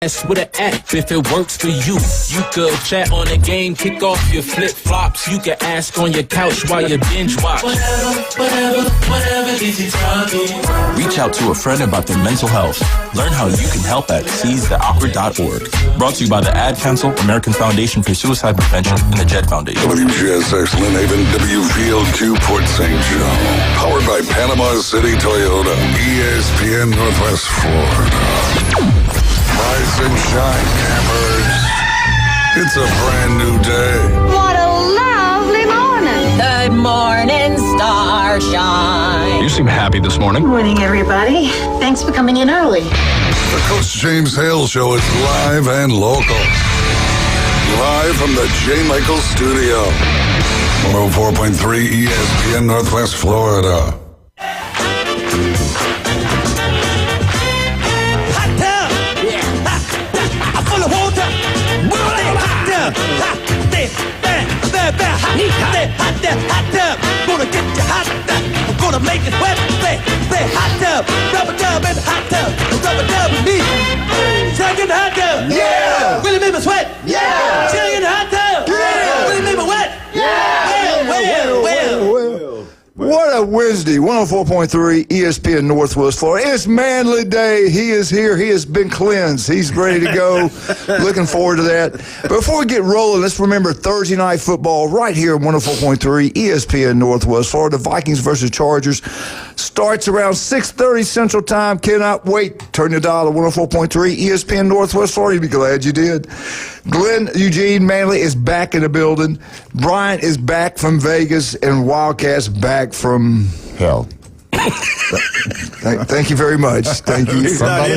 With an app, if it works for you, you could chat on the game, kick off your flip-flops. You can ask on your couch while you binge watch. Whatever gets you talking. Reach out to a friend about their mental health. Learn how you can help at seizetheawkward.org. Brought to you by the Ad Council, American Foundation for Suicide Prevention, and the JED Foundation. WGSX Lynn Haven, W Field 2, Port St. Joe. Powered by Panama City Toyota, ESPN Northwest Florida. Rise and shine, campers. It's a brand new day. What a lovely morning. Good morning, starshine. You seem happy this morning. Good morning, everybody. Thanks for coming in early. The Coach James Hale Show is live and local. Live from the J. Michael Studio. 104.3 ESPN Northwest Florida. Hot tub, gonna get you hot, gonna make it wet. Say hot tub, rubber dub in the hot tub, rubber dub with me. Check in the hot tub, yeah. Really make me sweat, yeah. Check in the hot tub, yeah. Really make me wet, yeah. Well. What a Wednesday, 104.3 ESPN Northwest Florida. It's Manly Day. He is here. He has been cleansed. He's ready to go. Looking forward to that. Before we get rolling, let's remember Thursday night football right here at 104.3 ESPN Northwest Florida. Vikings versus Chargers starts around 6:30 Central Time. Cannot wait. Turn your dial to 104.3 ESPN Northwest Florida. You'll be glad you did. Glenn Eugene Manley is back in the building. Brian is back from Vegas, and Wildcats back from hell. Thank you very much. Thank you. Somebody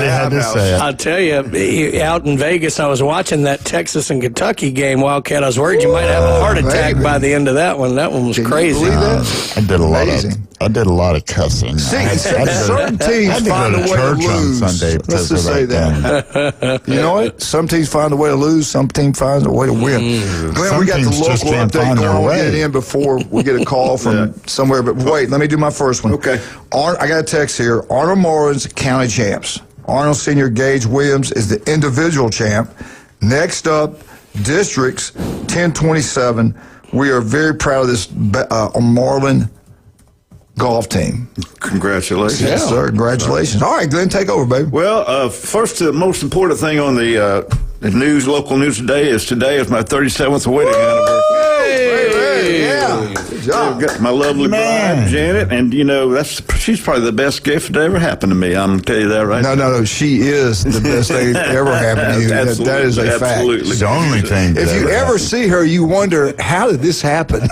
had to say it. I'll tell you, out in Vegas, I was watching that Texas and Kentucky game, Wildcat. I was worried you might have a heart attack by the end of that one. That one was crazy. That? I did a lot of cussing. Certain teams find a way to lose. On Sunday. Let's just say that. You know what? Some teams find a way to lose. Some teams find a way to win. Glenn, we got the local update going on. Get in before we get a call from somewhere. But wait, let me do my first one. Okay. I got a text here. Arnold Marlin's county champs. Arnold Senior Gage Williams is the individual champ. Next up, districts 1027. We are very proud of this Marlin golf team. Congratulations. Yes, sir. Congratulations. All right, Glenn, take over, baby. Well, first, the most important thing on the local news today is my 37th wedding anniversary. Yeah. Good job. I've got my lovely bride, Janet, and she's probably the best gift that ever happened to me. I'm going to tell you that right now. No. She is the best thing that ever happened to you. That is a fact. Absolutely. It's the only thing. If you ever see her, you wonder, how did this happen? Go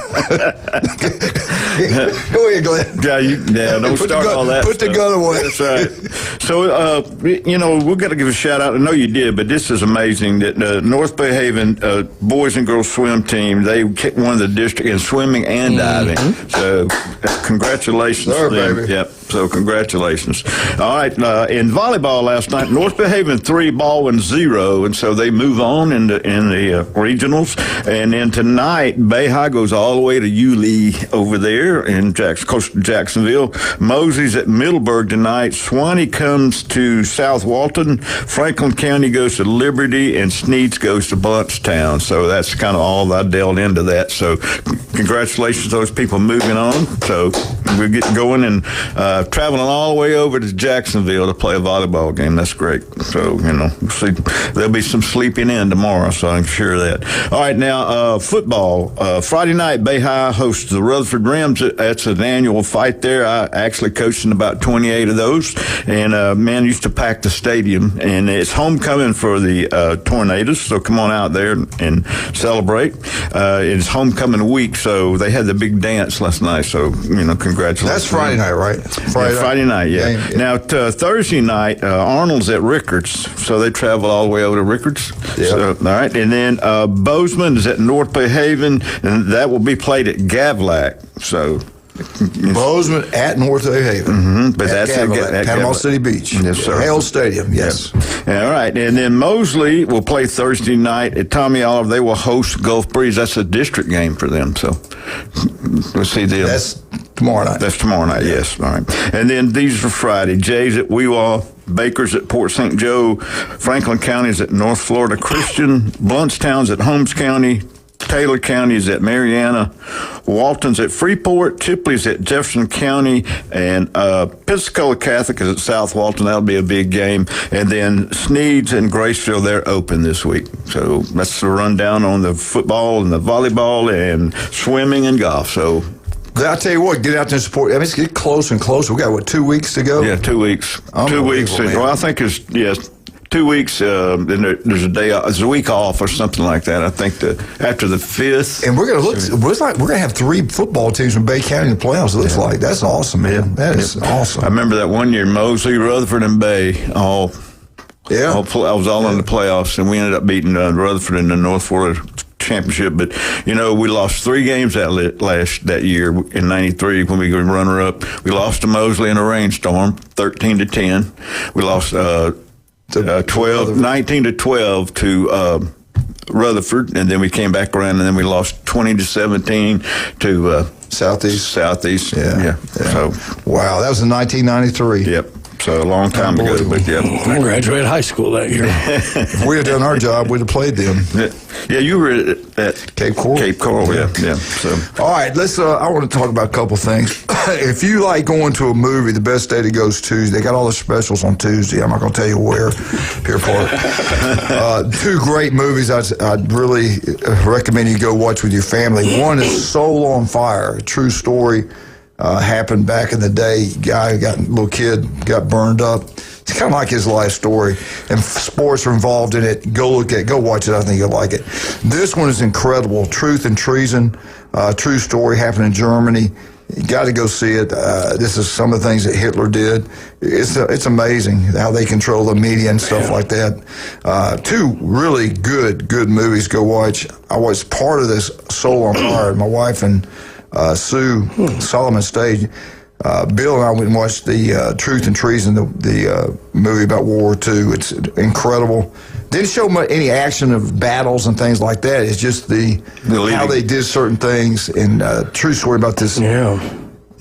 ahead, Glenn. Don't start all that. Put the gun away. That's right. So, we've got to give a shout out. I know you did, but this is amazing that North Bay Haven boys and girls swim team, they won the district in swimming and diving. So, congratulations to them. Baby. Yep. So, congratulations. All right. In volleyball last night, North Bay Haven 3, Baldwin 0, and so they move on in the regionals. And then tonight, Bay High goes all the way to Yulee over there in close to Jacksonville. Mosey's at Middleburg tonight. Swanee comes to South Walton. Franklin County goes to Liberty, and Sneads goes to Bluntstown. So that's kind of all I delved into that. So congratulations to those people moving on. So we're getting going and traveling all the way over to Jacksonville to play a volleyball game. That's great. So, we'll see. There'll be some sleeping in tomorrow, so I'm sure of that. All right, now, football. Friday night, Bay High hosts the Rutherford Rams. That's an annual fight there. I actually coached in about 28 of those, and man used to pack the stadium. And it's homecoming for the Tornadoes, so come on out there and celebrate. It's homecoming week, so they had the big dance last night. So congratulations. That's Friday night, right? Friday night, yeah. Now Thursday night, Arnold's at Rickards, so they travel all the way over to Rickards. Yeah. So, all right, and then Bozeman is at North Bay Haven, and that will be played at Gavlac. So. Bozeman at North Bay Haven. Mm-hmm. But that's at Panama City Beach. Yes, sir. Hale Stadium, yes. Yeah. All right. And then Mosley will play Thursday night at Tommy Oliver. They will host Gulf Breeze. That's a district game for them. So we'll see them. That's tomorrow night. That's tomorrow night, yes. All right. And then these are Friday. Jay's at Weewaw. Baker's at Port St. Joe. Franklin County's at North Florida Christian. Blountstown's at Holmes County. Taylor County is at Mariana, Walton's at Freeport, Chipley's at Jefferson County, and Pensacola Catholic is at South Walton. That'll be a big game. And then Sneads and Graceville, they're open this week. So that's the rundown on the football and the volleyball and swimming and golf. So I'll tell you what, get out there and support. I mean, it's getting closer and closer. We got, 2 weeks to go? Yeah, 2 weeks. 2 weeks. Well, I think it's, yes. 2 weeks, then there's a day, there's a week off or something like that. I think after the 5th. And we're going to look, we're going to have 3 football teams from Bay County in the playoffs, it looks like. That's awesome, man. That is awesome. I remember that one year, Mosley, Rutherford, and Bay I was all in the playoffs, and we ended up beating Rutherford in the North Florida championship. But, we lost 3 games that year in 93 when we were runner-up. We lost to Mosley in a rainstorm, 13-10. We lost 19-12 to Rutherford, and then we came back around, and then we lost 20-17 to Southeast. Yeah. So, wow, that was in 1993. Yep. So a long time ago, but yeah. I graduated high school that year. If we had done our job, we'd have played them. Yeah, you were at Cape Coral. Yeah. So, all right, let's. I want to talk about a couple things. If you like going to a movie, the best day to go is Tuesday. They got all the specials on Tuesday. I'm not going to tell you where. Here for 2 great movies I'd really recommend you go watch with your family. One is Soul on Fire, a true story. Happened back in the day. Little kid got burned up. It's kind of like his life story, and sports are involved in it. Go watch it. I think you'll like it. This one is incredible. Truth and Treason, true story happened in Germany. You got to go see it. This is some of the things that Hitler did. It's amazing how they control the media and stuff like that. 2 really good movies. Go watch. I was part of this Soul on Fire. My wife and Sue Solomon stage. Bill and I went and watched the Truth and Treason, the movie about World War II. It's incredible. Didn't show any action of battles and things like that. It's just how they did certain things, and true story about this. Yeah.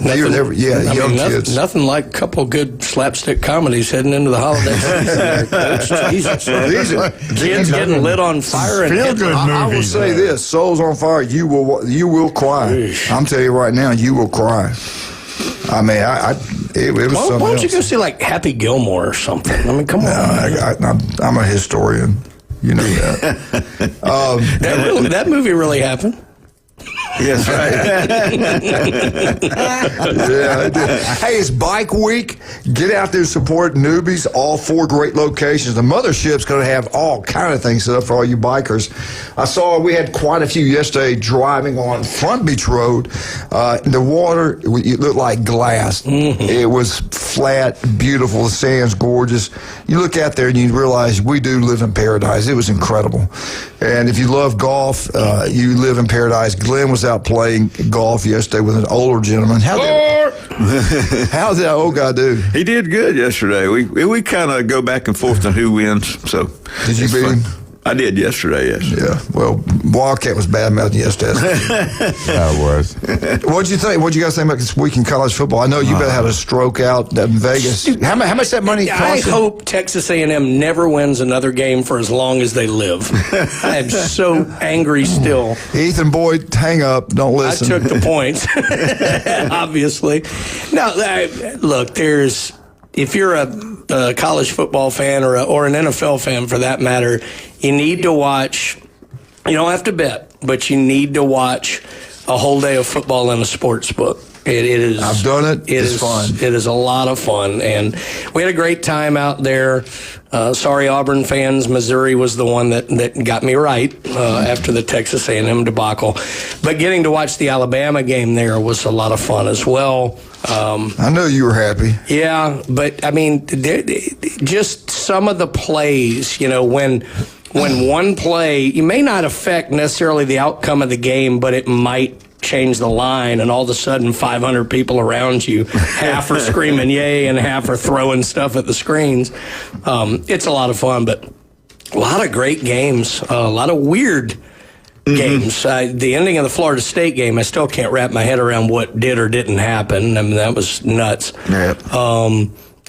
Young kids. Nothing like a couple good slapstick comedies heading into the holiday season. Kids getting lit on fire. I will say this: Souls on Fire. You will cry. Eesh. I'm telling you right now, you will cry. I mean, it was something. Why don't you go see like Happy Gilmore or something? I mean, come on. I'm a historian. You know that. That movie really happened. Yes, right. Yeah, I did. Hey, it's Bike Week. Get out there and support newbies. All 4 great locations. The mothership's going to have all kind of things set up for all you bikers. I saw we had quite a few yesterday driving on Front Beach Road. The water, it looked like glass. Mm-hmm. It was flat, beautiful. The sand's gorgeous. You look out there and you realize we do live in paradise. It was incredible. And if you love golf, you live in paradise. Glenn was out playing golf yesterday with an older gentleman. How did that old guy do? He did good yesterday. We kind of go back and forth on who wins. So did you beat him? I did yesterday, yes. Yeah, well, Wildcat was bad-mouthing yesterday. I was. What'd you think? What'd you guys think about this week in college football? I know you better had a stroke out in Vegas. How much that money cost? I hope Texas A&M never wins another game for as long as they live. I am so angry still. Ethan Boyd, hang up. Don't listen. I took the points, obviously. Now, look, if you're a college football fan or an NFL fan for that matter, you need to watch. You don't have to bet, but you need to watch a whole day of football in a sports book. It is. I've done it. It's fun. It is a lot of fun, and we had a great time out there. Sorry, Auburn fans. Missouri was the one that got me right after the Texas A&M debacle. But getting to watch the Alabama game there was a lot of fun as well. I know you were happy. Yeah, but I mean, just some of the plays, when one play, you may not affect necessarily the outcome of the game, but it might change the line, and all of a sudden 500 people around you, half are screaming yay and half are throwing stuff at the screens. It's a lot of fun, but a lot of great games, a lot of weird games. The ending of the Florida State game, I still can't wrap my head around what did or didn't happen. I mean, that was nuts. Yep.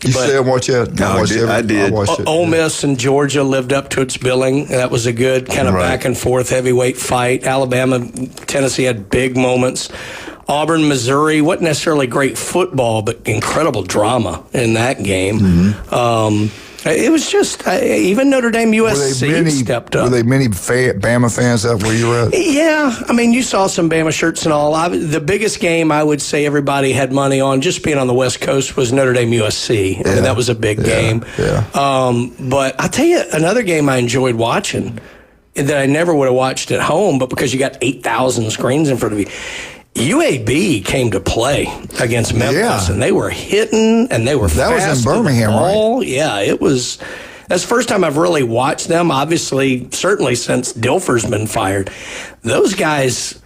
You still watch that? No, I did. I watched it. Ole Miss and Georgia lived up to its billing. That was a good kind of back and forth heavyweight fight. Alabama, Tennessee had big moments. Auburn, Missouri, wasn't necessarily great football, but incredible drama in that game. It was just, even Notre Dame USC stepped up. Were they many Bama fans out where you were at? Yeah. I mean, you saw some Bama shirts and all. The biggest game I would say everybody had money on, just being on the West Coast, was Notre Dame USC. I mean, that was a big game. Yeah. But I'll tell you, another game I enjoyed watching that I never would have watched at home, but because you got 8,000 screens in front of you, UAB came to play against Memphis, and they were hitting, and they were fast. That was in Birmingham, right? Yeah, it was. That's the first time I've really watched them. Obviously, certainly since Dilfer's been fired, those guys,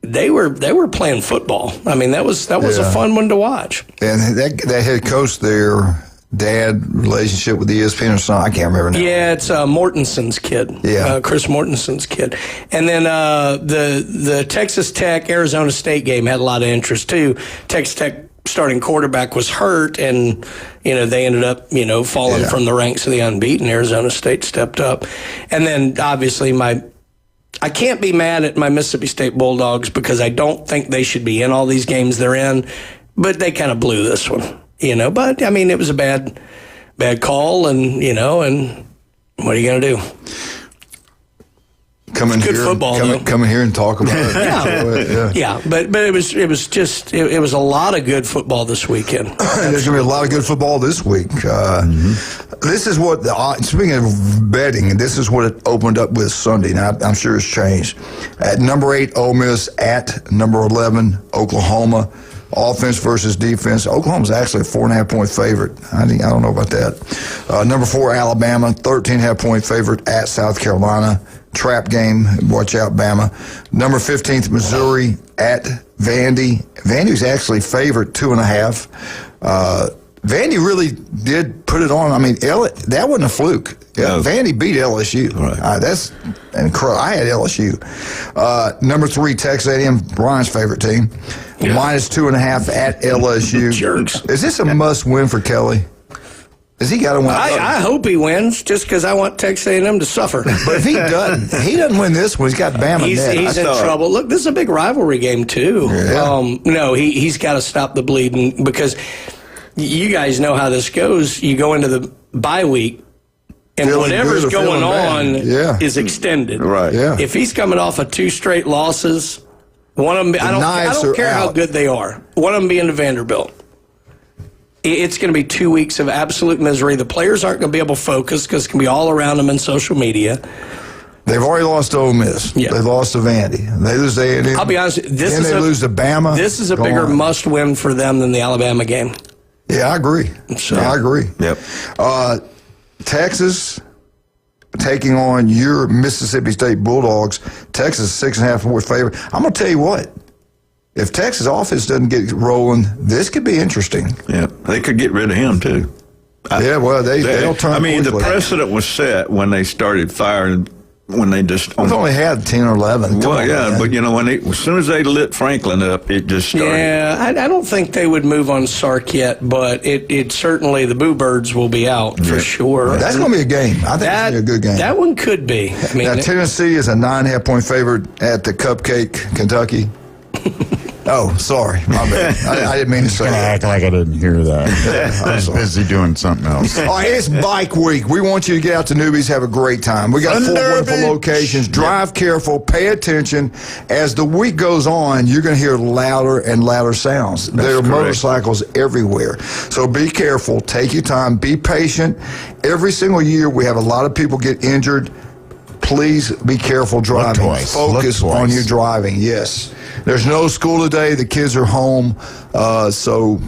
they were playing football. I mean, that was a fun one to watch. And that head coach there, dad relationship with ESPN or something, I can't remember now. Yeah, it's Mortenson's kid. Yeah, Chris Mortenson's kid. And then the Texas Tech Arizona State game had a lot of interest too. Texas Tech starting quarterback was hurt, and they ended up falling from the ranks of the unbeaten. Arizona State stepped up, and then obviously I can't be mad at my Mississippi State Bulldogs because I don't think they should be in all these games they're in, but they kind of blew this one. But I mean, it was a bad call, and and what are you going to do? Come in here and talk about it. Yeah, but it was a lot of good football this weekend. There's going to be a lot of good football this week. This is what speaking of betting, this is what it opened up with Sunday. Now I'm sure it's changed. At number 8, Ole Miss at number 11, Oklahoma. Offense versus defense. Oklahoma's actually a 4.5-point favorite. I don't know about that. Number 4, Alabama, 13.5-point favorite at South Carolina. Trap game. Watch out, Bama. Number 15th, Missouri at Vandy. Vandy's actually favored 2.5. Vandy really did put it on. I mean, that wasn't a fluke. No. Vandy beat LSU. Right. That's incredible. I had LSU. Number 3, Texas A&M, Brian's favorite team. Yeah. Minus 2.5 at LSU. Jerks. Is this a must-win for Kelly? Has he got to win? I hope he wins, just because I want Texas A&M to suffer. But if he doesn't win this one, he's got Bama He's in trouble. Look, this is a big rivalry game, too. Yeah. No, he's got to stop the bleeding, because you guys know how this goes. You go into the bye week, and whatever's going on is extended. Right. Yeah. If he's coming off of 2 straight losses, one of them, I don't care how good they are. One of them being to Vanderbilt. It's going to be 2 weeks of absolute misery. The players aren't going to be able to focus because it's going to be all around them in social media. They've already lost to Ole Miss. Yeah. They lost to Vandy. They lose to A&M. I'll be honest. They lose to Bama. This is a bigger must-win for them than the Alabama game. Yeah, I agree. I agree. Yep. Texas taking on your Mississippi State Bulldogs. Texas 6.5-point favorite. I'm going to tell you what. If Texas offense doesn't get rolling, this could be interesting. Yeah, they could get rid of him too. They'll turn. I mean, quickly. The precedent was set when they started firing. When they just we've only had 10 or 11. Well, yeah, but as soon as they lit Franklin up, it just started. Yeah, I don't think they would move on Sark yet, but it certainly the Boo Birds will be out for sure. That's going to be a game. I think it's going to be a good game. That one could be. I mean, now Tennessee is a 9.5-point favorite at the Cupcake, Kentucky. Oh, sorry. My bad. I didn't mean to say that. Act like I didn't hear that. I was busy doing something else. All right, it's bike week. We want you to get out to Newbies, have a great time. We got 4 wonderful locations. Drive careful. Pay attention. As the week goes on, you're going to hear louder and louder sounds. There are motorcycles everywhere. So be careful. Take your time. Be patient. Every single year, we have a lot of people get injured. Please be careful driving. Focus on your driving. Yes. There's no school today. The kids are home. So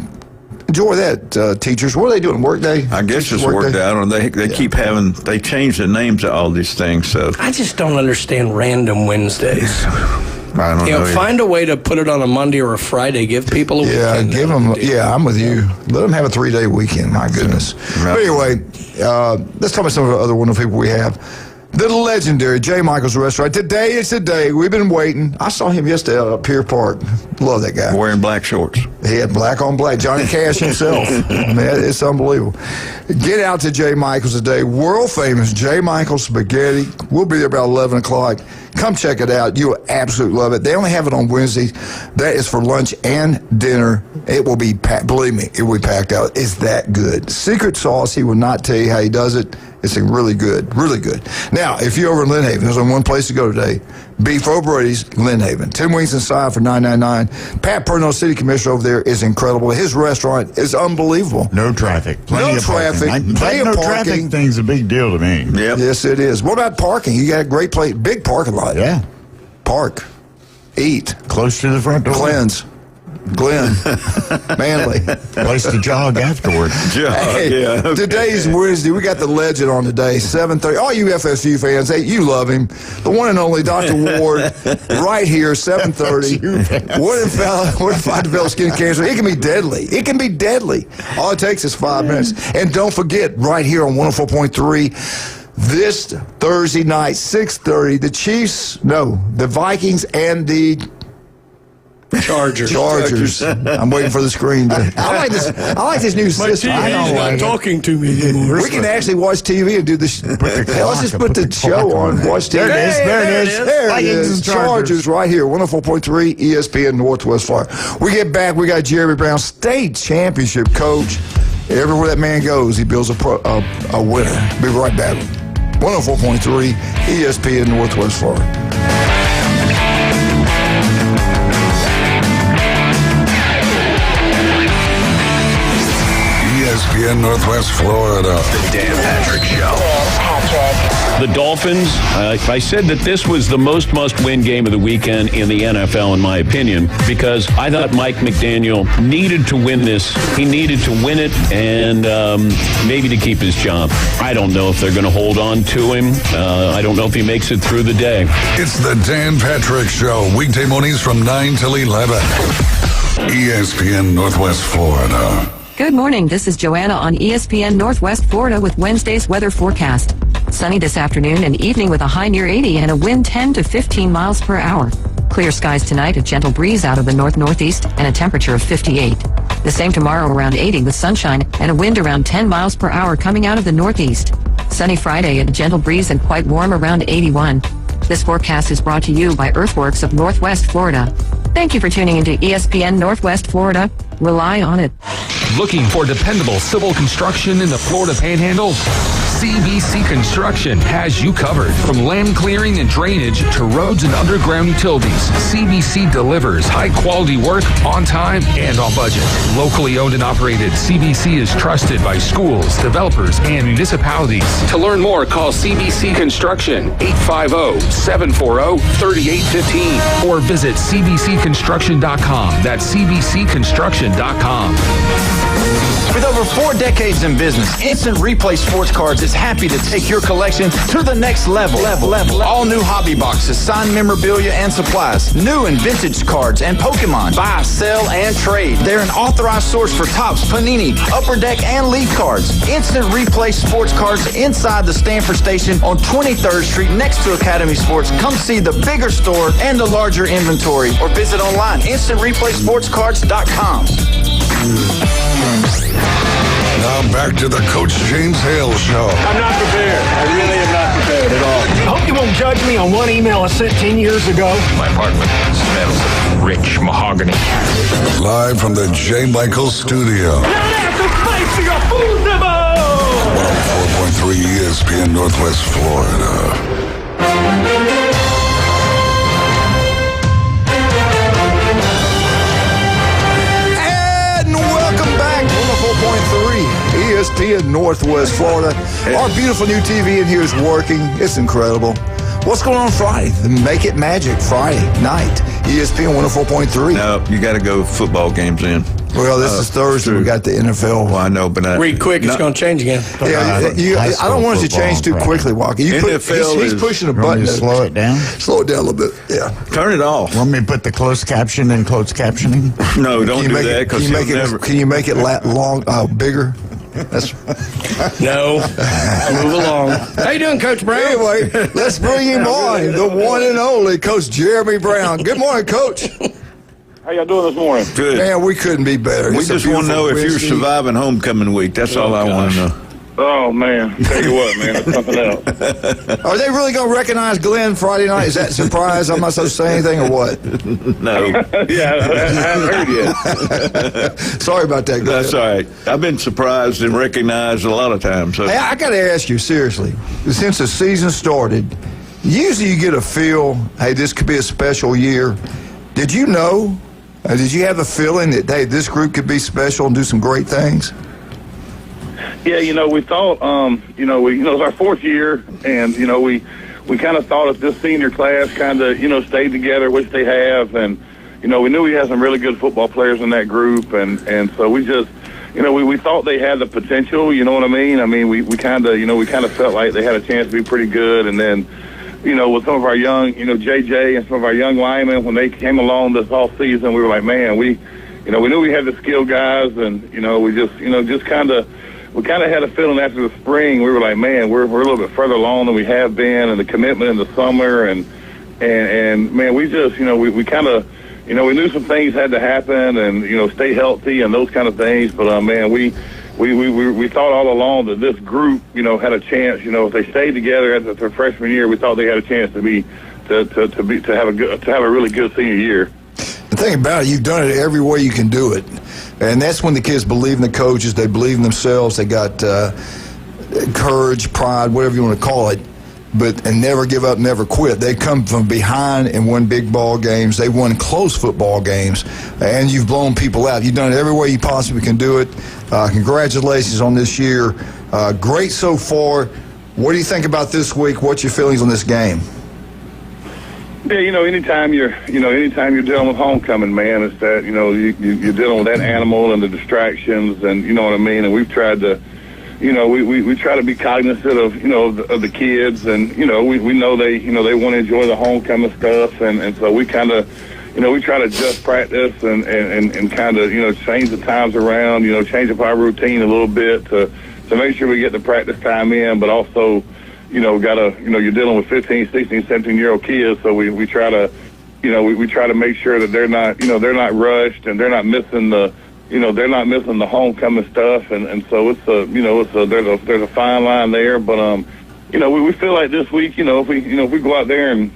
enjoy that, teachers. What are they doing? Work day? I guess it's work day. I don't know. They keep having, they change the names of all these things. So I just don't understand random Wednesdays. I don't know. Find a way to put it on a Monday or a Friday. Give people a weekend. Give them. Yeah, I'm with you. Let them have a 3-day weekend. My goodness. But anyway, let's talk about some of the other wonderful people we have. The legendary J. Michael's Restaurant. Today is the day. We've been waiting. I saw him yesterday at Pier Park. Love that guy. Wearing black shorts. He had black on black. Johnny Cash himself. Man, it's unbelievable. Get out to J. Michael's today. World famous J. Michael's Spaghetti. We'll be there about 11 o'clock. Come check it out. You'll absolutely love it. They only have it on Wednesdays. That is for lunch and dinner. It will be packed. Believe me, it will be packed out. It's that good. Secret sauce. He will not tell you how he does it. It's really good. Really good. Now, if you're over in Lynn Haven, there's only one place to go today. Beef O'Brady's, Lynn Haven. 10 wings inside for $9.99. Pat Purnell, city commissioner over there, is incredible. His restaurant is unbelievable. No traffic. Plenty of traffic. Plenty of no parking. traffic thing's a big deal to me. Yep. Yes, it is. What about parking? You got a great place. Big parking lot. Yeah. Park. Eat. Close to the front door. Cleanse. Glenn. Manly. Place to jog afterward. Hey, yeah, okay. Today's Wednesday. We got the legend on today, 7:30. All you FSU fans, hey, you love him. The one and only Dr. Ward, right here, 7:30. What if I develop skin cancer? It can be deadly. It can be deadly. All it takes is 5 minutes. And don't forget, right here on 104.3, this Thursday night, 6:30, the Vikings and the Chargers. I'm waiting for the screen. I like this new system. My TV's not talking to me anymore. We can actually watch TV and do this. Let's just put the show on. Watch TV. There it is. There it is. Chargers right here, 104.3 ESPN Northwest Florida. We get back. We got Jerry Brown, state championship coach. Everywhere that man goes, he builds a winner. Be right back. 104.3 ESPN Northwest Florida. ESPN Northwest Florida. The Dan Patrick Show. The Dolphins, I said that this was the most must-win game of the weekend in the NFL, in my opinion, because I thought Mike McDaniel needed to win this. He needed to win it and maybe to keep his job. I don't know if they're going to hold on to him. I don't know if he makes it through the day. It's the Dan Patrick Show. Weekday mornings from 9 till 11. ESPN Northwest Florida. Good morning. This is Joanna on ESPN Northwest Florida with Wednesday's weather forecast. Sunny this afternoon and evening with a high near 80 and a wind 10 to 15 miles per hour. Clear skies tonight, a gentle breeze out of the north-northeast and a temperature of 58. The same tomorrow around 80 with sunshine and a wind around 10 miles per hour coming out of the northeast. Sunny Friday, a gentle breeze and quite warm around 81. This forecast is brought to you by Earthworks of Northwest Florida. Thank you for tuning into ESPN Northwest Florida. Rely on it. Looking for dependable civil construction in the Florida Panhandle? CBC Construction has you covered. From land clearing and drainage to roads and underground utilities, CBC delivers high-quality work on time and on budget. Locally owned and operated, CBC is trusted by schools, developers, and municipalities. To learn more, call CBC Construction, 850-740-3815, or visit cbcconstruction.com. That's cbcconstruction.com. With over 4 decades in business, Instant Replay Sports Cards is happy to take your collection to the next level. All new hobby boxes, signed memorabilia and supplies, new and vintage cards, and Pokemon. Buy, sell, and trade. They're an authorized source for Topps, Panini, Upper Deck, and Leaf cards. Instant Replay Sports Cards inside the Stanford Station on 23rd Street next to Academy Sports. Come see the bigger store and the larger inventory, or visit online, instantReplaySportsCards.com. Now back to the Coach James Hale Show. I'm not prepared. I really am not prepared at all. I hope you won't judge me on one email I sent 10 years ago. My apartment smells of rich mahogany. Live from the J. Michael Studio. 104.3 ESPN Northwest Florida. ESPN Northwest Florida. Our beautiful new TV in here is working. It's incredible. What's going on Friday? The Make It Magic Friday night. ESPN 104.3. No, you got to go football games in. Well, this is Thursday. We got the NFL. Well, I know, but read quick. It's going to change again. Yeah, I don't want it to change too quickly, Walker. He's pushing a button. Slow it down. Slow it down a little bit. Yeah. Turn it off. Want me to put the closed caption in closed captioning? No, don't do that. Can you make it long, bigger? That's No. Move along. How you doing, Coach Brown? Anyway, let's bring him on, the one and only Coach Jeremy Brown. Good morning, Coach. How y'all doing this morning? Good. Man, we couldn't be better. We It's a just want to know if you're Wednesday. surviving homecoming week. That's all I want to know. Oh, man. Tell you what, man, it's something else. Are they really going to recognize Glenn Friday night? Is that a surprise? I'm not supposed to say anything or what? No. Yeah, I haven't heard yet. Sorry about that, Glenn. That's all right. I've been surprised and recognized a lot of times. So. Hey, I got to ask you, seriously, since the season started, usually you get a feel, hey, this could be a special year. Did you know? Did you have a feeling that, hey, this group could be special and do some great things? Yeah, we thought, it's our fourth year, and, we kind of thought if this senior class kind of, stayed together, which they have, and, we knew we had some really good football players in that group, and so we just, we thought they had the potential, you know what I mean? I mean, we kind of felt like they had a chance to be pretty good, and then, with some of our young, JJ and some of our young linemen, when they came along this off season, we were like, man, we knew we had the skilled guys, and, we kind of had a feeling after the spring, we were like, man, we're a little bit further along than we have been, and the commitment in the summer, and man, we just, we kind of, we knew some things had to happen, and, stay healthy and those kind of things, but, man, we thought all along that this group, had a chance, if they stayed together at their freshman year, we thought they had a chance to have a really good senior year. The thing about it, you've done it every way you can do it. And that's when the kids believe in the coaches, they believe in themselves, they got courage, pride, whatever you want to call it, and never give up, never quit. They come from behind and won big ball games. They won close football games, and you've blown people out. You've done it every way you possibly can do it. Congratulations on this year. Great so far. What do you think about this week? What's your feelings on this game? Yeah, anytime you're dealing with homecoming, man, it's that, you're dealing with that animal and the distractions, and you know what I mean. And we've tried to, we try to be cognizant of, of the kids, and we know they want to enjoy the homecoming stuff, and so we kind of, we try to adjust practice and kind of, change the times around, change up our routine a little bit to make sure we get the practice time in, but also. You're dealing with 15, 16, 17-year-old kids, so we try to, we try to make sure that they're not rushed and they're not missing the homecoming stuff, and so there's a fine line there, but we feel like this week, if we go out there and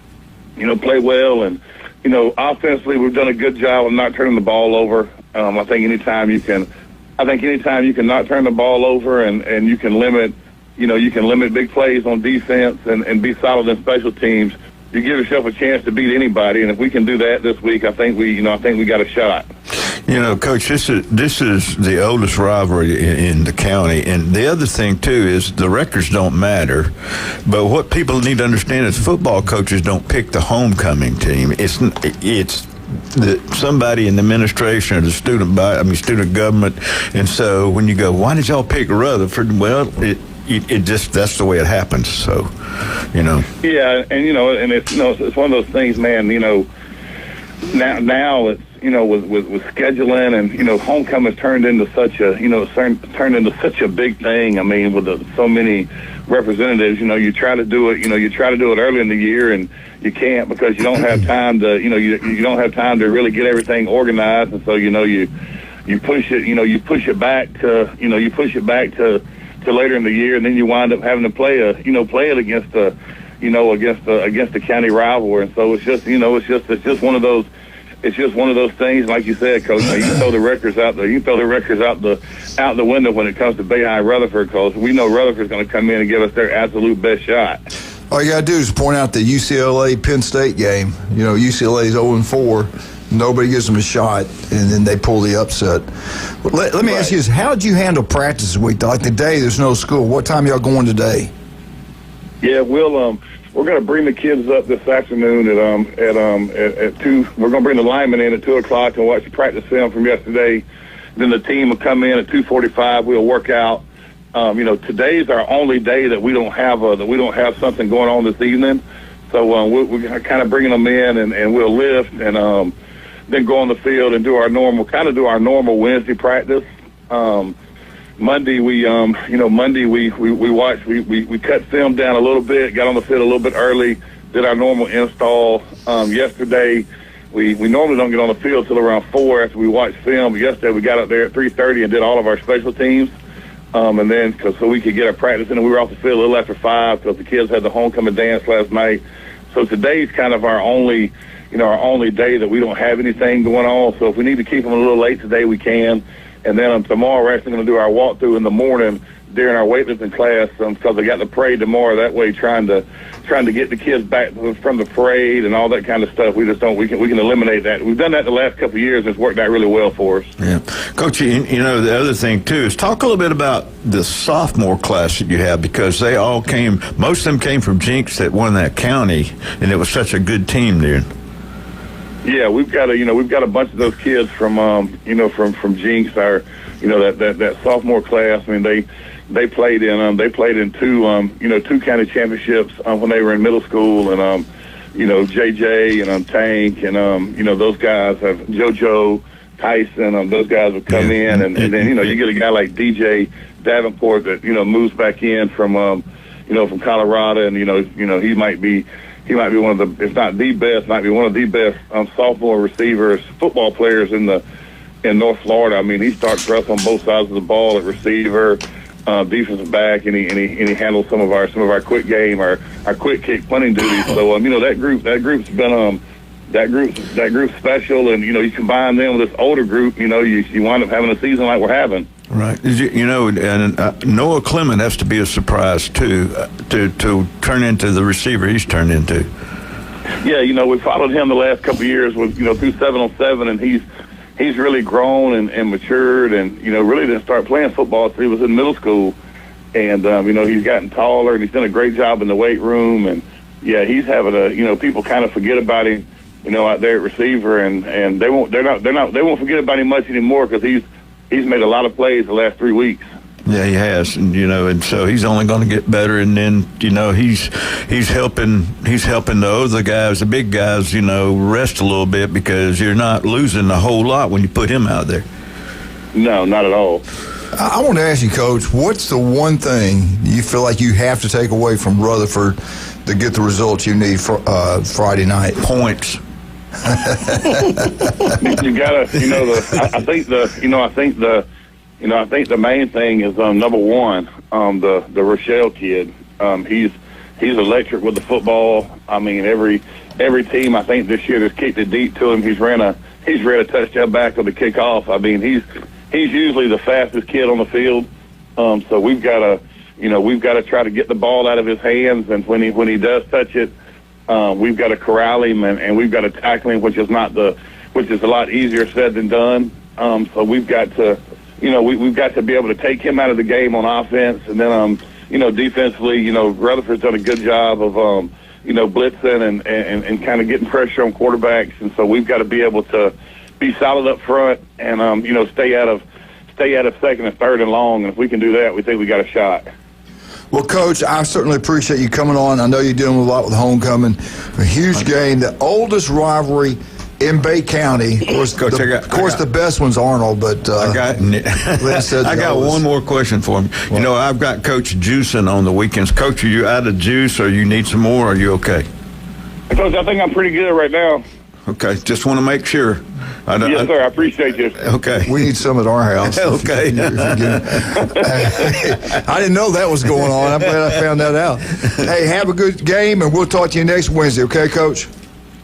play well, and offensively we've done a good job of not turning the ball over. I think anytime you can not turn the ball over and you can limit. You can limit big plays on defense and be solid in special teams. You give yourself a chance to beat anybody, and if we can do that this week, I think we got a shot. Coach, this is the oldest rivalry in the county, and the other thing too is the records don't matter, but what people need to understand is football coaches don't pick the homecoming team. It's somebody in the administration or the student government, and so when you go, why did y'all pick Rutherford? Well, it just, that's the way it happens. So, Yeah, and and it's one of those things, man. Now it's with scheduling and homecoming turned into such a big thing. I mean, with so many representatives, you try to do it. You try to do it early in the year, and you can't because you don't have time to. You don't have time to really get everything organized, and so you push it. You push it back to. To later in the year, and then you wind up having to play it against the county rival, and so it's just one of those things. Like you said, Coach, you can throw the records out the window when it comes to Bayhigh Rutherford, because we know Rutherford's going to come in and give us their absolute best shot. All you got to do is point out the UCLA-Penn State game. UCLA's 0-4. Nobody gives them a shot, and then they pull the upset. But let me ask you this. How did you handle practice this week? Like today, there's no school. What time y'all going today? Yeah, we're going to bring the kids up this afternoon at 2. We're going to bring the linemen in at 2 o'clock and watch the practice film from yesterday. Then the team will come in at 2:45. We'll work out. Today's our only day that we don't have something going on this evening. So we're kind of bringing them in, and we'll lift and then go on the field and do our normal Wednesday practice. Monday we watched, we cut film down a little bit, got on the field a little bit early, did our normal install. Yesterday, we normally don't get on the field till around 4 after we watch film. But yesterday we got up there at 3:30 and did all of our special teams. And then, so we could get our practice in, and we were off the field a little after 5 because the kids had the homecoming dance last night. So today's kind of our only day that we don't have anything going on. So if we need to keep them a little late today, we can. And then tomorrow we're actually going to do our walkthrough in the morning during our weightlifting class because they got the parade tomorrow. That way, trying to get the kids back from the parade and all that kind of stuff. We can eliminate that. We've done that the last couple of years, and it's worked out really well for us. Yeah, Coach. The other thing too is talk a little bit about the sophomore class that you have, because they all came. Most of them came from Jinx that won that county, and it was such a good team there. Yeah, we've got a bunch of those kids from from Jinx, that sophomore class. I mean, they played in two county championships when they were in middle school, and JJ and Tank and those guys have JoJo, Tyson, those guys have come in, and then you get a guy like DJ Davenport that moves back in from Colorado, and he might be one of the, if not the best, might be one of the best sophomore receivers, football players in North Florida. I mean, he starts for us on both sides of the ball at receiver, defensive back, and he handles some of our quick game, our quick kick punting duties. So that group's been that group's special, and you combine them with this older group, you wind up having a season like we're having. Right. And Noah Clement has to be a surprise too, to turn into the receiver he's turned into. Yeah, we followed him the last couple of years with through 7-on-7, and he's really grown and matured, and really didn't start playing football until he was in middle school, and he's gotten taller, and he's done a great job in the weight room, and yeah, he's having people kind of forget about him, out there at receiver, and they won't forget about him much anymore because he's made a lot of plays the last 3 weeks. Yeah, he has, and so he's only going to get better. And then he's helping the other guys, the big guys, rest a little bit, because you're not losing a whole lot when you put him out there. No, not at all. I want to ask you, Coach, what's the one thing you feel like you have to take away from Rutherford to get the results you need for Friday night? Points. You gotta, I think the main thing is number one, the Rochelle kid. He's electric with the football. I mean, every team I think this year that's kicked it deep to him, he's ran a touchdown back on the kickoff. I mean, he's usually the fastest kid on the field. So we've got to try to get the ball out of his hands, and when he does touch it, we've got to corral him and we've got to tackle him, which is a lot easier said than done. So we've got to, we've got to be able to take him out of the game on offense, and then, defensively, Rutherford's done a good job of, blitzing and kind of getting pressure on quarterbacks, and so we've got to be able to be solid up front and, stay out of second and third and long, and if we can do that, we think we got a shot. Well, Coach, I certainly appreciate you coming on. I know you're doing a lot with homecoming. A huge game, the oldest rivalry in Bay County. Of course, the best one's Arnold, but I got one more question for him. What? I've got Coach juicing on the weekends. Coach, are you out of juice, or you need some more? Or are you okay? Coach, I think I'm pretty good right now. Okay, just want to make sure. Yes, sir. I appreciate you. Okay. We need some at our house. Okay. I didn't know that was going on. I'm glad I found that out. Hey, have a good game, and we'll talk to you next Wednesday. Okay, Coach?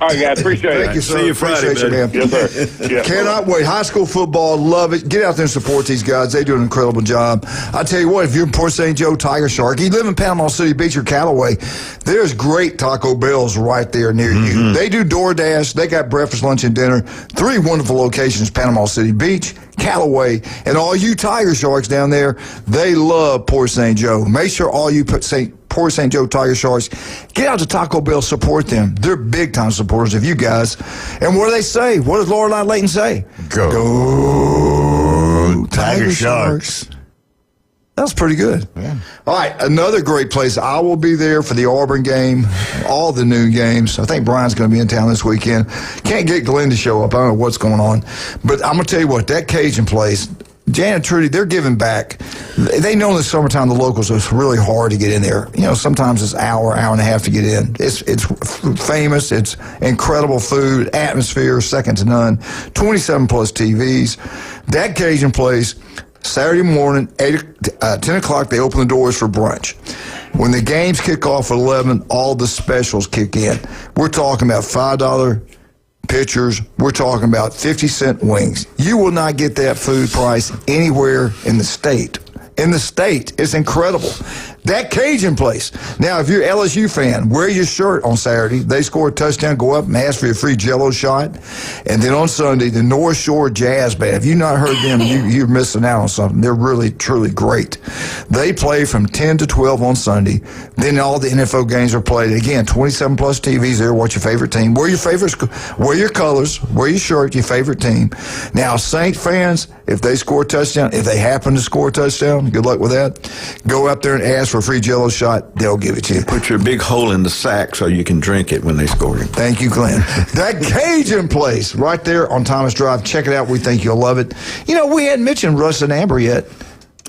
All right, guys. Appreciate it. Thank you, sir. See you Friday, appreciate you, man. Yes, sir. Yeah. Cannot wait. High school football, love it. Get out there and support these guys. They do an incredible job. I tell you what, if you're in Port St. Joe, Tiger Shark, you live in Panama City Beach or Callaway, there's great Taco Bells right there near you. They do DoorDash. They got breakfast, lunch, and dinner. 3 wonderful locations, Panama City Beach, Callaway, and all you Tiger Sharks down there, they love Port St. Joe. Make sure all you Port St. Joe Tiger Sharks, get out to Taco Bell, support them. They're big-time supporters of you guys. And what do they say? What does Lorelei Layton say? Go Tiger Sharks. That was pretty good. Yeah. All right, another great place. I will be there for the Auburn game, all the noon games. I think Brian's going to be in town this weekend. Can't get Glenn to show up. I don't know what's going on. But I'm going to tell you what, that Cajun place, Jan and Trudy, they're giving back. They know in the summertime the locals it's really hard to get in there. Sometimes it's hour and a half to get in. It's famous. It's incredible food, atmosphere, second to none. 27 plus TVs. That Cajun place, Saturday morning, 10 o'clock, they open the doors for brunch. When the games kick off at 11, all the specials kick in. We're talking about $5 pitchers. We're talking about 50-cent wings. You will not get that food price anywhere in the state. It's incredible. That Cajun place. Now, if you're an LSU fan, wear your shirt on Saturday. They score a touchdown, go up and ask for your free Jell-O shot. And then on Sunday, the North Shore Jazz Band. If you've not heard them, you're missing out on something. They're really, truly great. They play from 10 to 12 on Sunday. Then all the NFL games are played. Again, 27 plus TVs there. Watch your favorite team. Wear your colors. Wear your shirt, your favorite team. Now, Saint fans, if they score a touchdown, if they happen to score a touchdown, good luck with that. Go up there and ask for a free Jell-O shot. They'll give it to you. Put your big hole in the sack so you can drink it when they score it. Thank you, Glenn. That Cajun place right there on Thomas Drive. Check it out. We think you'll love it. We hadn't mentioned Russ and Amber yet.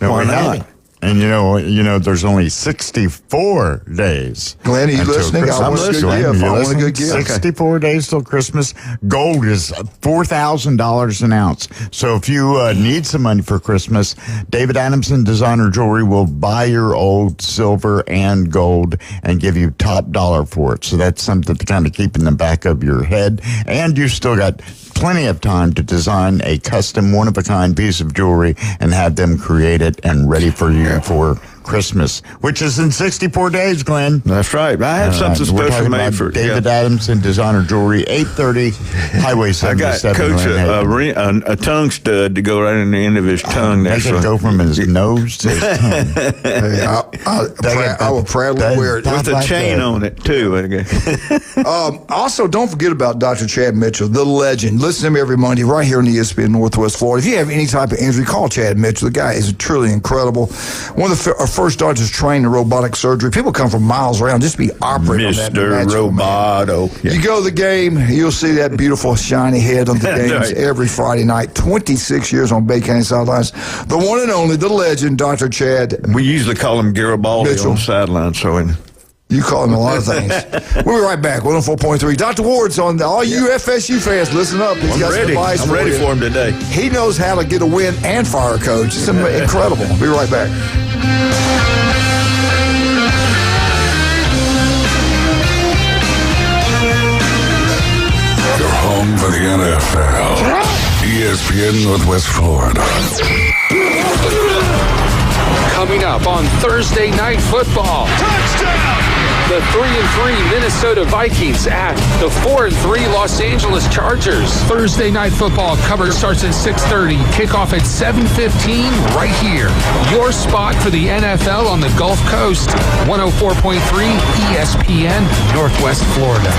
No, why not? And there's only 64 days. Glenn, are you listening? Christmas. I want a good gift. I want a good gift. 64 days till Christmas. Gold is $4,000 an ounce. So if you need some money for Christmas, David Adamson Designer Jewelry will buy your old silver and gold and give you top dollar for it. So that's something to kind of keep in the back of your head. And you still got plenty of time to design a custom one-of-a-kind piece of jewelry and have them create it and ready for you for Christmas, which is in 64 days, Glenn. That's right. I have something special made for David Adamson Designer Jewelry, 830 Highway 77. I got Coach a tongue stud to go right in the end of his tongue. That could go from his nose to his tongue. Hey, I will proudly wear it. With a chain on it, too. Also, don't forget about Dr. Chad Mitchell, the legend. Listen to him every Monday right here in ESPN Northwest Florida. If you have any type of injury, call Chad Mitchell. The guy is truly incredible. One of our first doctors trained in robotic surgery. People come from miles around just to be operating on that. Mr. Roboto. Yeah. You go to the game, you'll see that beautiful shiny head on the games right. Every Friday night. 26 years on Bay County sidelines. The one and only, the legend, Dr. Chad. We usually call him Garibaldi Mitchell. On the sideline. You call him a lot of things. We'll be right back. 104.3. Dr. Ward's on. All you FSU fans, listen up. He's got some advice I'm ready for him today. He knows how to get a win and fire a coach. It's incredible. We'll be right back. Your home for the NFL. ESPN Northwest Florida. Coming up on Thursday Night Football. Touchdown! The 3-3 Minnesota Vikings at the 4-3 Los Angeles Chargers. Thursday Night Football coverage starts at 6:30. Kickoff at 7:15 right here. Your spot for the NFL on the Gulf Coast. 104.3 ESPN Northwest Florida.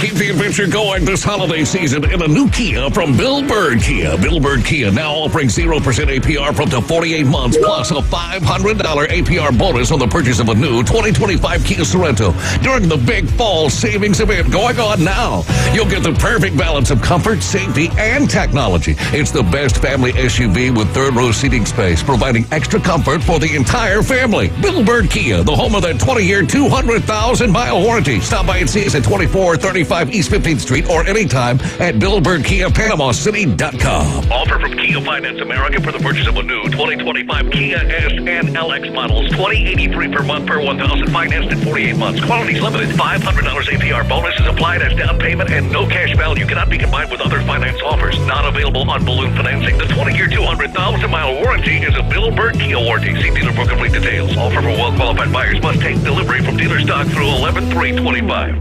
Keep the adventure going this holiday season in a new Kia from Bill Bird Kia. Bill Bird Kia now offering 0% APR for up to 48 months, plus a $500 APR bonus on the purchase of a new 2025 Kia Sorento during the big fall savings event going on now. You'll get the perfect balance of comfort, safety, and technology. It's the best family SUV with third-row seating space, providing extra comfort for the entire family. Bill Bird Kia, the home of that 20-year, 200,000-mile warranty. Stop by and see us at 2435 East 15th Street or anytime at BillBirdKiaPanamaCity.com. Offer from Kia Finance America for the purchase of a new 2025 Kia S and LX models. $20.83 per month per 1,000 financed in 48 months. Quantities limited. $500 APR bonus is applied as down payment and no cash value cannot be combined with other finance offers. Not available on balloon financing. The 20-year, 200,000-mile warranty is a Bill Bird Kia warranty. See dealer for complete details. Offer for well-qualified buyers must take delivery from dealer stock through 11/3/25.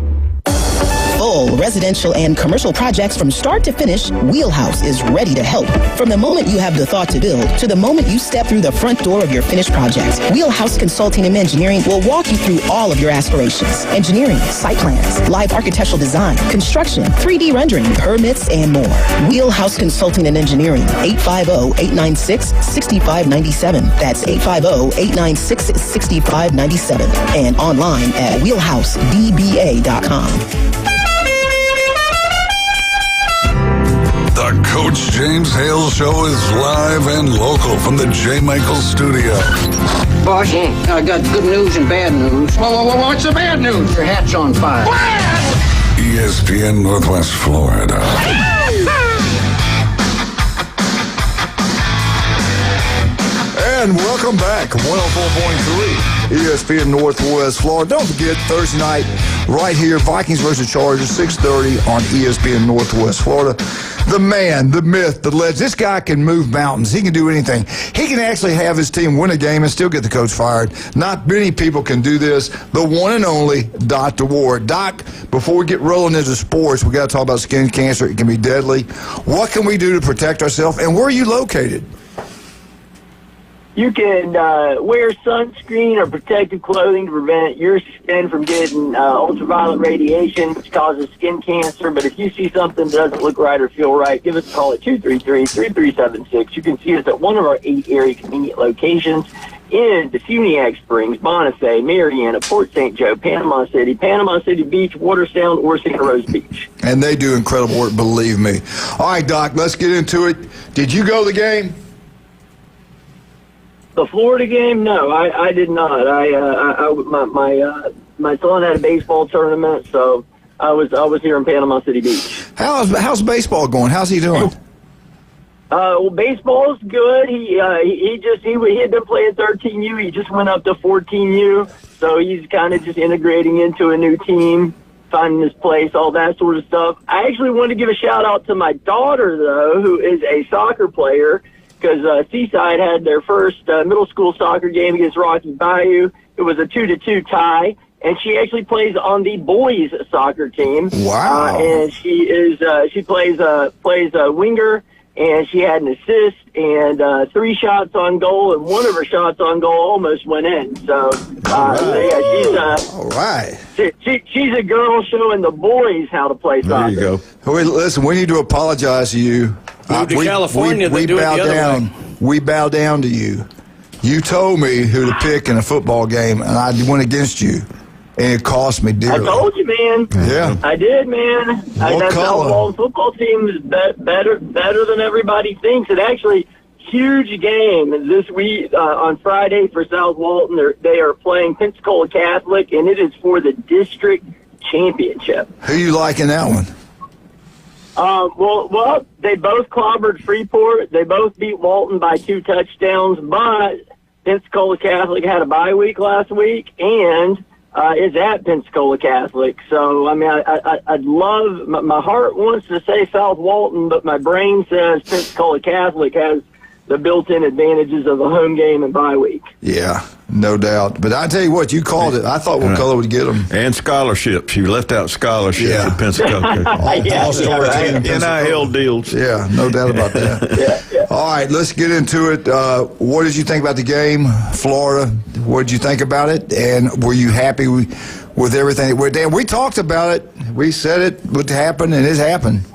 Full residential and commercial projects from start to finish, Wheelhouse is ready to help. From the moment you have the thought to build to the moment you step through the front door of your finished project, Wheelhouse Consulting and Engineering will walk you through all of your aspirations. Engineering, site plans, live architectural design, construction, 3D rendering, permits, and more. Wheelhouse Consulting and Engineering, 850-896-6597. That's 850-896-6597. And online at wheelhousedba.com. The Coach James Hale Show is live and local from the J. Michael Studio. Boss, I got good news and bad news. What's the bad news? Your hat's on fire. ESPN Northwest Florida. And welcome back, 104.3 ESPN Northwest Florida. Don't forget, Thursday night, right here, Vikings versus Chargers, 6:30 on ESPN Northwest Florida. The man, the myth, the legend. This guy can move mountains. He can do anything. He can actually have his team win a game and still get the coach fired. Not many people can do this. The one and only Dr. Ward. Doc, before we get rolling into sports, we got to talk about skin cancer. It can be deadly. What can we do to protect ourselves, and where are you located? You can wear sunscreen or protective clothing to prevent your skin from getting ultraviolet radiation, which causes skin cancer. But if you see something that doesn't look right or feel right, give us a call at 233-3376. You can see us at one of our 8 area convenient locations in Defuniak Springs, Bonifay, Mariana, Port St. Joe, Panama City Beach, Watersound, or Santa Rosa Beach. And they do incredible work, believe me. All right, Doc, let's get into it. Did you go to the game? The Florida game? No, I did not. My son had a baseball tournament, so I was here in Panama City Beach. How's baseball going? How's he doing? Well, baseball's good. He had been playing 13U. He just went up to 14U, so he's kind of just integrating into a new team, finding his place, all that sort of stuff. I actually want to give a shout out to my daughter, though, who is a soccer player, because Seaside had their first middle school soccer game against Rocky Bayou. It was a 2-2 tie, and she actually plays on the boys soccer team. Wow! And she plays winger, and she had an assist and 3 shots on goal, and one of her shots on goal almost went in. So all right. She's a girl showing the boys how to play soccer. There you go. Wait, listen, we need to apologize to you. California, we bow down. We bow down to you. You told me who to pick in a football game, and I went against you, and it cost me dearly. I told you, man. Yeah, I did, man. That South football team is better than everybody thinks. It actually huge game this week on Friday for South Walton. They are playing Pensacola Catholic, and it is for the district championship. Who you like in that one? Well, they both clobbered Freeport. They both beat Walton by 2 touchdowns, but Pensacola Catholic had a bye week last week and is at Pensacola Catholic. So, I mean, I'd love, my heart wants to say South Walton, but my brain says Pensacola Catholic has the built-in advantages of the home game and bye week. Yeah, no doubt. But I tell you what, you called it. I thought McCullough would get them. And scholarships. You left out scholarships at Pensacola. NIL deals. Yeah, no doubt about that. Yeah. All right, let's get into it. What did you think about the game, Florida? What did you think about it? And were you happy with everything? We talked about it. We said it would happen, and it happened.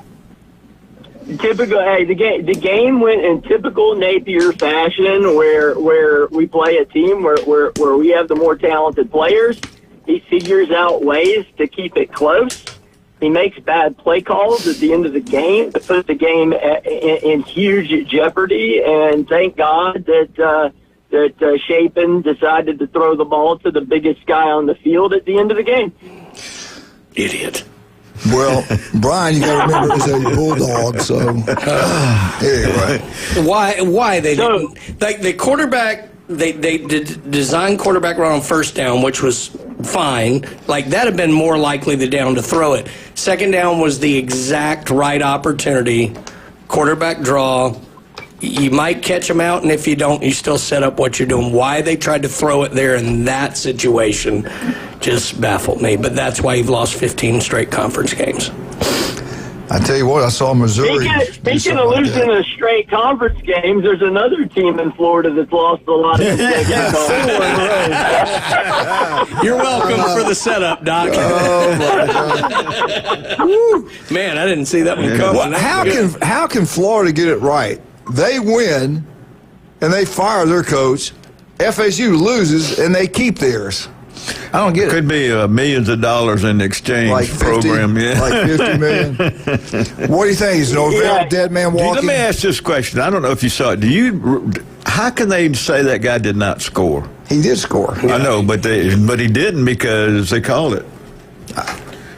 Typical. Hey, the game went in typical Napier fashion, where we play a team where we have the more talented players. He figures out ways to keep it close. He makes bad play calls at the end of the game to put the game in huge jeopardy. And thank God that Chapin decided to throw the ball to the biggest guy on the field at the end of the game. Idiot. Well, Brian, you got to remember it was a bulldog. So anyway, why they didn't like the quarterback? They did design quarterback run on first down, which was fine. Like that had been more likely the down to throw it. Second down was the exact right opportunity. Quarterback draw. You might catch them out, and if you don't, you still set up what you're doing. Why they tried to throw it there in that situation just baffled me. But that's why you've lost 15 straight conference games. I tell you what, I saw Missouri. Speaking of losing the straight conference games, there's another team in Florida that's lost a lot of consecutive You're welcome for the setup, Doc. Oh, my God. Man, I didn't see that one coming. Well, how can Florida get it right? They win, and they fire their coach. FSU loses, and they keep theirs. I don't get it. Could be millions of dollars in the exchange Like 50, program. Yeah. like 50 million. What do you think? Is Norvell dead man walking? Let me ask this question. I don't know if you saw it. How can they say that guy did not score? He did score. I know, but he didn't because they called it.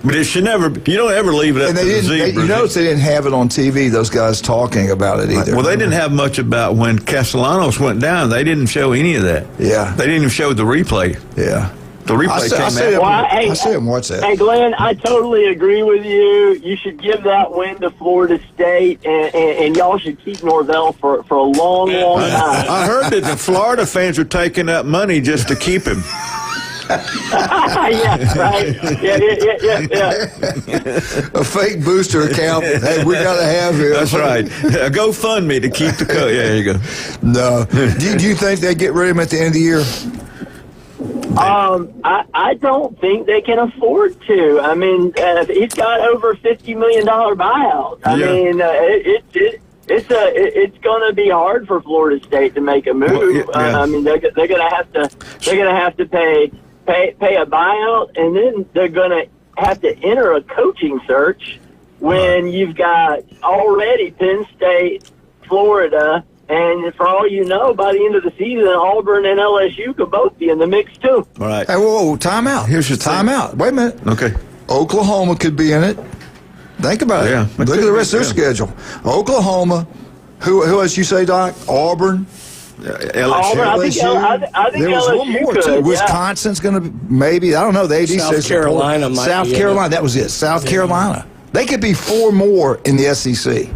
But it should never. You don't ever leave it up to the zebras. You notice they didn't have it on TV. Those guys talking about it either. Well, they didn't have much about when Castellanos went down. They didn't show any of that. Yeah, they didn't even show the replay. Yeah, the replay came out. I see him watch that. Hey, Glenn, I totally agree with you. You should give that win to Florida State, and y'all should keep Norvell for a long time. I heard that the Florida fans are taking up money just to keep him. Yeah, right. Yeah. A fake booster account. Hey, we got to have him. That's right. Go fund me to keep the coach. Yeah, there you go. No. Do you think they get rid of him at the end of the year? I don't think they can afford to. I mean, he's got over $50 million buyout. I mean, it's going to be hard for Florida State to make a move. Well, I mean, they're going to have to pay a buyout, and then they're going to have to enter a coaching search when you've got already Penn State, Florida, and for all you know, by the end of the season, Auburn and LSU could both be in the mix too. All right. Hey, whoa, time out. Here's your time out. Wait a minute. Okay. Oklahoma could be in it. Think about it. Yeah. Look at the rest of their schedule. Oklahoma. Who else you say, Doc? Auburn. LSU. Auburn, I think there was LSU one more could, too. yeah. Wisconsin's going to maybe. I don't know. The AD says South Carolina might South be Carolina. in it. That was it. South Carolina. They could be 4 more in the SEC.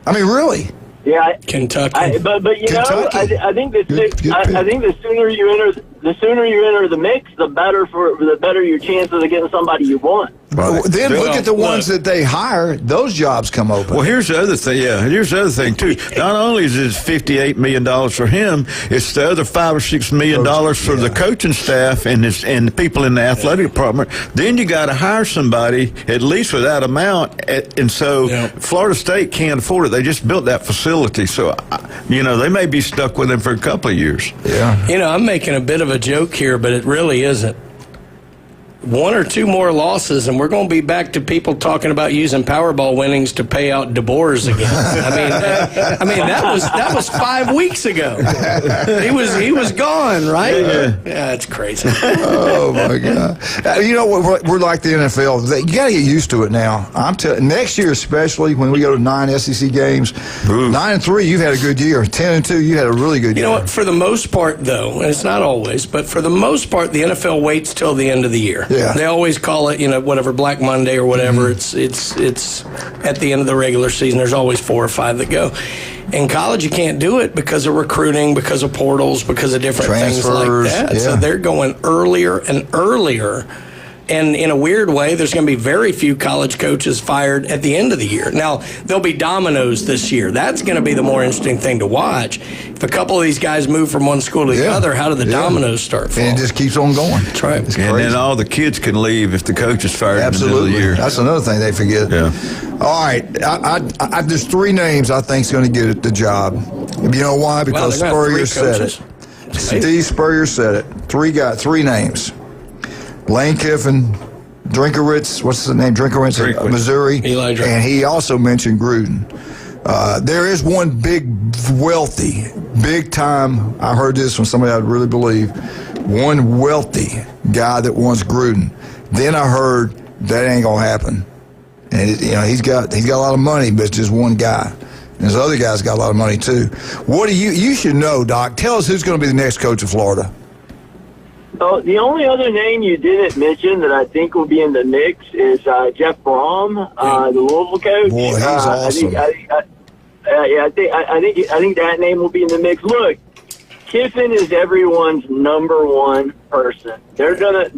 I mean, really. Yeah, Kentucky. But you Kentucky. know, I think the Good I think the sooner you enter the mix, the better your chances of getting somebody you want. Well, then Well, look at the ones that they hire; those jobs come open. Well, here's the other thing. Yeah, here's the other thing too. Not only is it $58 million for him, it's the other $5 or $6 million for the coaching staff and the people in the athletic department. Then you got to hire somebody at least for that amount, and so Florida State can't afford it. They just built that facility, so they may be stuck with him for a couple of years. Yeah. You know, I'm making a bit of a joke here, but it really isn't. 1 or 2 more losses, and we're going to be back to people talking about using Powerball winnings to pay out DeBoers again. I mean that was 5 weeks ago. He was gone, right? Yeah, it's crazy. Oh my God! You know what? We're like the NFL. You got to get used to it now. I'm telling. Next year, especially when we go to 9 SEC games, 9-3, you've had a good year. 10-2, you had a really good year. You know what? For the most part, though, and it's not always, but for the most part, the NFL waits till the end of the year. Yeah. They always call it, whatever, Black Monday or whatever. It's at the end of the regular season. There's always 4 or 5 that go. In college, you can't do it because of recruiting, because of portals, because of different things like that. Yeah. So they're going earlier and earlier. And in a weird way, there's going to be very few college coaches fired at the end of the year. Now, there'll be dominoes this year. That's going to be the more interesting thing to watch. If a couple of these guys move from one school to the other, how do the dominoes start falling? And it just keeps on going. That's right. It's And crazy. then all the kids can leave if the coach is fired Absolutely. in the middle of the year. That's another thing they forget. Yeah. All right. I there's 3 names I think is going to get the job. You know why? Because they're gonna have Spurrier 3 said it. coaches. Steve Spurrier said it. 3 names. Lane Kiffin, Drinkowitz, what's the name? Drinkowitz, Missouri. Eli Drinkwitz. And he also mentioned Gruden. There is one big time, I heard this from somebody I really believe, one wealthy guy that wants Gruden. Then I heard that ain't going to happen. And he's got a lot of money, but it's just one guy. And this other guy's got a lot of money too. What do you should know, Doc. Tell us who's going to be the next coach of Florida. Oh, the only other name you didn't mention that I think will be in the mix is Jeff Brom, the Louisville coach. Boy, he's awesome. I think that name will be in the mix. Look, Kiffin is everyone's number 1 person. They're gonna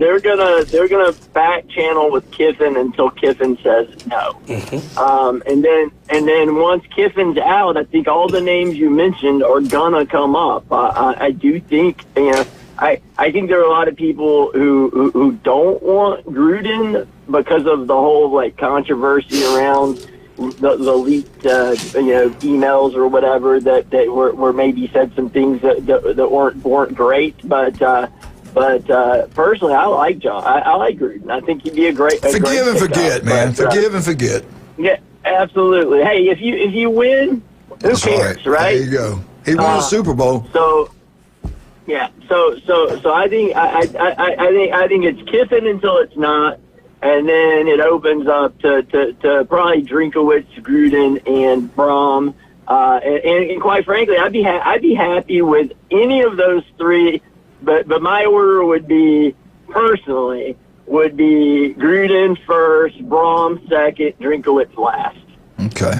back channel with Kiffin until Kiffin says no. And then once Kiffin's out, I think all the names you mentioned are gonna come up. I do think I think there are a lot of people who don't want Gruden because of the whole controversy around the leaked emails or whatever that were maybe said some things that weren't great, but But personally, I like John. I like Gruden. I think he'd be a great. Forgive and forget, man. Forgive and forget. Yeah, absolutely. Hey, if you win, who cares, right? There you go. He won a Super Bowl. So, yeah. So I think I think it's Kiffin until it's not, and then it opens up to probably Drinkowitz, Gruden, and Brom. And quite frankly, I'd be happy with any of those three. But my order would be Gruden first, Brom second, Drinkowitz last. Okay.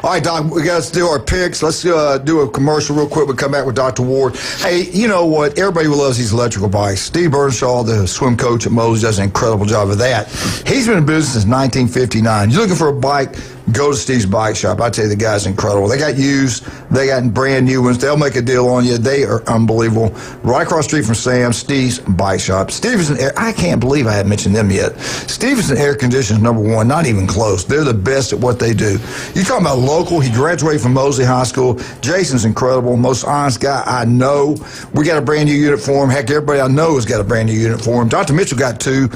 All right, Doc, we got to do our picks. Let's do a commercial real quick. We'll come back with Dr. Ward. Hey, you know what? Everybody loves these electrical bikes. Steve Burnshaw, the swim coach at Mose, does an incredible job of that. He's been in business since 1959. You're looking for a bike, go to Steve's Bike Shop. I tell you, the guy's incredible. They got used. They got brand new ones. They'll make a deal on you. They are unbelievable. Right across the street from Sam, Steve's Bike Shop. Stevenson Air, I can't believe I haven't mentioned them yet. Stevenson Air Conditioning is #1, not even close. They're the best at what they do. You're talking about local. He graduated from Mosley High School. Jason's incredible. Most honest guy I know. We got a brand new unit for him. Heck, everybody I know has got a brand new unit for him. Dr. Mitchell got 2.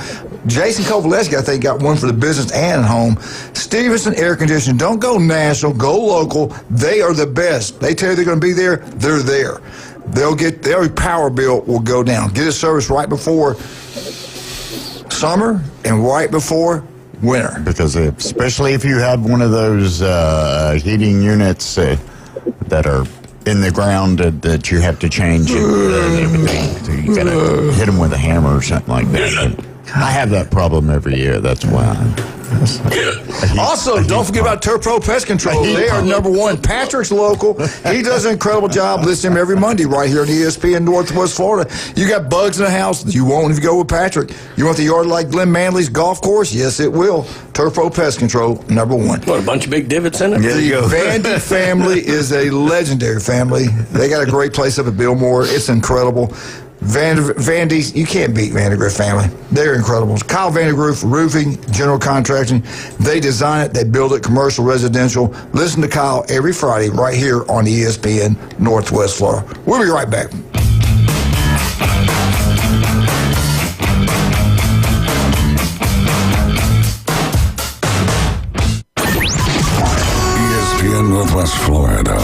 Jason Kovaleski, I think, got 1 for the business and at home. Stevenson Air Conditioning. Don't go national. Go local. They are the best. They tell you they're going to be there. They're there. Their power bill will go down. Get a service right before summer and right before winter. Because especially if you have one of those heating units that are in the ground that you have to change and everything. So you got to hit them with a hammer or something like that. I have that problem every year. That's why. Also, don't forget about Turf Pro Pest Control. They are #1. Patrick's local. He does an incredible job. Listen to him every Monday right here on ESPN Northwest Florida. You got bugs in the house, you won't if you go with Patrick. You want the yard like Glenn Manley's golf course? Yes, it will. Turf Pro Pest Control, #1. What, a bunch of big divots in it? There you go. Vandy family is a legendary family. They got a great place up at Billmore. It's incredible. Vandy's, you can't beat Vandegrift family. They're incredible. Kyle Vandegrift Roofing, general contracting. They design it, they build it, commercial, residential. Listen to Kyle every Friday right here on ESPN Northwest Florida. We'll be right back. ESPN Northwest Florida.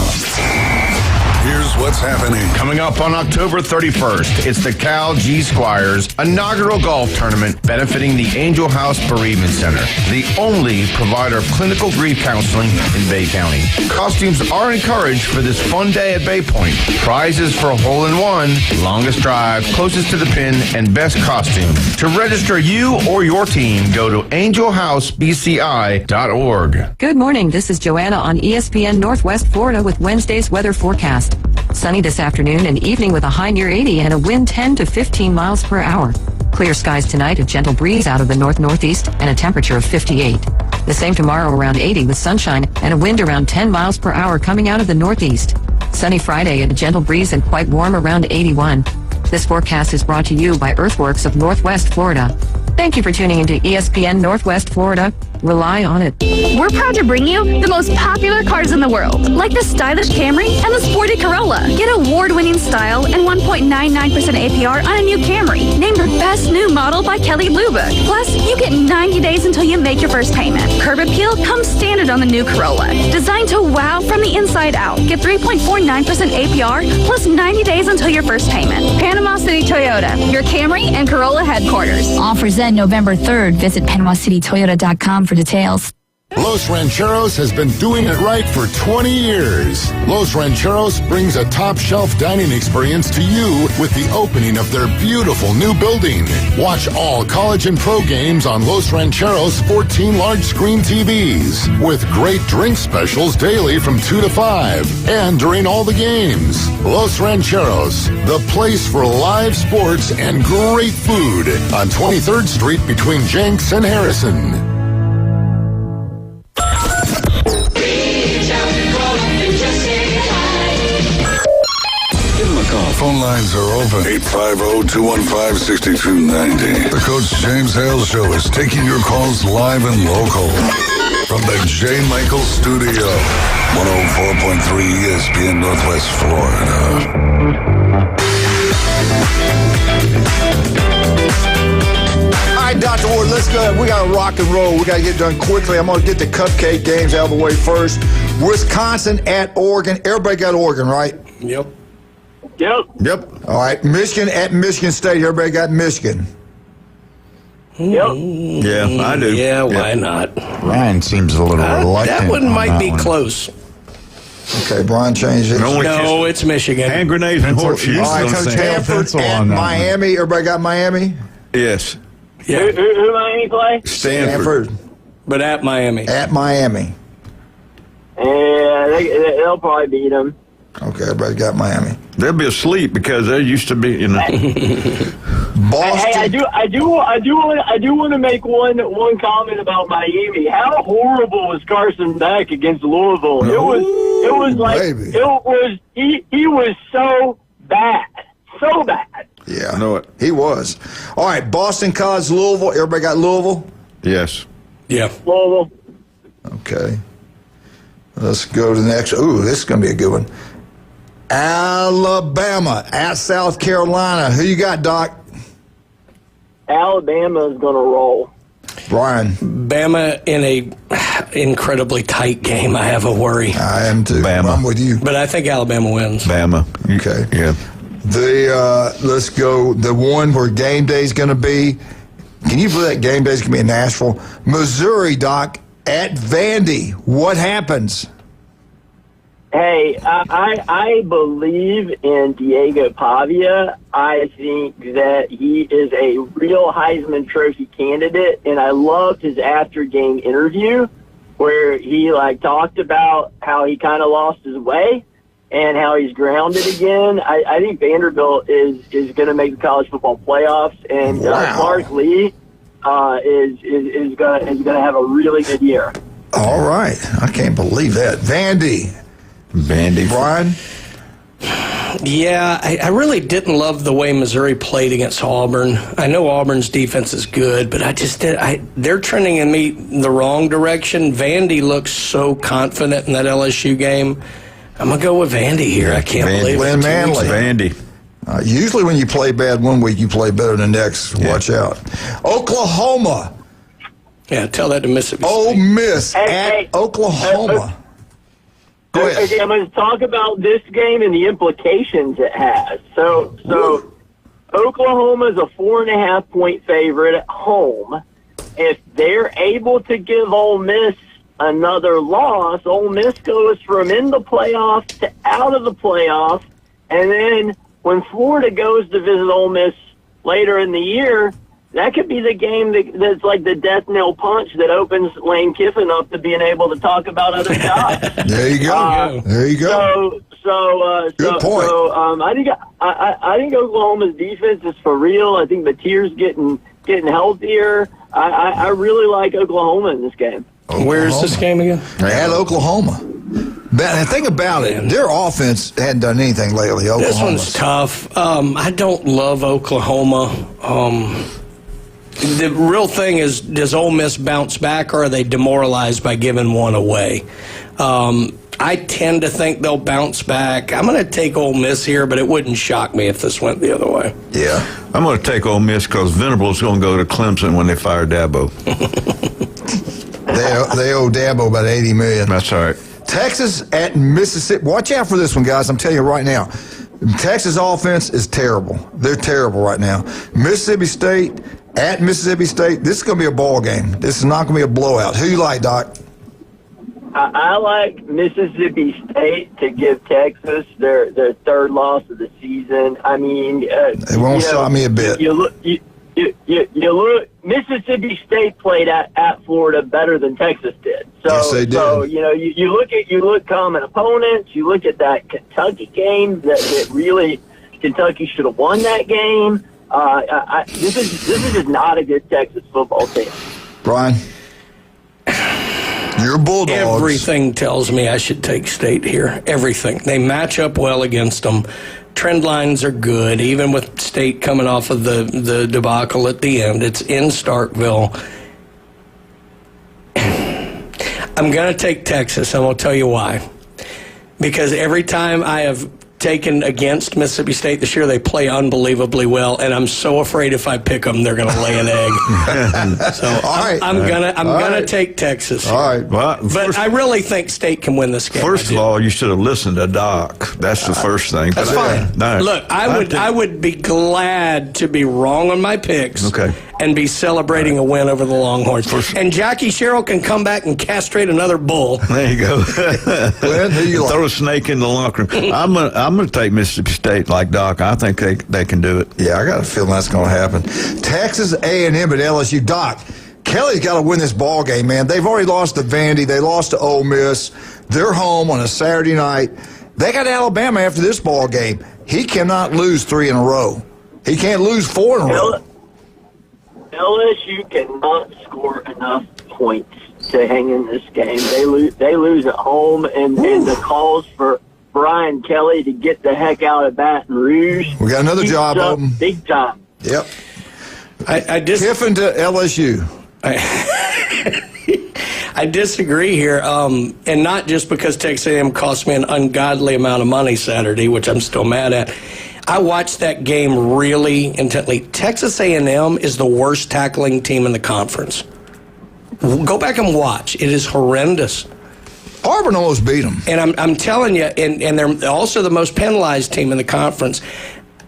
Here's what's happening. Coming up on October 31st, it's the Cal G Squires inaugural golf tournament benefiting the Angel House Bereavement Center, the only provider of clinical grief counseling in Bay County. Costumes are encouraged for this fun day at Bay Point. Prizes for a hole-in-one, longest drive, closest to the pin, and best costume. To register you or your team, go to angelhousebci.org. Good morning. This is Joanna on ESPN Northwest Florida with Wednesday's weather forecast. Sunny this afternoon and evening with a high near 80 and a wind 10 to 15 miles per hour. Clear skies tonight, a gentle breeze out of the north-northeast and a temperature of 58. The same tomorrow around 80 with sunshine and a wind around 10 miles per hour coming out of the northeast. Sunny Friday and a gentle breeze and quite warm around 81. This forecast is brought to you by Earthworks of Northwest Florida. Thank you for tuning into ESPN Northwest Florida. Rely on it. We're proud to bring you the most popular cars in the world, like the stylish Camry and the sporty Corolla. Get award-winning style and 1.99% APR on a new Camry, named the best new model by Kelly Blue Book. Plus, you get 90 days until you make your first payment. Curb appeal comes standard on the new Corolla. Designed to wow from the inside out. Get 3.49% APR plus 90 days until your first payment. Panama City Toyota, your Camry and Corolla headquarters. Offers end November 3rd. Visit PanamaCityToyota.com for details. Los Rancheros has been doing it right for 20 years. Los Rancheros brings a top-shelf dining experience to you with the opening of their beautiful new building. Watch all college and pro games on Los Rancheros' 14 large-screen TVs with great drink specials daily from 2 to 5 and during all the games. Los Rancheros, the place for live sports and great food on 23rd Street between Jenks and Harrison. Phone lines are open. 850-215-6290. The Coach James Hale Show is taking your calls live and local. From the J. Michael Studio. 104.3 ESPN Northwest Florida. All right, Dr. Ward, let's go. We got to rock and roll. We got to get done quickly. I'm going to get the cupcake games out of the way first. Wisconsin at Oregon. Everybody got Oregon, right? Yep. Yep. All right. Michigan at Michigan State. Everybody got Michigan. Yep. Yeah, I do. Yeah, why not? Ryan seems a little reluctant. That one on might that be one. close. Okay, Brian changed it. No, it's Michigan. Hand grenades and horseshoes. All right, so Stanford at Miami. Everybody got Miami? Yes. Yeah. Who Miami play? Stanford. But at Miami. At Miami. Yeah, they'll probably beat them. Okay, everybody got Miami. They'll be asleep because they used to be, you know. Boston. Hey, I do want to make one comment about Miami. How horrible was Carson Beck against Louisville? It was like baby. he was so bad. Yeah, I know it. He was. All right, Boston College, Louisville. Everybody got Louisville? Yes. Yeah. Louisville. Okay. Let's go to the next. Ooh, this is going to be a good one. Alabama at South Carolina. Who you got, Doc? Alabama is going to roll. Brian. Bama in a incredibly tight game. I have a worry. I am too. Bama. I'm with you. But I think Alabama wins. Bama. Okay. Yeah. Let's go. The one where game day is going to be. Can you believe that game day is going to be in Nashville? Missouri, Doc, at Vandy. What happens? Hey, I believe in Diego Pavia. I think that he is a real Heisman Trophy candidate, and I loved his after-game interview where he talked about how he kind of lost his way and how he's grounded again. I think Vanderbilt is going to make the college football playoffs, and Clark Lee is going to have a really good year. All right. I can't believe that. Vandy. Brian? Yeah, I really didn't love the way Missouri played against Auburn. I know Auburn's defense is good, but they're trending in me the wrong direction. Vandy looks so confident in that LSU game. I'm going to go with Vandy here. I can't believe Glenn it. Manley. Vandy. Usually when you play bad one week, you play better the next. Yeah. Watch out. Oklahoma. Yeah, tell that to Mississippi State. Ole Miss at Oklahoma. Go ahead. Okay, I'm going to talk about this game and the implications it has. So Oklahoma is a 4.5-point favorite at home. If they're able to give Ole Miss another loss, Ole Miss goes from in the playoffs to out of the playoffs, and then when Florida goes to visit Ole Miss later in the year, that could be the game that's like the death knell punch that opens Lane Kiffin up to being able to talk about other jobs. There you go. There you go. Good point. I think Oklahoma's defense is for real. I think Batier's getting healthier. I really like Oklahoma in this game. Where is this game again? At Oklahoma. And think about it. Their offense hadn't done anything lately. This one's tough. I don't love Oklahoma. The real thing is, does Ole Miss bounce back, or are they demoralized by giving one away? I tend to think they'll bounce back. I'm going to take Ole Miss here, but it wouldn't shock me if this went the other way. Yeah. I'm going to take Ole Miss because Venables going to go to Clemson when they fire Dabo. They owe Dabo about $80 million. That's all right. Texas at Mississippi. Watch out for this one, guys. I'm telling you right now. Texas offense is terrible. They're terrible right now. Mississippi State at Mississippi State. This is going to be a ball game. This is not going to be a blowout. Who you like, Doc? I like Mississippi State to give Texas their third loss of the season. I mean, it won't shock me a bit. You look. Mississippi State played at Florida better than Texas did. So, yes, they did. So you look common opponents. You look at that Kentucky game that really Kentucky should have won that game. This is just not a good Texas football team. Brian, you're Bulldogs. Everything tells me I should take State here. Everything. They match up well against them. Trend lines are good, even with State coming off of the debacle at the end. It's in Starkville. I'm going to take Texas, and I'll tell you why. Because every time I have taken against Mississippi State this year. They play unbelievably well, and I'm so afraid if I pick them, they're going to lay an egg. So I'm gonna take Texas. All right, but I really think State can win this game. First of all, you should have listened to Doc. That's the first thing. That's fine. No, look, I would be glad to be wrong on my picks. Okay. And be celebrating a win over the Longhorns. And Jackie Sherrill can come back and castrate another bull. There you go. Glenn, who you Throw a snake in the locker room. I'm gonna take Mississippi State like Doc. I think they can do it. Yeah, I got a feeling that's going to happen. Texas A&M at LSU. Doc, Kelly's got to win this ball game, man. They've already lost to Vandy. They lost to Ole Miss. They're home on a Saturday night. They got Alabama after this ball game. He cannot lose 3 in a row. He can't lose 4 in a row. LSU cannot score enough points to hang in this game. They lose at home, and the calls for Brian Kelly to get the heck out of Baton Rouge. We got another job open. Big time. Yep. Kiffin to LSU. I disagree here, and not just because Texas A&M cost me an ungodly amount of money Saturday, which I'm still mad at. I watched that game really intently. Texas A&M is the worst tackling team in the conference. Go back and watch. It is horrendous. Auburn almost beat them. And I'm telling you, and they're also the most penalized team in the conference.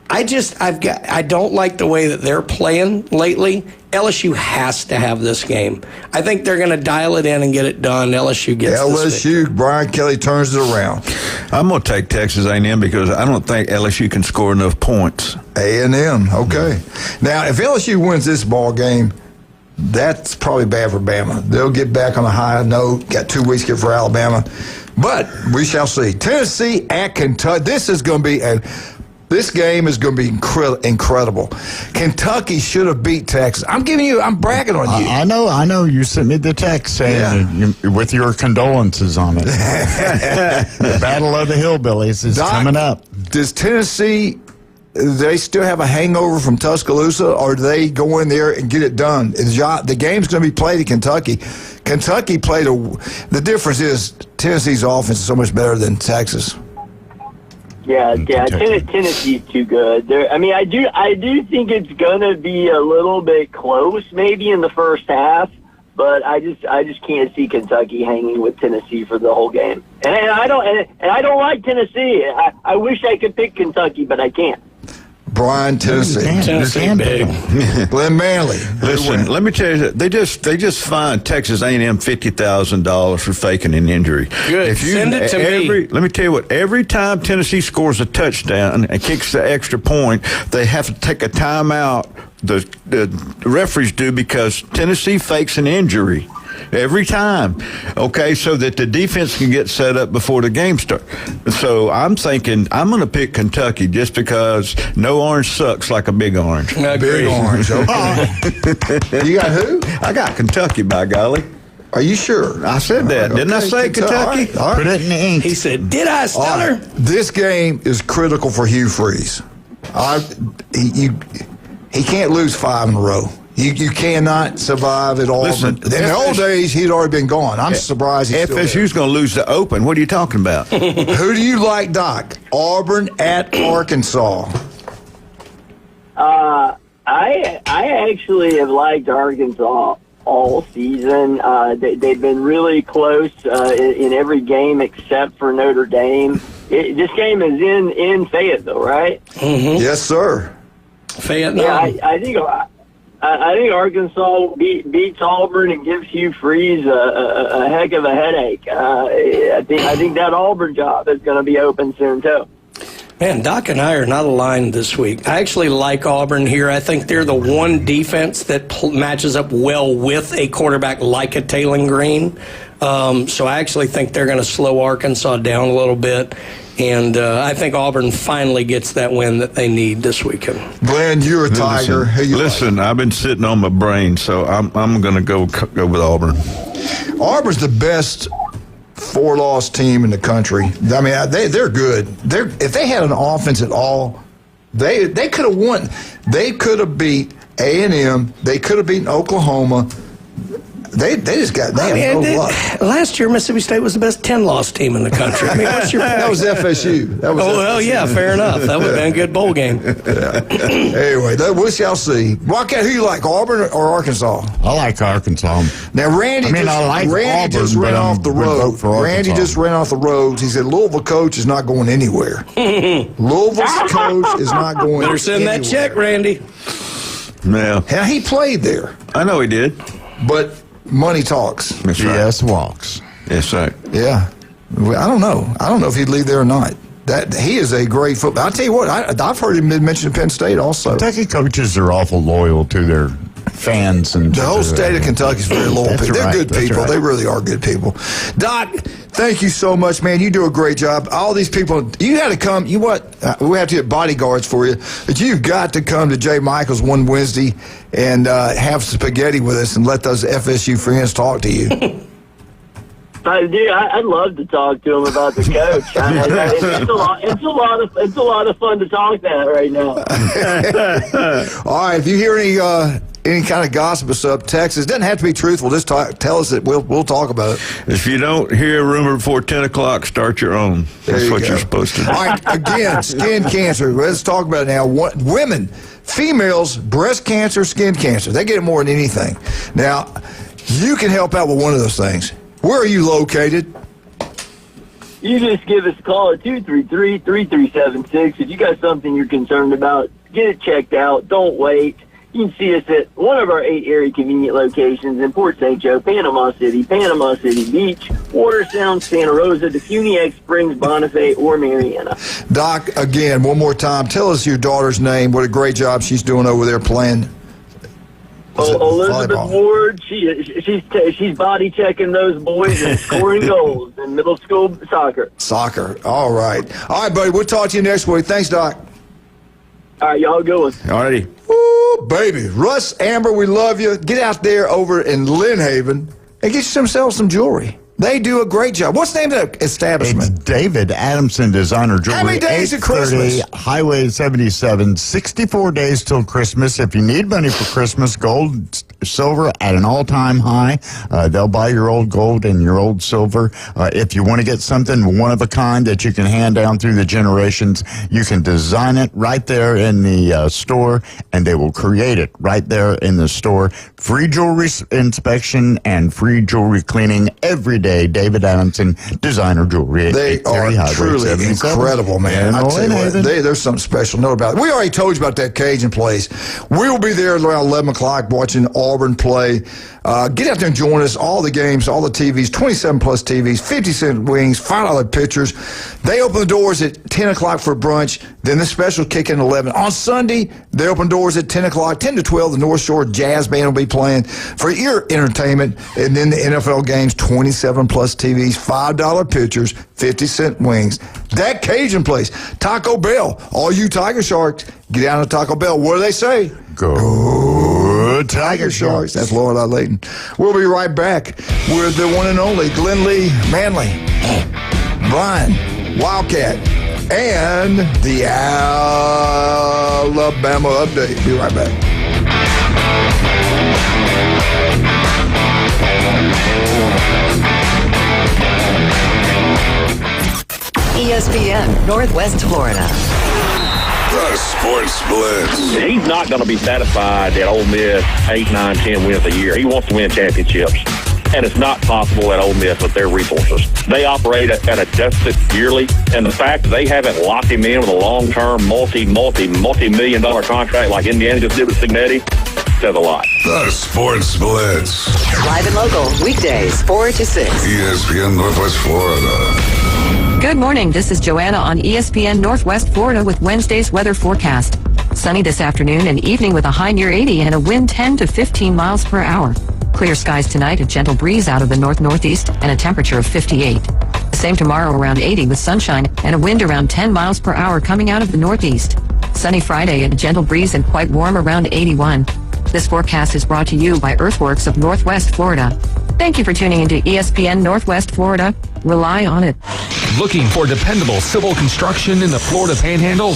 I don't like the way that they're playing lately. LSU has to have this game. I think they're going to dial it in and get it done. LSU gets LSU, Brian Kelly turns it around. I'm going to take Texas A&M because I don't think LSU can score enough points. A&M, okay. Now, if LSU wins this ball game, that's probably bad for Bama. They'll get back on a high note. Got 2 weeks here for Alabama. But we shall see. Tennessee at Kentucky. This game is going to be incredible. Kentucky should have beat Texas. I'm bragging on you. I know. You sent me the text saying with your condolences on it. The Battle of the Hillbillies is coming up. Does Tennessee, they still have a hangover from Tuscaloosa, or do they go in there and get it done? The game's going to be played at Kentucky. Kentucky played the difference is Tennessee's offense is so much better than Texas. Yeah. Tennessee's too good. I do think it's gonna be a little bit close, maybe in the first half, but I just can't see Kentucky hanging with Tennessee for the whole game. And I don't like Tennessee. I wish I could pick Kentucky, but I can't. Brian, Tennessee big. Glenn Manley. Listen, let me tell you, they just fined Texas A&M $50,000 for faking an injury. Good. Send it to me. Let me tell you what. Every time Tennessee scores a touchdown and kicks the extra point, they have to take a timeout. The referees do because Tennessee fakes an injury. Every time, okay, so that the defense can get set up before the game starts. So I'm thinking I'm going to pick Kentucky just because no orange sucks like a big orange. Big orange, okay. You got who? I got Kentucky, by golly. Are you sure? I said that. Didn't I say Kentucky? All right. Put it in the ink. He said, did I stutter? Right. This game is critical for Hugh Freeze. He can't lose 5 in a row. You cannot survive at all. Listen, in the old days, he'd already been gone. I'm surprised he's still FSU's going to lose the Open. What are you talking about? Who do you like, Doc? Auburn at Arkansas. I actually have liked Arkansas all season. They've been really close in every game except for Notre Dame. This game is in Fayetteville, right? Mm-hmm. Yes, sir. Fayetteville. Yeah, I think Arkansas beats Auburn and gives Hugh Freeze a heck of a headache. I think that Auburn job is going to be open soon too. Man, Doc and I are not aligned this week. I actually like Auburn here. I think they're the one defense that matches up well with a quarterback like a Taylor Green. So I actually think they're going to slow Arkansas down a little bit. And I think Auburn finally gets that win that they need this weekend. Glenn, you're a Tiger. Listen, I've been sitting on my brain, so I'm going to go with Auburn. Auburn's the best 4-loss team in the country. I mean, they're good. If they had an offense at all, they could have won. They could have beat A&M. They could have beaten Oklahoma. They just got no luck. Last year, Mississippi State was the best 10-loss team in the country. I mean, what's your that was FSU. That was well, yeah, fair enough. That would have been a good bowl game. Anyway, we shall see. Wildcat, who you like, Auburn or Arkansas? I like Arkansas. Now, Randy just ran off the road. Randy just ran off the road. He said Louisville coach is not going anywhere. Louisville's coach is not going anywhere. Better send that check, Randy. Yeah. Now, he played there. I know he did. But money talks. That's right. Yes, walks. Yes, right. Yeah. I don't know. I don't know if he'd leave there or not. He is a great football. I'll tell you what, I've heard him mention Penn State also. Kentucky coaches are awful loyal to their fans. And the whole state of Kentucky is very loyal. They're good people. Right. They really are good people. Doc, thank you so much, man. You do a great job. All these people, you had to come. We have to get bodyguards for you, but you've got to come to Jay Michaels one Wednesday and have spaghetti with us and let those FSU friends talk to you. I'd love to talk to him about the coach. It's a lot of fun to talk that right now. All right, if you hear any kind of gossip or stuff, text us. It doesn't have to be truthful. Just tell us that we'll talk about it. If you don't hear a rumor before 10 o'clock, start your own. That's what you're supposed to do. All right, again, skin cancer. Let's talk about it now. Women, females, breast cancer, skin cancer. They get it more than anything. Now, you can help out with one of those things. Where are you located? You just give us a call at 233-3376. If you got something you're concerned about, get it checked out. Don't wait. You can see us at one of our 8 area convenient locations in Port St. Joe, Panama City Beach, Watersound, Santa Rosa, Defuniak Springs, Bonifay, or Mariana. Doc, again, one more time, tell us your daughter's name. What a great job she's doing over there playing. Elizabeth Ward, she's body checking those boys and scoring goals in middle school soccer. All right, buddy. We'll talk to you next week. Thanks, Doc. All right, y'all go. Alrighty. Woo, baby. Russ, Amber, we love you. Get out there over in Lynn Haven and get yourself some jewelry. They do a great job. What's the name of the establishment? It's David Adamson Designer Jewelry. How many days of Christmas? Highway 77, 64 days till Christmas. If you need money for Christmas, gold, silver at an all-time high. They'll buy your old gold and your old silver. If you want to get something one of a kind that you can hand down through the generations, you can design it right there in the store, and they will create it right there in the store. Free jewelry inspection and free jewelry cleaning every day. David Adamson Designer Jewelry. They are truly incredible, man. I tell you what, there's something special. Know about it. We already told you about that Cajun place. We will be there around 11 o'clock watching Auburn play. Get out there and join us. All the games, all the TVs, 27-plus TVs, 50-cent wings, $5 pitchers. They open the doors at 10 o'clock for brunch. Then the special kick in 11. On Sunday, they open doors at 10 o'clock. 10 to 12, the North Shore Jazz Band will be playing for your entertainment. And then the NFL games, 27-plus TVs, $5 pitchers, 50-cent wings. That Cajun place, Taco Bell. All you Tiger Sharks, get out of Taco Bell. What do they say? Go Tiger Sharks. That's Lorelei Layton. We'll be right back with the one and only Glenn Lee Manley, Brian Wildcat, and the Alabama Update. Be right back. ESPN Northwest Florida. The Sports Blitz. He's not going to be satisfied at Ole Miss 8, 9, 10 wins a year. He wants to win championships. And it's not possible at Ole Miss with their resources. They operate at a deficit yearly, and the fact that they haven't locked him in with a long-term, multi-million-dollar contract like Indiana just did with Signetti says a lot. The Sports Blitz. Live and local, weekdays, 4 to 6. ESPN Northwest Florida. Good morning. This is Joanna on ESPN Northwest Florida with Wednesday's weather forecast. Sunny this afternoon and evening with a high near 80 and a wind 10 to 15 miles per hour. Clear skies tonight, a gentle breeze out of the north-northeast and a temperature of 58. The same tomorrow around 80 with sunshine and a wind around 10 miles per hour coming out of the northeast. Sunny Friday and a gentle breeze and quite warm around 81. This forecast is brought to you by Earthworks of Northwest Florida. Thank you for tuning into ESPN Northwest Florida. Rely on it. Looking for dependable civil construction in the Florida Panhandle?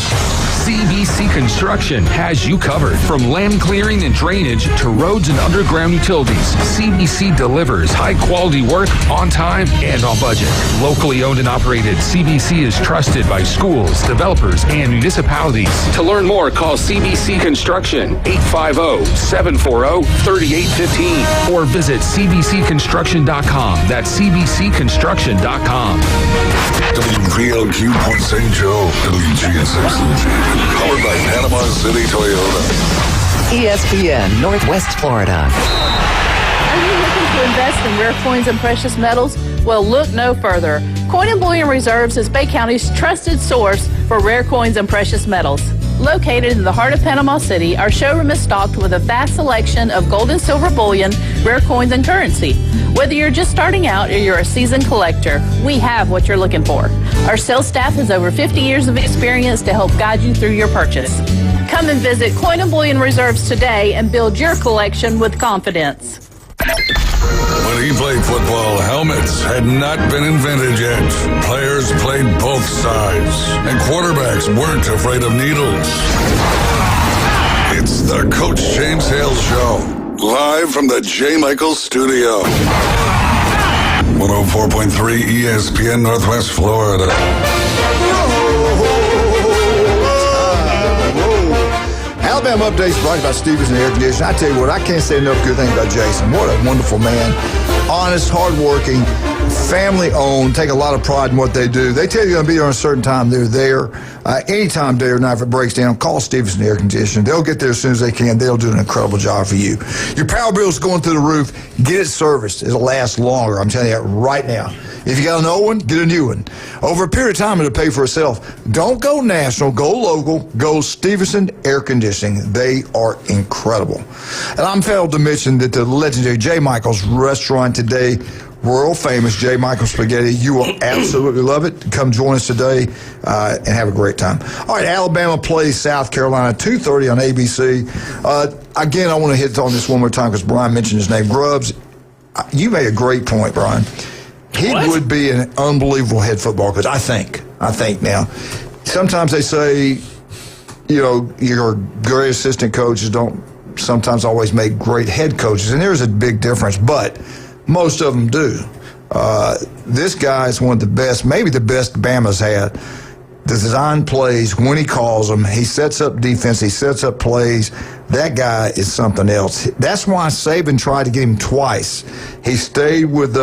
CBC Construction has you covered. From land clearing and drainage to roads and underground utilities, CBC delivers high-quality work on time and on budget. Locally owned and operated, CBC is trusted by schools, developers, and municipalities. To learn more, call CBC Construction 850-740-3815 or visit cbcconstruction.com. That's cbcconstruction.com. WVLQ Port St. Joe, WGSX, powered by Panama City Toyota. ESPN Northwest Florida. Are you looking to invest in rare coins and precious metals? Well, look no further. Coin and Bullion Reserves is Bay County's trusted source for rare coins and precious metals. Located in the heart of Panama City, our showroom is stocked with a vast selection of gold and silver bullion, rare coins, and currency. Whether you're just starting out or you're a seasoned collector, we have what you're looking for. Our sales staff has over 50 years of experience to help guide you through your purchase. Come and visit Coin and Bullion Reserves today and build your collection with confidence. When he played football, helmets had not been invented yet. Players played both sides, and quarterbacks weren't afraid of needles. It's the Coach James Hale Show, live from the J. Michael Studio. 104.3 ESPN Northwest Florida. Alabama Updates brought to you by Stevenson Air Conditioning. I tell you what, I can't say enough good things about Jason. What a wonderful man. Honest, hardworking, family-owned, take a lot of pride in what they do. They tell you they're going to be there on a certain time. They're there. Anytime, day or night, if it breaks down, call Stevenson Air Conditioning. They'll get there as soon as they can. They'll do an incredible job for you. Your power bill's going through the roof. Get it serviced. It'll last longer. I'm telling you that right now. If you got an old one, get a new one. Over a period of time, it'll pay for itself. Don't go national. Go local. Go Stevenson Air Conditioning. They are incredible. And I'm failed to mention that the legendary J. Michael's restaurant today, world famous J. Michael Spaghetti. You will absolutely love it. Come join us today and have a great time. All right, Alabama plays South Carolina, 2:30 on ABC. Again, I want to hit on this one more time because Brian mentioned his name. Grubbs, you made a great point, Brian. He would be an unbelievable head football coach, I think now. Sometimes they say, you know, your great assistant coaches don't sometimes always make great head coaches, and there's a big difference, but most of them do. This guy is one of the best, maybe the best Bama's had. The design plays when he calls them. He sets up defense. He sets up plays. That guy is something else. That's why Saban tried to get him twice. He stayed with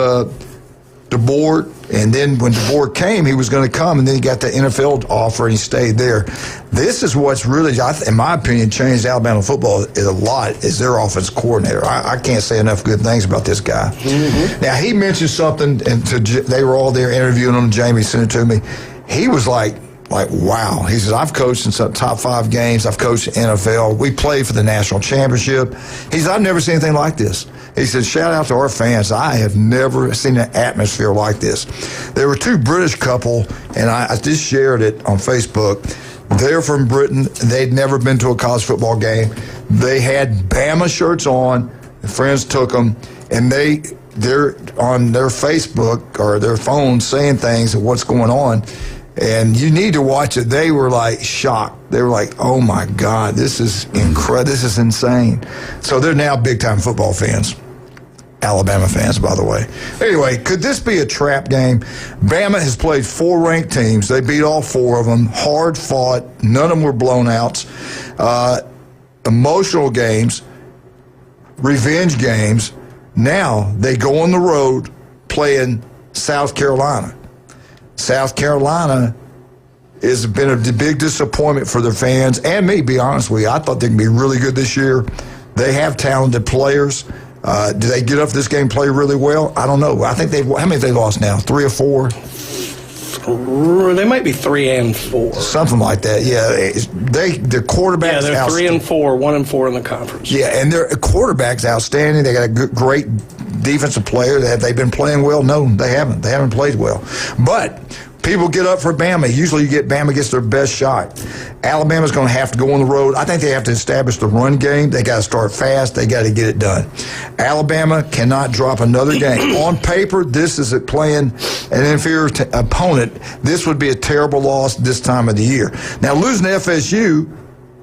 DeBoer, and then when DeBoer came, he was going to come, and then he got the NFL offer, and he stayed there. This is what's really, in my opinion, changed Alabama football a lot, is their offense coordinator. I can't say enough good things about this guy. Mm-hmm. Now, he mentioned something, and they were all there interviewing him. Jamie sent it to me. He was like, wow. He says, I've coached in some top 5 games. I've coached in NFL. We played for the national championship. He said, I've never seen anything like this. He said, shout out to our fans. I have never seen an atmosphere like this. There were 2 British couple, and I just shared it on Facebook. They're from Britain. They'd never been to a college football game. They had Bama shirts on. Friends took them, and they're on their Facebook or their phone saying things of what's going on. And you need to watch it. They were like shocked. They were like, oh my God, this is incredible. This is insane. So they're now big time football fans. Alabama fans, by the way. Anyway, could this be a trap game? Bama has played 4 ranked teams. They beat all 4 of them. Hard fought. None of them were blown outs. Emotional games. Revenge games. Now they go on the road playing South Carolina. South Carolina has been a big disappointment for their fans and me, be honest with you. I thought they could be really good this year. They have talented players. Do they get up for this game and play really well? I don't know. I think how many have they lost now? 3 or 4? They might be 3 and 4. Something like that, yeah. Their quarterback's they're 3 and 4, 1 and 4 in the conference. Yeah, and their quarterback's outstanding. They got a great defensive player. Have they been playing well? No, they haven't. They haven't played well. But people get up for Bama. Usually you get Bama gets their best shot. Alabama's going to have to go on the road. I think they have to establish the run game. They got to start fast. They got to get it done. Alabama cannot drop another game. On paper, this is playing an inferior opponent, this would be a terrible loss this time of the year. Now, losing to FSU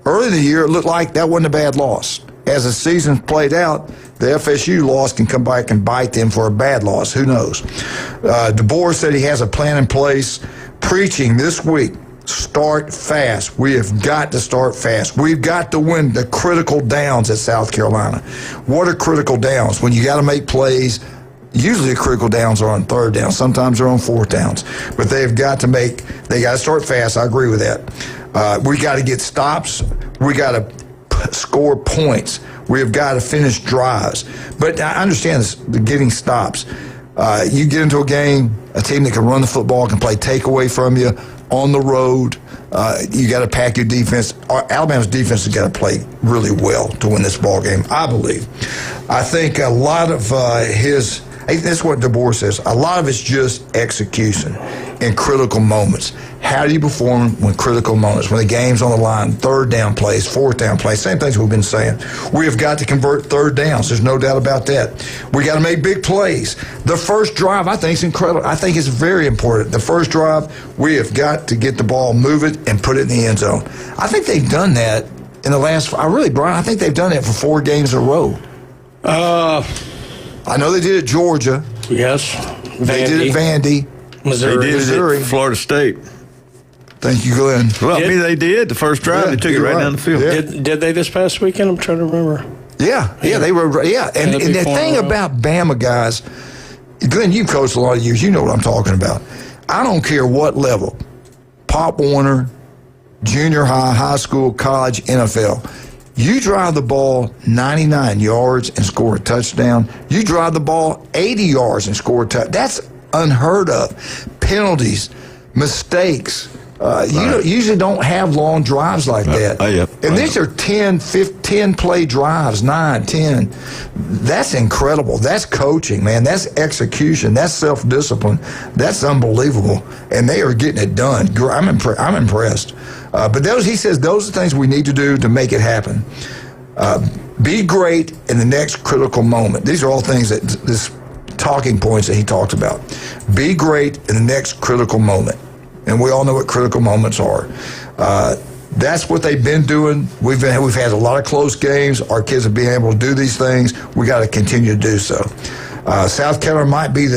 early in the year, it looked like that wasn't a bad loss. As the season played out, the FSU loss can come back and bite them for a bad loss. Who knows? DeBoer said he has a plan in place, preaching this week. Start fast. We have got to start fast. We've got to win the critical downs at South Carolina. What are critical downs? When you got to make plays, usually the critical downs are on third down. Sometimes they're on fourth downs. But they got to start fast. I agree with that. We got to get stops. We got to score points. We have got to finish drives. But I understand this, the getting stops. You get into a game, a team that can run the football, can play takeaway from you, on the road, you got to pack your defense. Alabama's defense has got to play really well to win this ball game, I believe. I think a lot of this is what DeBoer says, a lot of it's just execution in critical moments. How do you perform when critical moments, when the game's on the line, third down plays, fourth down plays, same things we've been saying. We have got to convert third downs. There's no doubt about that. We got to make big plays. The first drive, I think, is incredible. I think it's very important. The first drive, we have got to get the ball, move it, and put it in the end zone. I think they've done that in the last, Brian, I think they've done that for 4 games in a row. I know they did it at Georgia. Yes. They did it at Vandy. Missouri. They did it at Florida State. Thank you, Glenn. Well, I mean, they did. The first drive, they took it right down the field. Yeah. Did they this past weekend? I'm trying to remember. Yeah, they were. Yeah, and the thing about Bama guys, Glenn, you've coached a lot of years. You know what I'm talking about. I don't care what level, Pop Warner, junior high, high school, college, NFL. You drive the ball 99 yards and score a touchdown. You drive the ball 80 yards and score a touchdown. That's unheard of. Penalties, mistakes. You usually don't have long drives like that. And these are 10 play drives, 9, 10. That's incredible. That's coaching, man. That's execution. That's self-discipline. That's unbelievable. And they are getting it done. I'm impressed. But he says those are things we need to do to make it happen. Be great in the next critical moment. These are all things that this talking points that he talked about. Be great in the next critical moment. And we all know what critical moments are. That's what they've been doing. We've had a lot of close games. Our kids have been able to do these things. We got to continue to do so. South Carolina might be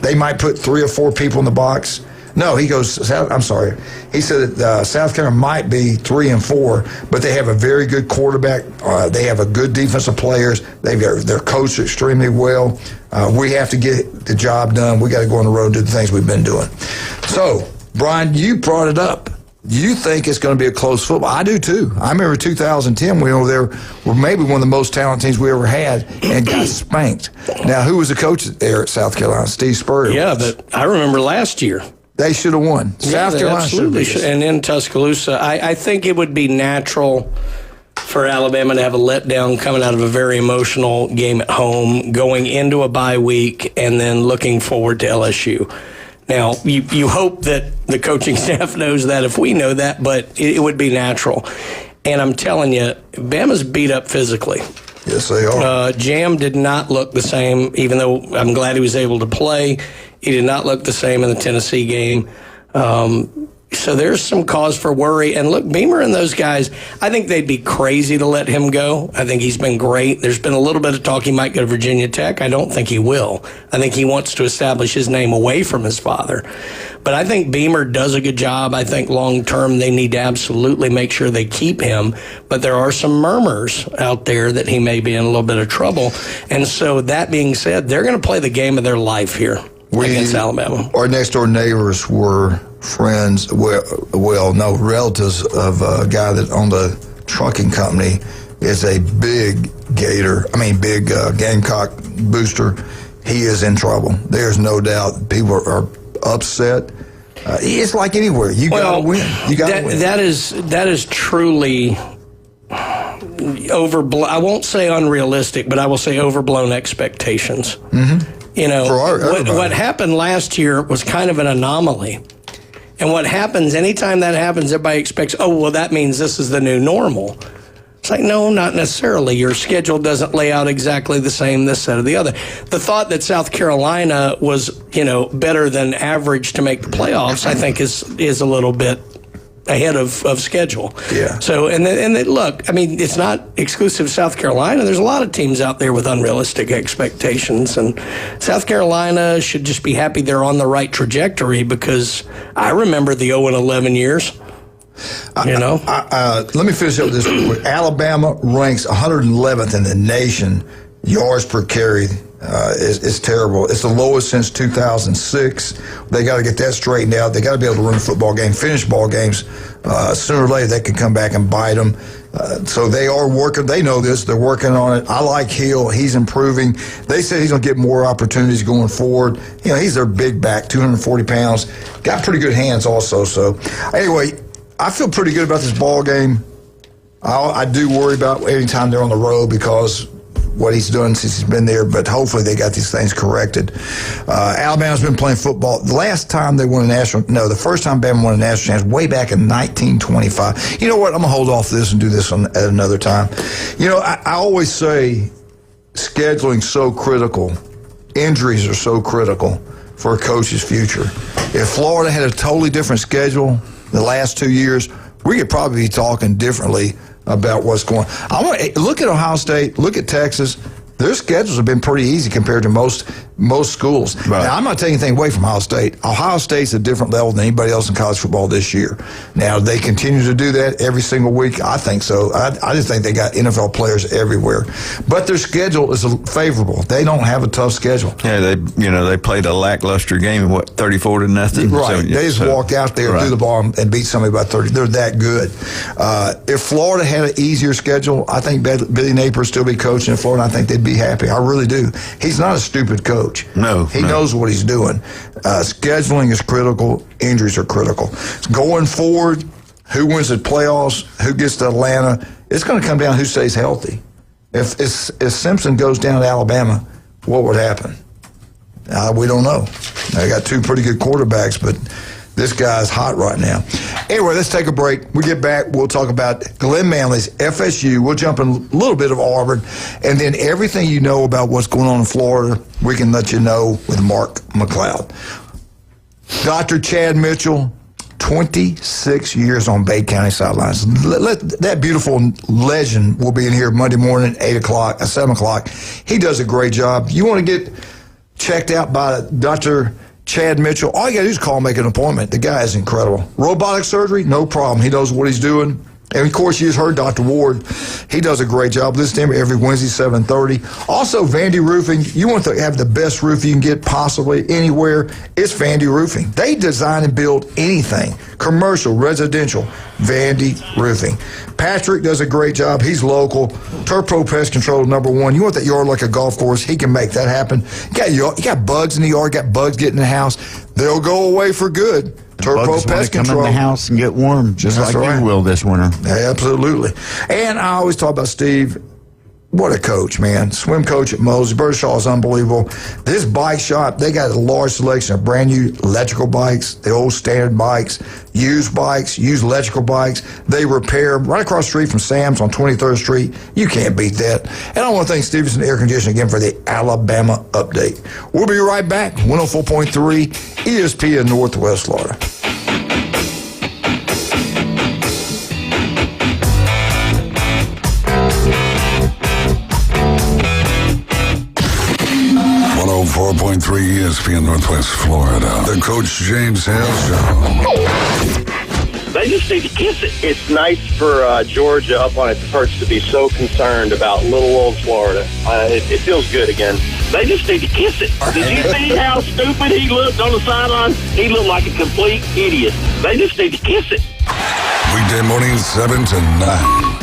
they might put 3 or 4 people in the box. No, he goes, I'm sorry. He said that South Carolina might be 3 and 4, but they have a very good quarterback. They have a good defensive players. They're coached extremely well. We have to get the job done. We got to go on the road and do the things we've been doing. So, Brian, you brought it up. You think it's going to be a close football. I do, too. I remember 2010 we were maybe one of the most talented teams we ever had and got spanked. Now, who was the coach there at South Carolina? Steve Spurrier. Yeah, but I remember last year. They should have won. South Carolina absolutely should. And in Tuscaloosa, I think it would be natural for Alabama to have a letdown coming out of a very emotional game at home, going into a bye week, and then looking forward to LSU. Now, you hope that the coaching staff knows that if we know that, but it would be natural. And I'm telling you, Bama's beat up physically. Yes, they are. Jam did not look the same, even though I'm glad he was able to play. He did not look the same in the Tennessee game. So there's some cause for worry. And look, Beamer and those guys, I think they'd be crazy to let him go. I think he's been great. There's been a little bit of talk he might go to Virginia Tech. I don't think he will. I think he wants to establish his name away from his father. But I think Beamer does a good job. I think long term they need to absolutely make sure they keep him. But there are some murmurs out there that he may be in a little bit of trouble. And so that being said, they're going to play the game of their life here against Alabama. Our next door neighbors were friends, relatives of a guy that owned a trucking company. Is a big Gamecock booster. He is in trouble. There's no doubt. People are upset. It's like anywhere. You got to win. You got to win. That is truly overblown. I won't say unrealistic, but I will say overblown expectations. Mm-hmm. You know, what happened last year was kind of an anomaly. And what happens, anytime that happens, everybody expects, that means this is the new normal. It's like, no, not necessarily. Your schedule doesn't lay out exactly the same, this, that, or the other. The thought that South Carolina was, better than average to make the playoffs, I think is a little bit ahead of schedule. Yeah. So, and look, I mean, it's not exclusive to South Carolina. There's a lot of teams out there with unrealistic expectations, and South Carolina should just be happy they're on the right trajectory, because I remember the 0-11 years. Let me finish up with this real quick. Alabama ranks 111th in the nation. Yards per carry is terrible. It's the lowest since 2006. They got to get that straightened out. They got to be able to run a football game, finish ball games. Sooner or later, they can come back and bite them. So they are working. They know this. They're working on it. I like Hale. He's improving. They say he's going to get more opportunities going forward. He's their big back, 240 pounds. Got pretty good hands also. So anyway, I feel pretty good about this ball game. I do worry about any time they're on the road because what he's done since he's been there, but hopefully they got these things corrected. Alabama's been playing football. The last time they won the first time Bama won a national championship way back in 1925. You know what? I'm going to hold off this and do this at another time. I always say scheduling's so critical. Injuries are so critical for a coach's future. If Florida had a totally different schedule the last 2 years, we could probably be talking differently about what's going on. I want to look at Ohio State, look at Texas. Their schedules have been pretty easy compared to most schools. Right. Now, I'm not taking anything away from Ohio State. Ohio State's a different level than anybody else in college football this year. Now, they continue to do that every single week. I think so. I just think they got NFL players everywhere. But their schedule is favorable. They don't have a tough schedule. Yeah, they played a lackluster game, 34-0? Right. So, they just walked out there, threw the ball, and beat somebody by 30. They're that good. If Florida had an easier schedule, I think Billy Napier would still be coaching in Florida. I think they'd be happy. I really do. He's not a stupid coach. No. He knows what he's doing. Scheduling is critical. Injuries are critical. Going forward, who wins the playoffs, who gets to Atlanta, it's going to come down to who stays healthy. If Simpson goes down to Alabama, what would happen? We don't know. They got two pretty good quarterbacks, but this guy's hot right now. Anyway, let's take a break. We get back, we'll talk about Glenn Manley's FSU. We'll jump in a little bit of Auburn, and then everything you know about what's going on in Florida, we can let you know with Mark McLeod. Dr. Chad Mitchell, 26 years on Bay County sidelines. That beautiful legend will be in here Monday morning, 7 o'clock. He does a great job. You want to get checked out by Dr. Chad Mitchell, all you got to do is call and make an appointment. The guy is incredible. Robotic surgery, no problem. He knows what he's doing. And, of course, you just heard Dr. Ward. He does a great job. Listen to him every Wednesday, 7:30. Also, Vandy Roofing. You want to have the best roof you can get possibly anywhere. It's Vandy Roofing. They design and build anything, commercial, residential, Vandy Roofing. Patrick does a great job. He's local. Turf Pro Pest Control, #1. You want that yard like a golf course, he can make that happen. You got bugs in the yard, got bugs getting in the house. They'll go away for good. Turf Pro Pest Control. Come in the house and get warm, just That's like right. you will this winter. Absolutely. And I always talk about Steve. What a coach, man. Swim coach at Moses. Birdshaw is unbelievable. This bike shop, they got a large selection of brand new electrical bikes, the old standard bikes, used electrical bikes. They repair them right across the street from Sam's on 23rd Street. You can't beat that. And I want to thank Stevenson Air Conditioning again for the Alabama update. We'll be right back. 104.3 ESPN Northwest Florida. .3 ESPN Northwest Florida. The Coach James Hale Show. They just need to kiss it. It's nice for Georgia up on its perch to be so concerned about little old Florida. It feels good again. They just need to kiss it. Did you see how stupid he looked on the sideline? He looked like a complete idiot. They just need to kiss it. Weekday mornings 7 to 9.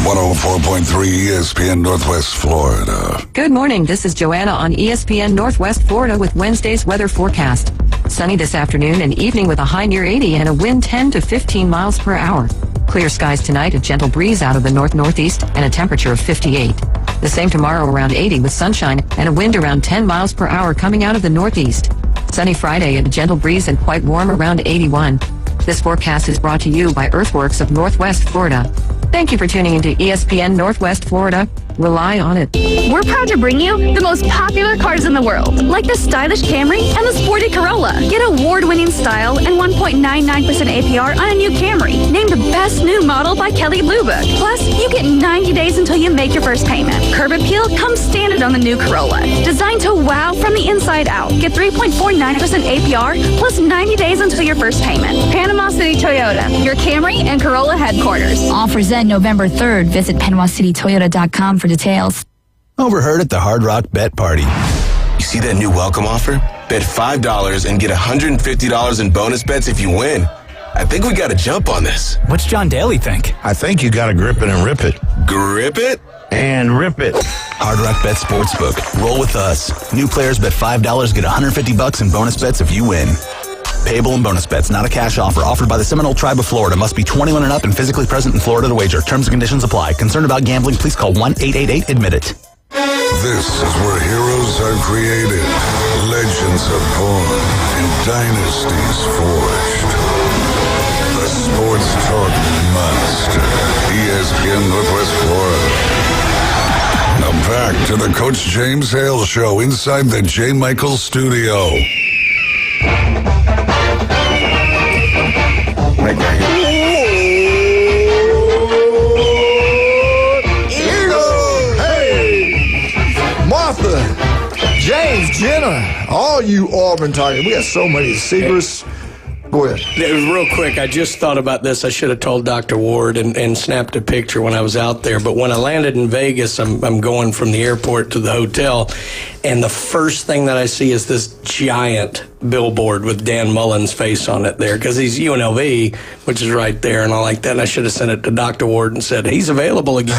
104.3 ESPN Northwest Florida. Good morning. This is Joanna on ESPN Northwest Florida with Wednesday's weather forecast. Sunny this afternoon and evening with a high near 80 and a wind 10 to 15 miles per hour. Clear skies tonight, a gentle breeze out of the north-northeast and a temperature of 58. The same tomorrow around 80 with sunshine and a wind around 10 miles per hour coming out of the northeast. Sunny Friday, a gentle breeze and quite warm around 81. This forecast is brought to you by Earthworks of Northwest Florida. Thank you for tuning into ESPN Northwest Florida. Rely on it. We're proud to bring you the most popular cars in the world, like the stylish Camry and the sporty Corolla. Get award-winning style and 1.99% APR on a new Camry, named the best new model by Kelley Blue Book. Plus, you get 90 days until you make your first payment. Curb appeal comes standard on the new Corolla. Designed to wow from the inside out. Get 3.49% APR plus 90 days until your first payment. Panama City Toyota, your Camry and Corolla headquarters. Offers end November 3rd. Visit PenwacCityToyota.com for details. Overheard at the Hard Rock Bet Party. You see that new welcome offer? Bet $5 and get $150 in bonus bets if you win. I think we got to jump on this. What's John Daly think? I think you got to grip it and rip it. Grip it? And rip it. Hard Rock Bet Sportsbook. Roll with us. New players bet $5, get $150 in bonus bets if you win. Payable and bonus bets, not a cash offer. Offered by the Seminole Tribe of Florida. Must be 21 and up and physically present in Florida to wager. Terms and conditions apply. Concerned about gambling? Please call 1-888-ADMIT-IT. This is where heroes are created, legends are born, and dynasties forged. The Sports Talk Monster, ESPN Northwest Florida. Now back to the Coach James Hale Show inside the J. Michael Studio. Martha, James, Jenna, all you Auburn Tigers. We got so many secrets. Go ahead. It was real quick. I just thought about this. I should have told Dr. Ward and snapped a picture when I was out there. But when I landed in Vegas, I'm going from the airport to the hotel, and the first thing that I see is this giant billboard with Dan Mullen's face on it there, because he's UNLV, which is right there, and I like that. And I should have sent it to Dr. Ward and said, he's available again.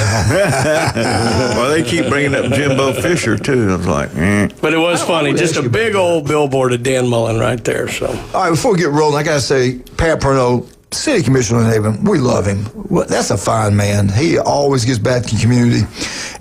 Well, they keep bringing up Jimbo Fisher, too. I was like, But it was funny. Just a big old billboard of Dan Mullen right there. So, all right, before we get rolling, I got to say, Pat Perno, City Commissioner in Haven, we love him. That's a fine man. He always gives back to the community.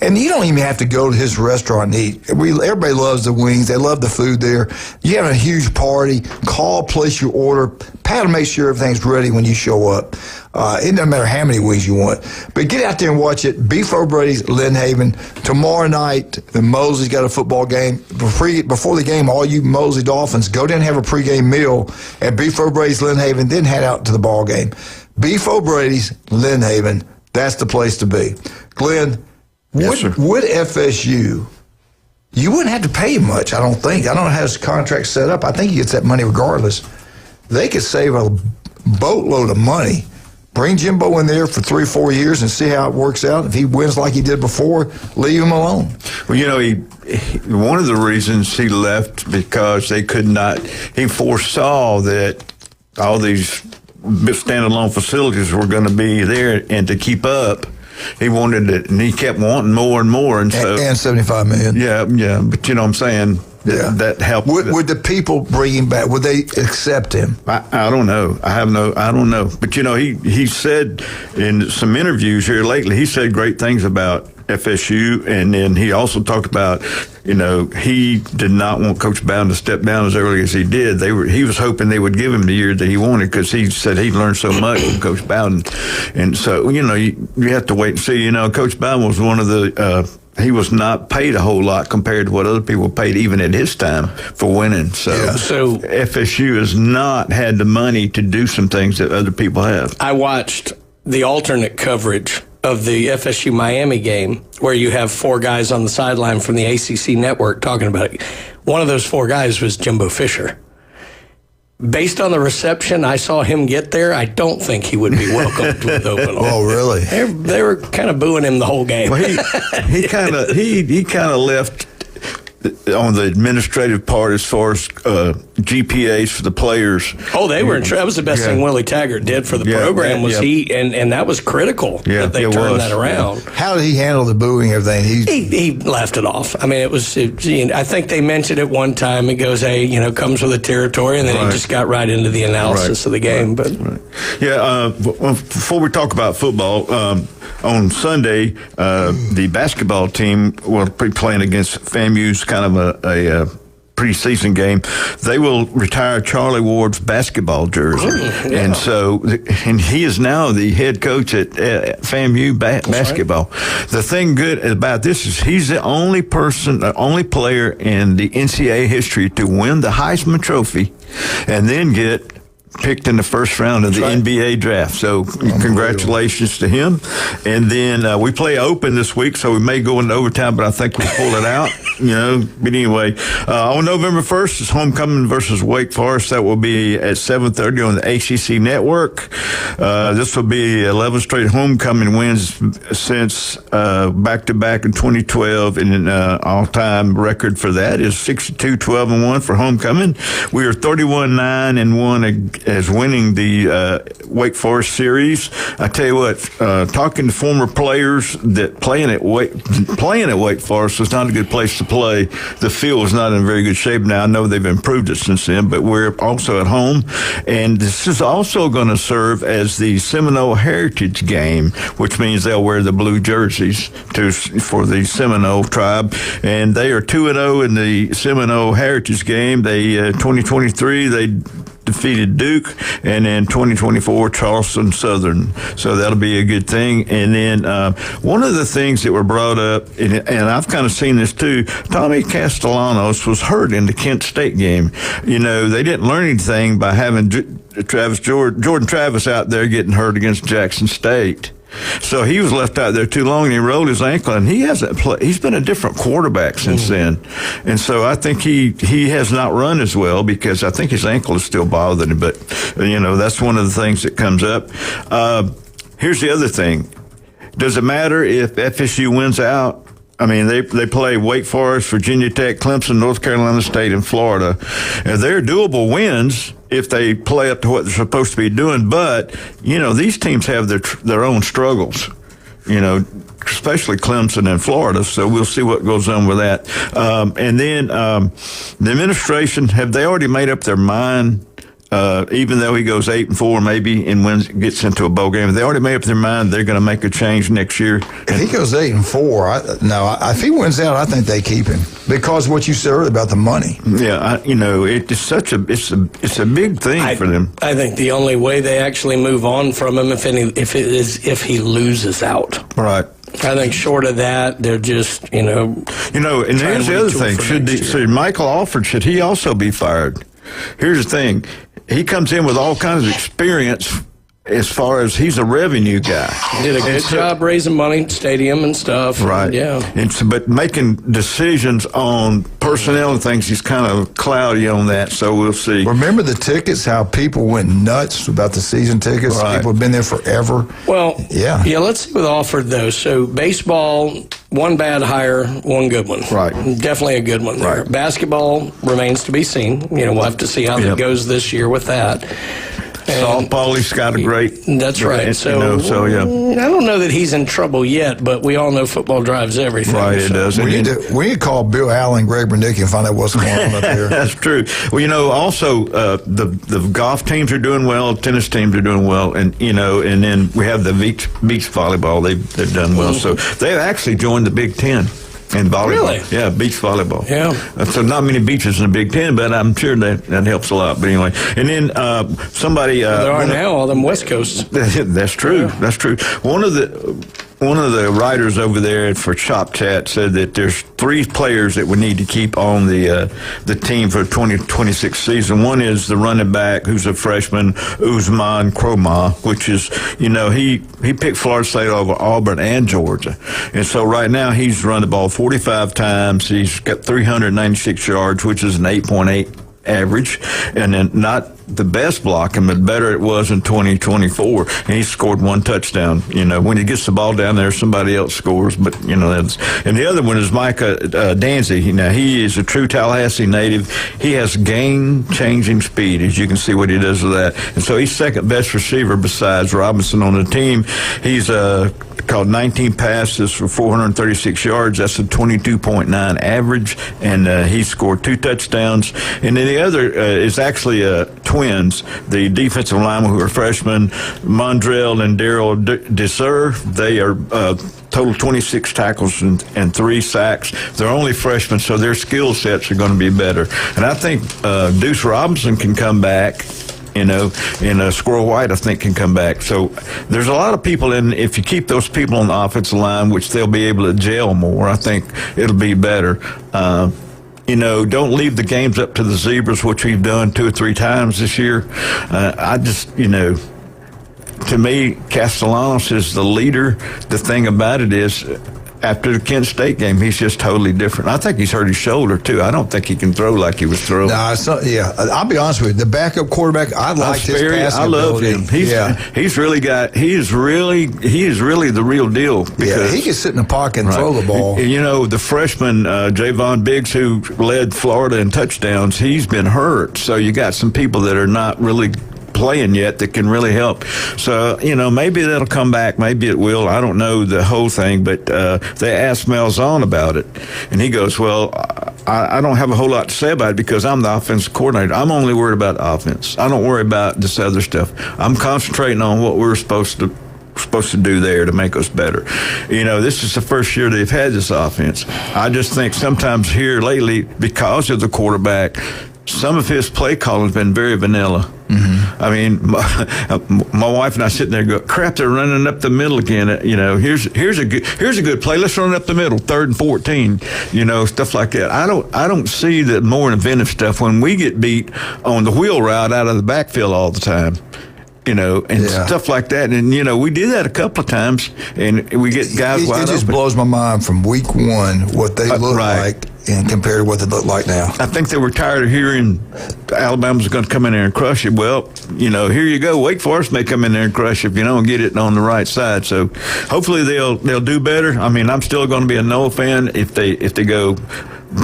And you don't even have to go to his restaurant and eat. Everybody loves the wings. They love the food there. You have a huge party, call, place your order. Pat will make sure everything's ready when you show up. It doesn't matter how many wings you want. But get out there and watch it. Beef O'Brady's, Lynn Haven. Tomorrow night, the Mosley's got a football game. Before the game, all you Mosley Dolphins, go down and have a pregame meal at Beef O'Brady's, Lynn Haven, then head out to the ball game. Beef O'Brady's, Lynn Haven, that's the place to be. Glenn, would FSU, you wouldn't have to pay much, I don't think. I don't know how his contract's set up. I think he gets that money regardless. They could save a boatload of money. Bring Jimbo in there for 3-4 years and see how it works out. If he wins like he did before, leave him alone. Well, you know, he one of the reasons he left because they could not. He foresaw that all these standalone facilities were going to be there, and to keep up, he wanted it, and he kept wanting more and more, and so and $75 million. Yeah, but you know what I'm saying. Yeah, that helped. Would the people bring him back? Would they accept him? I don't know. I don't know. But you know, he said in some interviews here lately, he said great things about FSU, and then he also talked about, you know, he did not want Coach Bowden to step down as early as he did. He was hoping they would give him the year that he wanted, because he said he learned so much from Coach Bowden. And so, you know, you have to wait and see. You know, Coach Bowden was one of the he was not paid a whole lot compared to what other people paid even at his time for winning. So FSU has not had the money to do some things that other people have. I watched the alternate coverage of the FSU Miami game, where you have 4 guys on the sideline from the ACC network talking about it. One of those 4 guys was Jimbo Fisher. Based on the reception I saw him get there, I don't think he would be welcomed with open arms. Oh, really? They were kind of booing him the whole game. Well, he kind of left on the administrative part as far as GPAs for the players. Oh, they were that was the best thing Willie Taggart did for the program was and that was critical that they turned that around. How did he handle the booing and everything? He laughed it off. I mean, I think they mentioned it one time. It goes, hey, you know, comes with the territory, and then he just got right into the analysis of the game. But before we talk about football, on Sunday, the basketball team will be playing against FAMU's kind of preseason game, they will retire Charlie Ward's basketball jersey. And so, and he is now the head coach at FAMU basketball. Right. The thing good about this is he's the only player in the NCAA history to win the Heisman Trophy and then get picked in the first round of the NBA draft. So congratulations to him. And then we play open this week, so we may go into overtime, but I think we'll pull it out. But anyway, on November 1st is homecoming versus Wake Forest. That will be at 7:30 on the ACC network. This will be 11 straight homecoming wins since back-to-back in 2012, and all-time record for that is 62-12-1 for homecoming. We are 31-9-1 as winning the Wake Forest series. I tell you what, talking to former players that playing at Wake Forest was not a good place to play. The field was not in very good shape. Now I know they've improved it since then, but we're also at home, and this is also going to serve as the Seminole Heritage Game, which means they'll wear the blue jerseys for the Seminole tribe, and they are 2-0 in the Seminole Heritage Game. They 2023 they defeated Duke, and then 2024 Charleston Southern. So that'll be a good thing. And then one of the things that were brought up, and I've kind of seen this too, Tommy Castellanos was hurt in the Kent State game. They didn't learn anything by having Jordan Travis out there getting hurt against Jackson State. So he was left out there too long, and he rolled his ankle, and he hasn't played. He's been a different quarterback since then. And so I think he has not run as well because I think his ankle is still bothering him. But, that's one of the things that comes up. Here's the other thing. Does it matter if FSU wins out? I mean, they play Wake Forest, Virginia Tech, Clemson, North Carolina State, and Florida. And they're doable wins if they play up to what they're supposed to be doing. But, these teams have their own struggles, especially Clemson and Florida. So we'll see what goes on with that. And then the administration, have they already made up their mind? Even though he goes 8-4 maybe and gets into a bowl game, they already made up their mind they're going to make a change next year. If he goes 8-4, if he wins out, I think they keep him because what you said earlier about the money. Yeah, it's it's a big thing for them. I think the only way they actually move on from him if he loses out. Right. I think short of that, they're just and here's the other thing: should Michael Alford should he also be fired? Here's the thing. He comes in with all kinds of experience as far as he's a revenue guy. Did a good job raising money, stadium and stuff. Right. Yeah. But making decisions on personnel and things, he's kind of cloudy on that, so we'll see. Remember the tickets, how people went nuts about the season tickets? Right. People have been there forever. Well, yeah, let's see with Alford, though. So baseball, one bad hire, one good one. Right. Definitely a good one there. Right. Basketball remains to be seen. We'll have to see how it goes this year with that. Salt Paulie's got a great. That's right. So yeah. I don't know that he's in trouble yet, but we all know football drives everything. Right, it does. We need to call Bill Allen and Greg Bernicki and find out what's going on up there. That's true. Well, also the golf teams are doing well, tennis teams are doing well, and and then we have the beach volleyball. They've done well. So they've actually joined the Big Ten. In volleyball. Really? Yeah, beach volleyball. Yeah. So not many beaches in the Big Ten, but I'm sure that helps a lot. But anyway, and then somebody... there are now, all them West Coasts. That's true. Yeah. That's true. One of the writers over there for Shop Chat said that there's 3 players that we need to keep on the team for the 2026 season. One is the running back who's a freshman, Usman Kroma, which is, he picked Florida State over Auburn and Georgia. And so right now he's run the ball 45 times. He's got 396 yards, which is an 8.8 average, and then not the best blocking, but better it was in 2024. And he scored 1 touchdown. When he gets the ball down there, somebody else scores. But that's. And the other one is Micah Danzey. He is a true Tallahassee native. He has game-changing speed, as you can see what he does with that. And so he's second best receiver besides Robinson on the team. He's caught 19 passes for 436 yards. That's a 22.9 average, and he scored 2 touchdowns. And then the other is actually twins, the defensive linemen who are freshmen, Mondrell and Daryl Desir. They are total 26 tackles and 3 sacks. They're only freshmen, so their skill sets are going to be better. And I think Deuce Robinson can come back. And Squirrel White, I think, can come back. So there's a lot of people if you keep those people on the offensive line, which they'll be able to gel more, I think it'll be better. Don't leave the games up to the Zebras, which we've done 2 or 3 times this year. To me, Castellanos is the leader. The thing about it is, after the Kent State game, he's just totally different. I think he's hurt his shoulder, too. I don't think he can throw like he was throwing. No, I'll be honest with you. The backup quarterback, I like his passing I love ability. him. He is really the real deal. Because, he can sit in the pocket and throw the ball. The freshman, Javon Biggs, who led Florida in touchdowns, he's been hurt. So you got some people that are not really playing yet that can really help. So, maybe that'll come back. Maybe it will. I don't know the whole thing, but they asked Malzahn about it. And he goes, well, I don't have a whole lot to say about it because I'm the offensive coordinator. I'm only worried about offense. I don't worry about this other stuff. I'm concentrating on what we're supposed to do there to make us better. This is the first year they've had this offense. I just think sometimes here lately, because of the quarterback, some of his play calling has been very vanilla. Mm-hmm. I mean, my wife and I sitting there go, crap, they're running up the middle again. Here's a good play. Let's run up the middle, 3rd and 14. Stuff like that. I don't see the more inventive stuff when we get beat on the wheel route out of the backfield all the time. Stuff like that. And, we did that a couple of times, and we get guys wide open. It just blows my mind from week 1 what they look like and compared to what they look like now. I think they were tired of hearing Alabama's going to come in there and crush you. Well, here you go. Wake Forest may come in there and crush you if you don't get it on the right side. So hopefully they'll do better. I mean, I'm still going to be a Noah fan if they go.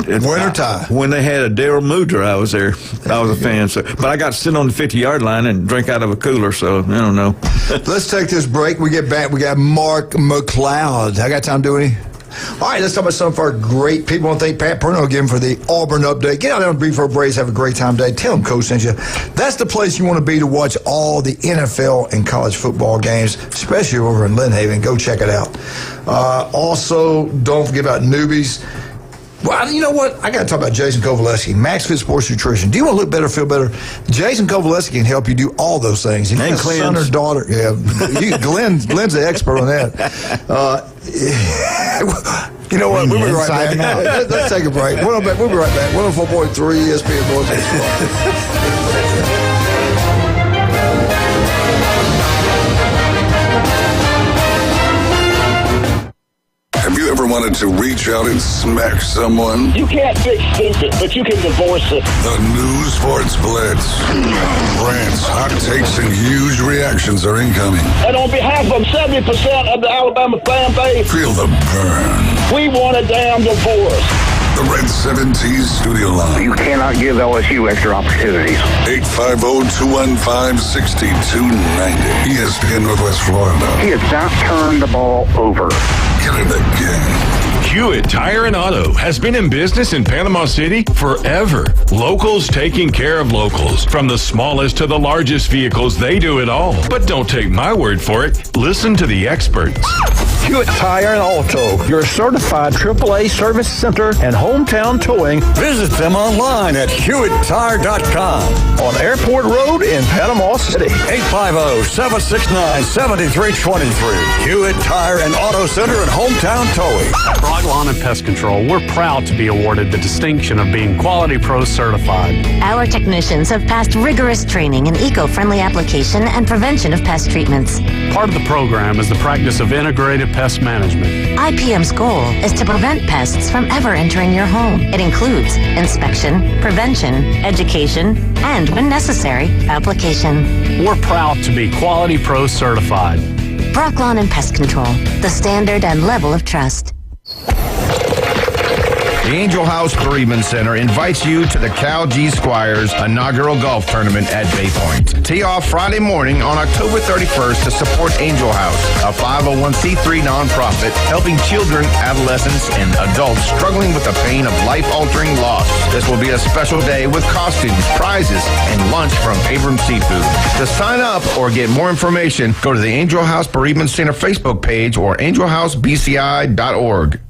Win or tie. When they had a Daryl Mudra, I was there. I was a fan. So, but I got to sit on the 50-yard line and drink out of a cooler, so I don't know. Let's take this break. We get back. We got Mark McLeod. I got time to do any? All right, let's talk about some of our great people. I want to thank Pat Perno again for the Auburn update. Get out there on the Beef Braves. Have a great time today. Tell them Coach sent you. That's the place you want to be to watch all the NFL and college football games, especially over in Lynn Haven. Go check it out. Also, don't forget about newbies. Well, you know what? I got to talk about Jason Kovaleski, Max Fit Sports Nutrition. Do you want to look better, feel better? Jason Kovaleski can help you do all those things. He's got a son or daughter. Yeah, Glenn's the expert on that. You know what? We'll be right back. Let's take a break. We'll be right back. 104.3 ESPN North. Have you ever wanted to reach out and smack someone? You can't fix stupid, but you can divorce it. The new Sports Blitz. Rants, hot takes, and huge reactions are incoming. And on behalf of 70% of the Alabama fan base, feel the burn. We want a damn divorce. The Red 70s studio line. You cannot give LSU extra opportunities. 850-215-6290. ESPN Northwest Florida. He has not turned the ball over. Get in the game. Hewitt Tire and Auto has been in business in Panama City forever. Locals taking care of locals. From the smallest to the largest vehicles, they do it all. But don't take my word for it. Listen to the experts. Hewitt Tire and Auto, your certified AAA service center and hometown towing. Visit them online at HewittTire.com. On Airport Road in Panama City. 850-769-7323. Hewitt Tire and Auto Center and hometown towing. Broad Lawn and Pest Control, we're proud to be awarded the distinction of being Quality Pro certified. Our technicians have passed rigorous training in eco-friendly application and prevention of pest treatments. Part of the program is the practice of integrated pest management. IPM's goal is to prevent pests from ever entering your home. It includes inspection, prevention, education, and, when necessary, application. We're proud to be Quality Pro certified. Brock Lawn and Pest Control, the standard and level of trust. The Angel House Bereavement Center invites you to the Cal G Squires inaugural golf tournament at Bay Point. Tee off Friday morning on October 31st to support Angel House, a 501c3 nonprofit helping children, adolescents, and adults struggling with the pain of life-altering loss. This will be a special day with costumes, prizes, and lunch from Abram Seafood. To sign up or get more information, go to the Angel House Bereavement Center Facebook page or angelhousebci.org.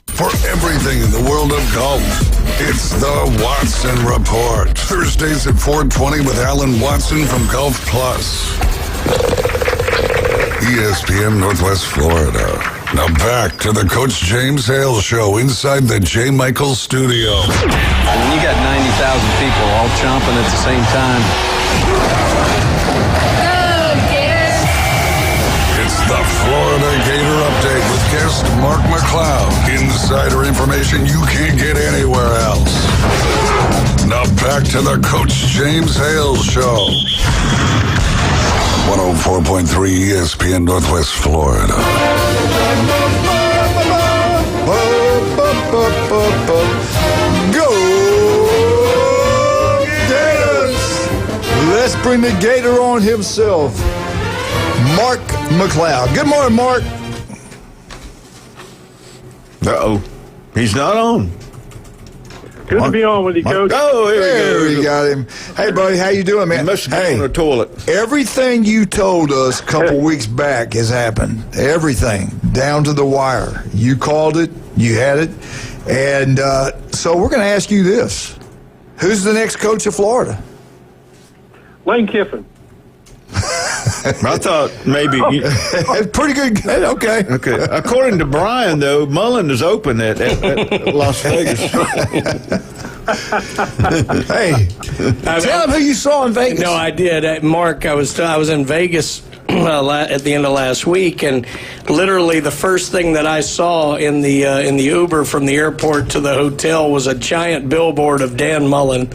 For everything in the world of golf, it's the Watson Report. Thursdays at 4:20 with Alan Watson from Golf Plus. ESPN Northwest Florida. Now back to the Coach James Hale Show inside the J. Michael Studio. When you got 90,000 people all chomping at the same time. It's the Florida Gator Update with guest Mark McLeod. Insider information you can't get anywhere else. Now back to the Coach James Hale Show. 104.3 ESPN Northwest Florida. Go Gators! Let's bring the Gator on himself, Mark McLeod. Good morning, Mark. Uh-oh. He's not on. Good to be on with you, Coach. Oh, there we got him. Hey, buddy, how you doing, man? He must have been on the toilet. Everything you told us a couple weeks back has happened. Everything, down to the wire. You called it. You had it. And so we're going to ask you this. Who's the next coach of Florida? Lane Kiffin. I thought maybe. Pretty good. Okay. Okay. According to Brian, though, Mullen is open at Las Vegas. Hey, tell him who you saw in Vegas. No, I did. Mark, I was in Vegas at the end of last week, and literally the first thing that I saw in the Uber from the airport to the hotel was a giant billboard of Dan Mullen.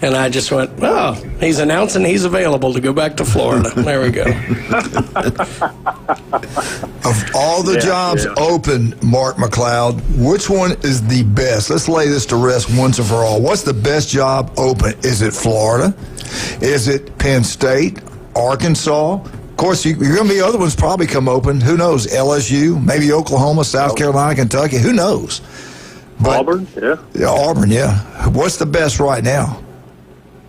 And I just went, oh, he's announcing he's available to go back to Florida. There we go. Of all the jobs open, Mark McLeod, which one is the best? Let's lay this to rest once and for all. What's the best job open? Is it Florida? Is it Penn State? Arkansas? Of course, you're going to be other ones probably come open. Who knows? LSU, maybe Oklahoma, South Carolina, Kentucky. Who knows? But, Auburn, Auburn, yeah. What's the best right now?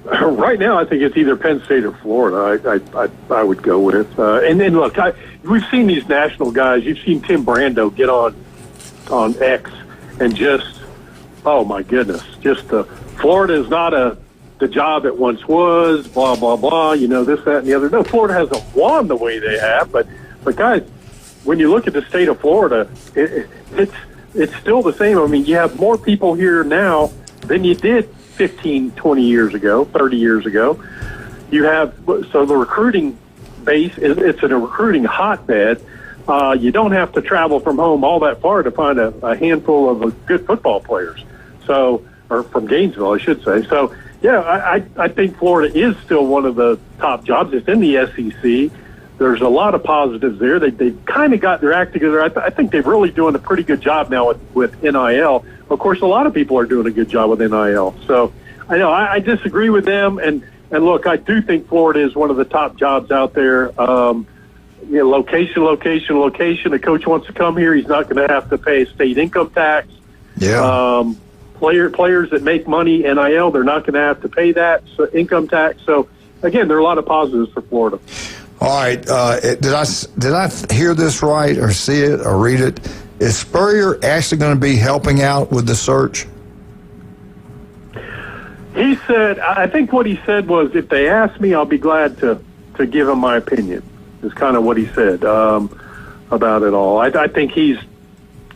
Right now, I think it's either Penn State or Florida. I would go with. And then look, we've seen these national guys. You've seen Tim Brando get on X and just, oh my goodness, just Florida is not the job it once was. Blah blah blah. You know, this, that, and the other. No, Florida hasn't won the way they have, but guys, when you look at the state of Florida, it's still the same. I mean, you have more people here now than you did 15, 20 years ago, 30 years ago. You have, so the recruiting base, it's a recruiting hotbed. You don't have to travel from home all that far to find a handful of good football players. So, or from Gainesville, I should say. So, yeah, I think Florida is still one of the top jobs. It's in the SEC. There's a lot of positives there. They've kind of got their act together. I think they're really doing a pretty good job now with NIL. Of course, a lot of people are doing a good job with NIL. So I know I disagree with them. And look, I do think Florida is one of the top jobs out there. Location. A coach wants to come here, he's not going to have to pay state income tax. Yeah. Players that make money NIL, they're not going to have to pay that income tax. So again, there are a lot of positives for Florida. All right. Did I hear this right or see it or read it? Is Spurrier actually going to be helping out with the search? He said, I think what he said was, if they ask me, I'll be glad to give them my opinion, is kind of what he said about it all. I think he's,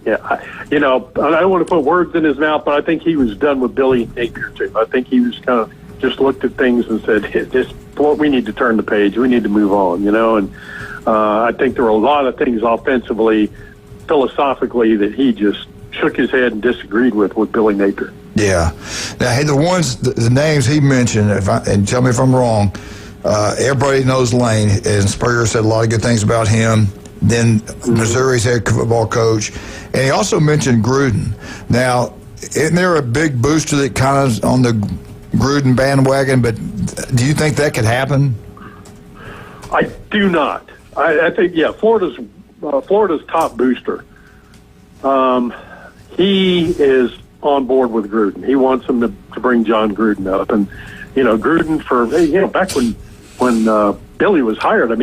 I don't want to put words in his mouth, but I think he was done with Billy Napier, too. I think he was kind of just looked at things and said, we need to turn the page. We need to move on, and I think there were a lot of things offensively, philosophically, that he just shook his head and disagreed with Billy Napier. Yeah. Now, hey, the names he mentioned, and tell me if I'm wrong, everybody knows Lane, and Spurrier said a lot of good things about him. Then Missouri's head football coach, and he also mentioned Gruden. Now, isn't there a big booster that kind of is on the Gruden bandwagon? But do you think that could happen? I do not. I think, Florida's top booster. He is on board with Gruden. He wants him to bring John Gruden up. And, Gruden back when Billy was hired,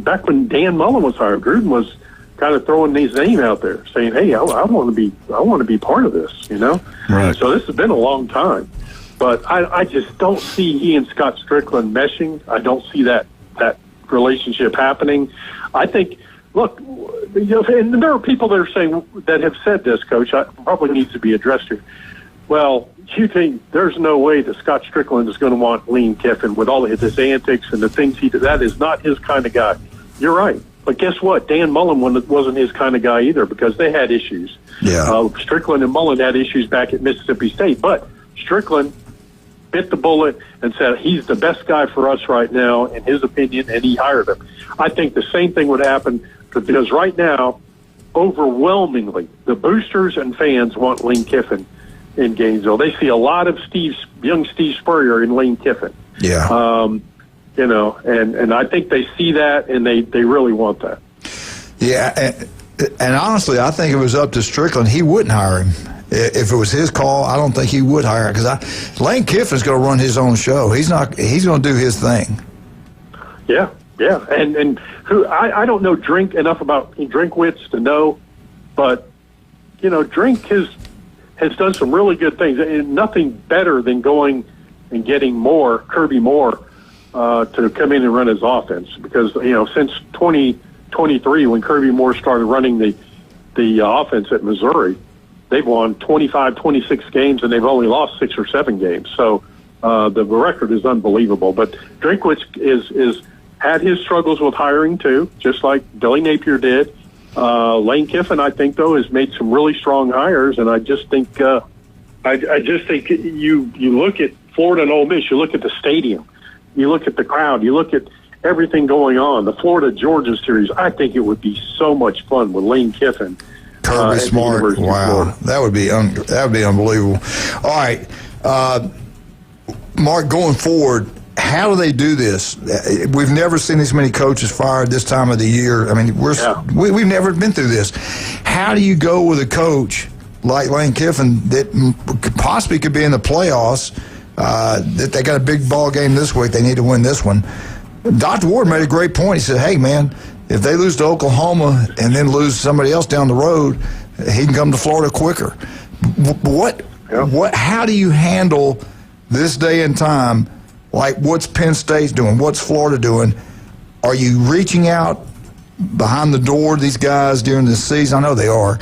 back when Dan Mullen was hired, Gruden was kind of throwing his name out there saying, hey, I want to be part of this, Right. So this has been a long time. But I just don't see he and Scott Strickland meshing. I don't see that relationship happening. I think, look, and there are people that have said this, Coach, probably needs to be addressed here. Well, you think there's no way that Scott Strickland is going to want Lane Kiffin with all of his antics and the things he did. That is not his kind of guy. You're right. But guess what? Dan Mullen wasn't his kind of guy either because they had issues. Yeah. Strickland and Mullen had issues back at Mississippi State. But Strickland bit the bullet and said he's the best guy for us right now, in his opinion, and he hired him. I think the same thing would happen because right now, overwhelmingly, the boosters and fans want Lane Kiffin in Gainesville. They see a lot of young Steve Spurrier in Lane Kiffin. Yeah. And I think they see that and they really want that. Yeah, and honestly, I think if it was up to Strickland, he wouldn't hire him. If it was his call, I don't think he would hire him because Lane Kiffin's going to run his own show. He's going to do his thing. Yeah, and who I don't know enough about Drinkwitz to know, but Drink has done some really good things, and nothing better than going and getting Kirby Moore to come in and run his offense because since 2023 when Kirby Moore started running the offense at Missouri, they've won 25, 26 games, and they've only lost 6 or 7 games. So the record is unbelievable. But Drinkwitz is had his struggles with hiring, too, just like Billy Napier did. Lane Kiffin, I think, though, has made some really strong hires, and I just think you look at Florida and Ole Miss, you look at the stadium, you look at the crowd, you look at everything going on, the Florida-Georgia series, I think it would be so much fun with Lane Kiffin. Kirby Smart, wow, that would be unbelievable. All right, Mark, going forward, how do they do this? We've never seen this many coaches fired this time of the year. I mean, we've never been through this. How do you go with a coach like Lane Kiffin that possibly could be in the playoffs? That they got a big ball game this week, they need to win this one. Dr. Ward made a great point. He said, "Hey, man, if they lose to Oklahoma and then lose somebody else down the road, he can come to Florida quicker." How do you handle this day and time? Like, what's Penn State doing? What's Florida doing? Are you reaching out behind the door to these guys during the season? I know they are.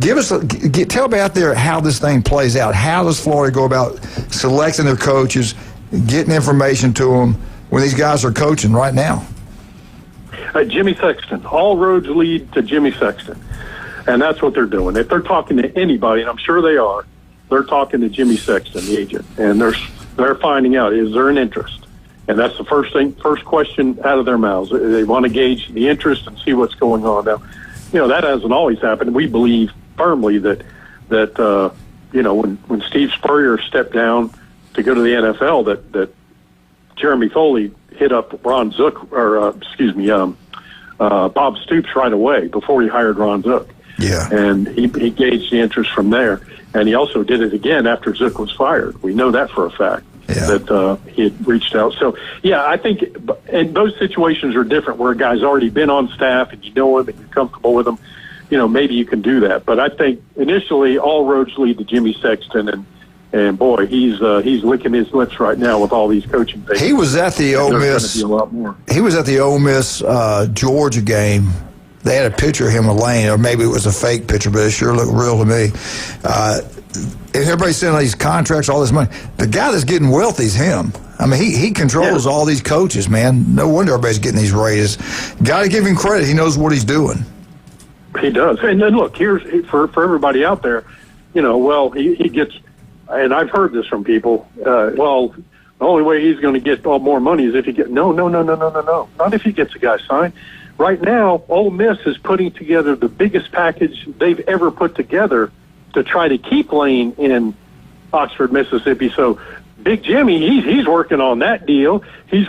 Tell me out there how this thing plays out. How does Florida go about selecting their coaches, getting information to them when these guys are coaching right now? Jimmy Sexton. All roads lead to Jimmy Sexton. And that's what they're doing. If they're talking to anybody, and I'm sure they are, they're talking to Jimmy Sexton, the agent. And they're finding out, is there an interest? And that's the first question out of their mouths. They want to gauge the interest and see what's going on. Now, that hasn't always happened. We believe firmly that when Steve Spurrier stepped down to go to the NFL, that Jeremy Foley hit up Ron Zook, Bob Stoops right away before he hired Ron Zook. Yeah. And he gauged the interest from there. And he also did it again after Zook was fired. We know that for a fact, that he had reached out. So, I think and those situations are different where a guy's already been on staff and you know him and you're comfortable with him. Maybe you can do that. But I think initially all roads lead to Jimmy Sexton, and boy, he's licking his lips right now with all these coaching things. He was at the Ole Miss. Be a lot more. He was at the Ole Miss Georgia game. They had a picture of him with Lane, or maybe it was a fake picture, but it sure looked real to me. And everybody's saying these contracts, all this money. The guy that's getting wealthy is him. I mean, he controls all these coaches, man. No wonder everybody's getting these raises. Got to give him credit. He knows what he's doing. He does. And then look, here's for everybody out there, he gets, and I've heard this from people, the only way he's going to get more money is if he gets, no. Not if he gets a guy signed. Right now, Ole Miss is putting together the biggest package they've ever put together to try to keep Lane in Oxford, Mississippi. So Big Jimmy, he's working on that deal. He's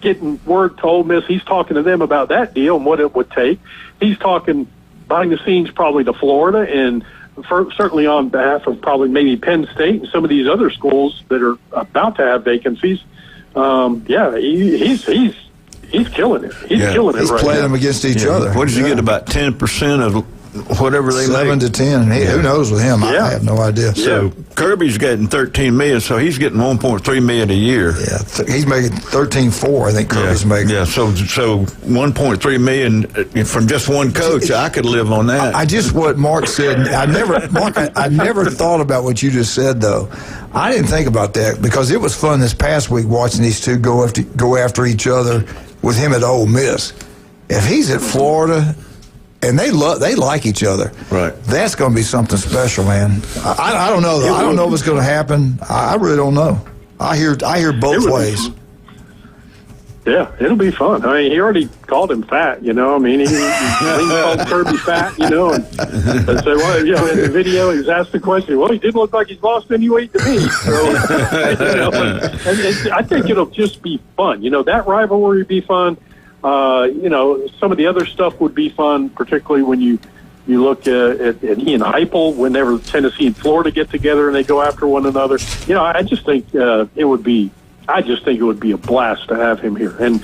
getting word to Ole Miss. He's talking to them about that deal and what it would take. He's talking behind the scenes probably to Florida and certainly on behalf of probably maybe Penn State and some of these other schools that are about to have vacancies. He's killing it. He's killing it. He's right playing now. them against each other. What did you get? About 10% of whatever they 7 make? to 10. Who knows with him? I have no idea. So Kirby's getting $13 million, so he's getting $1.3 million a year. Yeah, he's making $13.4. I think Kirby's making. Yeah, so $1.3 million from just one coach. I could live on that. I just what Mark said. I never thought about what you just said though. I didn't think about that because it was fun this past week watching these two go after each other with him at Ole Miss. If he's at Florida. And they like each other. Right. That's going to be something special, man. I don't know. I don't know what's going to happen. I really don't know. I hear both ways. Yeah, it'll be fun. I mean, he already called him fat, you know. I mean, he called Kirby fat, you know. And said, well, you know, in the video, he was asked the question, well, he didn't look like he's lost any weight to me. So, you know, and I think it'll just be fun. You know, that rivalry would be fun. You know, some of the other stuff would be fun, particularly when you look at he and Heupel, whenever Tennessee and Florida get together and they go after one another. You know, I just think it would be a blast to have him here. And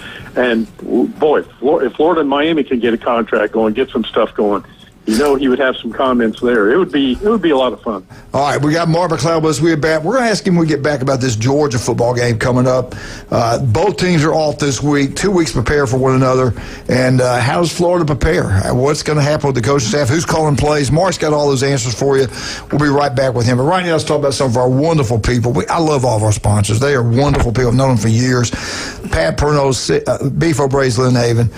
boy, if Florida and Miami can get a contract going, get some stuff going, you know, he would have some comments there. It would be a lot of fun. All right, we got Mark McLeod with us. We're back. We're going to ask him when we get back about this Georgia football game coming up. Both teams are off this week. 2 weeks to prepare for one another. And how does Florida prepare? What's going to happen with the coaching staff? Who's calling plays? Mark's got all those answers for you. We'll be right back with him. But right now, let's talk about some of our wonderful people. I love all of our sponsors. They are wonderful people. I've known them for years. Pat Perno's, Beef O'Brae's, Lynn Haven.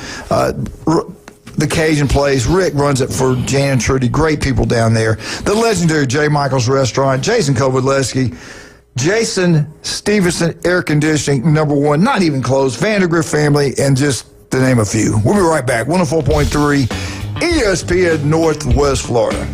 The Cajun Place. Rick runs it for Jan and Trudy. Great people down there. The legendary J. Michael's Restaurant. Jason Kovaleski. Jason Stevenson Air Conditioning, #1. Not even close. Vandergrift family, and just to name a few. We'll be right back. 104.3 ESPN Northwest Florida.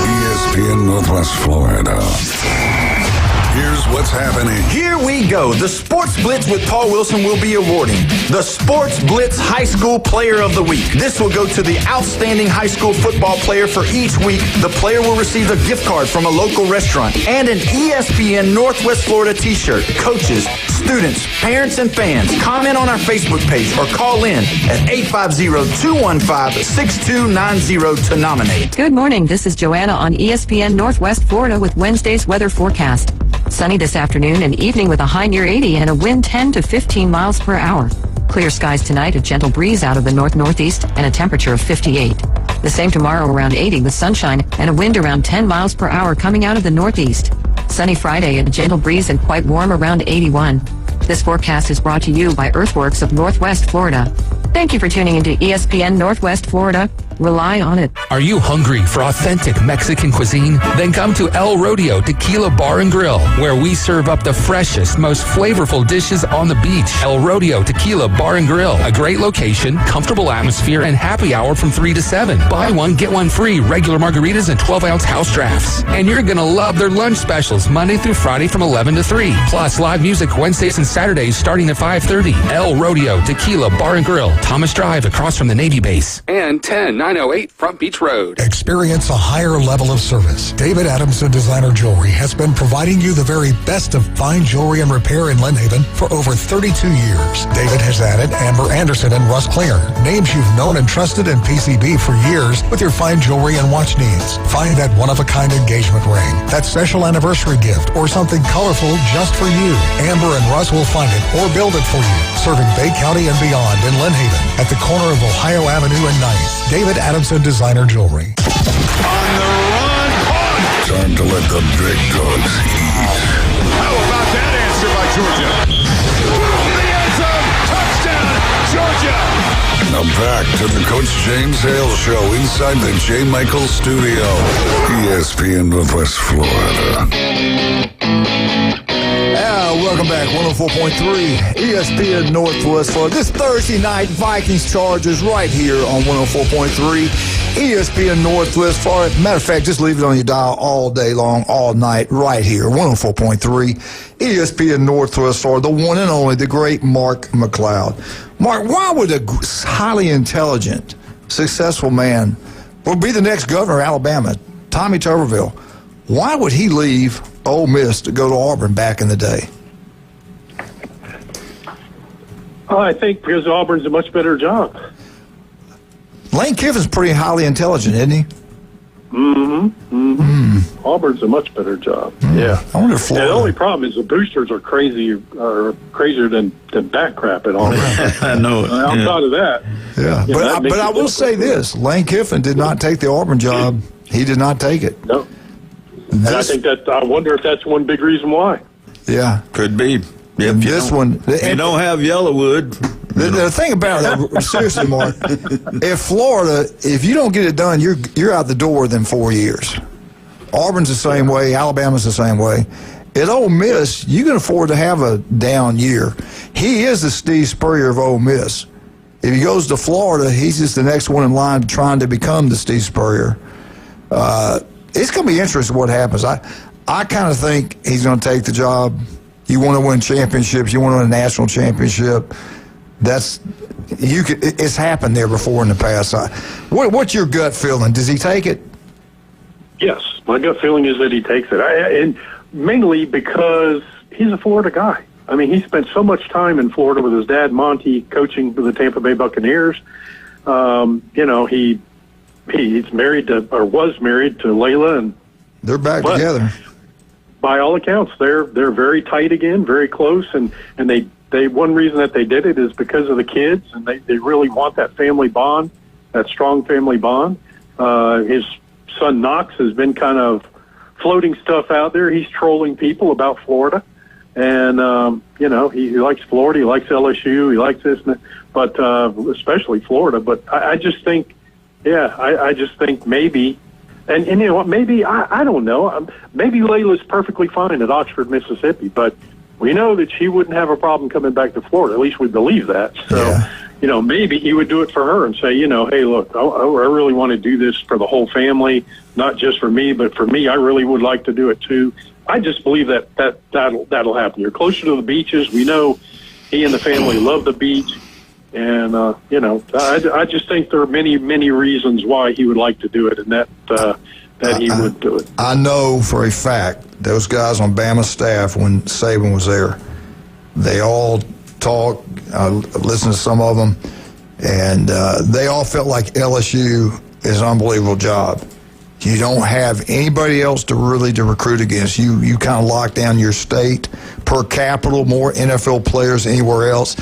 ESPN Northwest Florida. Here's what's happening. Here we go. The Sports Blitz with Paul Wilson will be awarding the Sports Blitz High School Player of the Week. This will go to the outstanding high school football player for each week. The player will receive a gift card from a local restaurant and an ESPN Northwest Florida t-shirt. Coaches, students, parents, and fans, comment on our Facebook page or call in at 850-215-6290 to nominate. Good morning. This is Joanna on ESPN Northwest Florida with Wednesday's weather forecast. Sunny this afternoon and evening with a high near 80 and a wind 10 to 15 miles per hour. Clear skies tonight, a gentle breeze out of the north-northeast and a temperature of 58. The same tomorrow around 80 with sunshine and a wind around 10 miles per hour coming out of the northeast. Sunny Friday and a gentle breeze and quite warm around 81. This forecast is brought to you by Earthworks of Northwest Florida. Thank you for tuning into ESPN Northwest Florida. Rely on it. Are you hungry for authentic Mexican cuisine? Then come to El Rodeo Tequila Bar and Grill, where we serve up the freshest, most flavorful dishes on the beach. El Rodeo Tequila Bar and Grill, a great location, comfortable atmosphere, and happy hour from 3 to 7. Buy one, get one free, regular margaritas and 12-ounce house drafts. And you're going to love their lunch specials Monday through Friday from 11 to 3. Plus live music Wednesdays and Saturdays starting at 5:30. El Rodeo Tequila Bar and Grill, Thomas Drive across from the Navy base. And 10908 Front Beach Road. Experience a higher level of service. David Adamson Designer Jewelry has been providing you the very best of fine jewelry and repair in Lynn Haven for over 32 years. David has added Amber Anderson and Russ Clare, names you've known and trusted in PCB for years with your fine jewelry and watch needs. Find that one-of-a-kind engagement ring, that special anniversary gift, or something colorful just for you. Amber and Russ will find it or build it for you, serving Bay County and beyond in Lynn Haven at the corner of Ohio Avenue and 9th. David Adamson Designer Jewelry. On the run, caught. Time to let the big dogs eat. How about that answer by Georgia? The end zone, touchdown, Georgia! Now back to the Coach James Hale Show inside the J. Michael Studio, ESPN Northwest Florida. Welcome back. 104.3 ESPN Northwest Florida. This Thursday night, Vikings Chargers right here on 104.3 ESPN Northwest Florida. Matter of fact, just leave it on your dial all day long, all night, right here. 104.3 ESPN Northwest Florida. The one and only, the great Mark McLeod. Mark, why would a highly intelligent, successful man will be the next governor of Alabama, Tommy Tuberville? Why would he leave Ole Miss to go to Auburn back in the day? I think because Auburn's a much better job. Lane Kiffin's pretty highly intelligent, isn't he? Auburn's a much better job. Yeah. I wonder if Florida. The only problem is the boosters are crazier than back crap at Auburn. I know it. Outside of that. Yeah. But I will say this. Lane Kiffin did not take the Auburn job. He did not take it. No. And I think I wonder if that's one big reason why. Yeah. Could be. If you don't have Yellowwood. The thing about it, seriously, Mark, if you don't get it done, you're out the door within 4 years. Auburn's the same way. Alabama's the same way. At Ole Miss, you can afford to have a down year. He is the Steve Spurrier of Ole Miss. If he goes to Florida, he's just the next one in line trying to become the Steve Spurrier. It's going to be interesting what happens. I kind of think he's going to take the job. You want to win championships. You want to win a national championship. It's happened there before in the past. What's your gut feeling? Does he take it? Yes, my gut feeling is that he takes it, and mainly because he's a Florida guy. I mean, he spent so much time in Florida with his dad, Monty, coaching for the Tampa Bay Buccaneers. He's married to, or was married to Layla, and they're back together. By all accounts, they're very tight again, very close, and they one reason that they did it is because of the kids, and they really want that family bond, that strong family bond. His son Knox has been kind of floating stuff out there. He's trolling people about Florida, and he likes Florida, he likes LSU, he likes this, but especially Florida. But I just think. Yeah, I just think maybe, and you know what, maybe, I don't know, maybe Layla's perfectly fine at Oxford, Mississippi, but we know that she wouldn't have a problem coming back to Florida. At least we believe that. So, maybe he would do it for her and say, hey, look, I really want to do this for the whole family, not just for me, but for me, I really would like to do it too. I just believe that'll happen. You're closer to the beaches. We know he and the family love the beach. And, I just think there are many, many reasons why he would like to do it, and that he would do it. I know for a fact those guys on Bama's staff, when Saban was there, they all talked, listened to some of them, and they all felt like LSU is an unbelievable job. You don't have anybody else to recruit against. You kind of lock down your state per capita, more NFL players than anywhere else.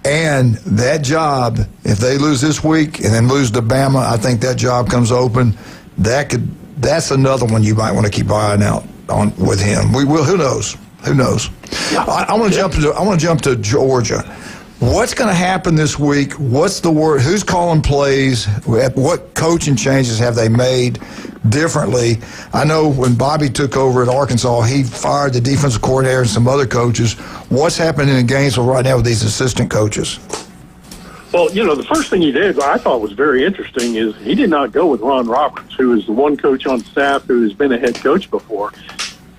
And that job, if they lose this week and then lose to Bama, I think that job comes open. That's another one you might want to keep an eye out on with him. We will. Who knows? Who knows? Yeah. I want to jump to Georgia. What's going to happen this week? What's the word? Who's calling plays? What coaching changes have they made differently? I know when Bobby took over at Arkansas, he fired the defensive coordinator and some other coaches. What's happening in Gainesville right now with these assistant coaches? Well, the first thing he did, I thought was very interesting, is he did not go with Ron Roberts, who is the one coach on staff who has been a head coach before.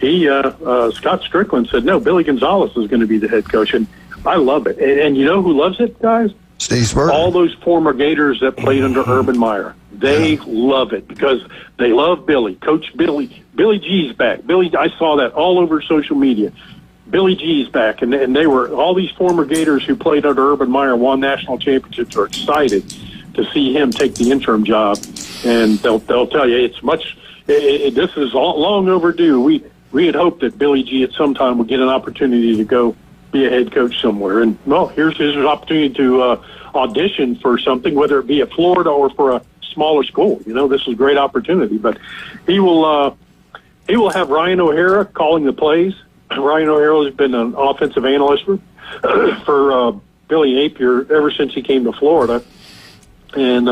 Scott Strickland said, no, Billy Gonzalez is going to be the head coach, and I love it. And you know who loves it, guys? Steve Spurrier. All those former Gators that played under Urban Meyer. They love it because they love Billy. Coach Billy. Billy G's back. I saw that all over social media. Billy G's back. And they were, all these former Gators who played under Urban Meyer, won national championships, are excited to see him take the interim job. And they'll tell you this is long overdue. We had hoped that Billy G at some time would get an opportunity to go be a head coach somewhere. And, well, here's his opportunity to audition for something, whether it be at Florida or for a smaller school. This is a great opportunity. But he will have Ryan O'Hara calling the plays. Ryan O'Hara has been an offensive analyst for Billy Napier ever since he came to Florida. And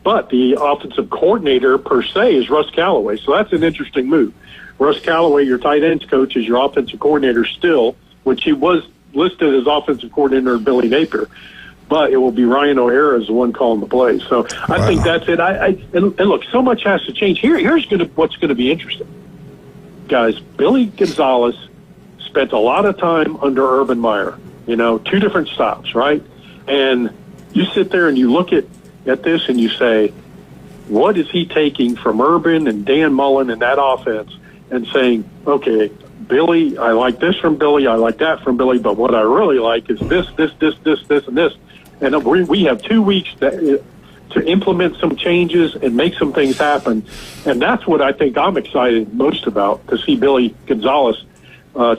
but the offensive coordinator per se is Russ Callaway. So that's an interesting move. Russ Callaway, your tight ends coach, is your offensive coordinator still, which he was listed as offensive coordinator Billy Napier, but it will be Ryan O'Hara as the one calling the plays. So I think that's it. And look, so much has to change. Here's what's going to be interesting. Guys, Billy Gonzalez spent a lot of time under Urban Meyer, 2 different stops, right? And you sit there and you look at this and you say, what is he taking from Urban and Dan Mullen and that offense and saying, okay, Billy, I like this from Billy, I like that from Billy, but what I really like is this, and this. And we have 2 weeks to implement some changes and make some things happen. And that's what I think I'm excited most about, to see Billy Gonzalez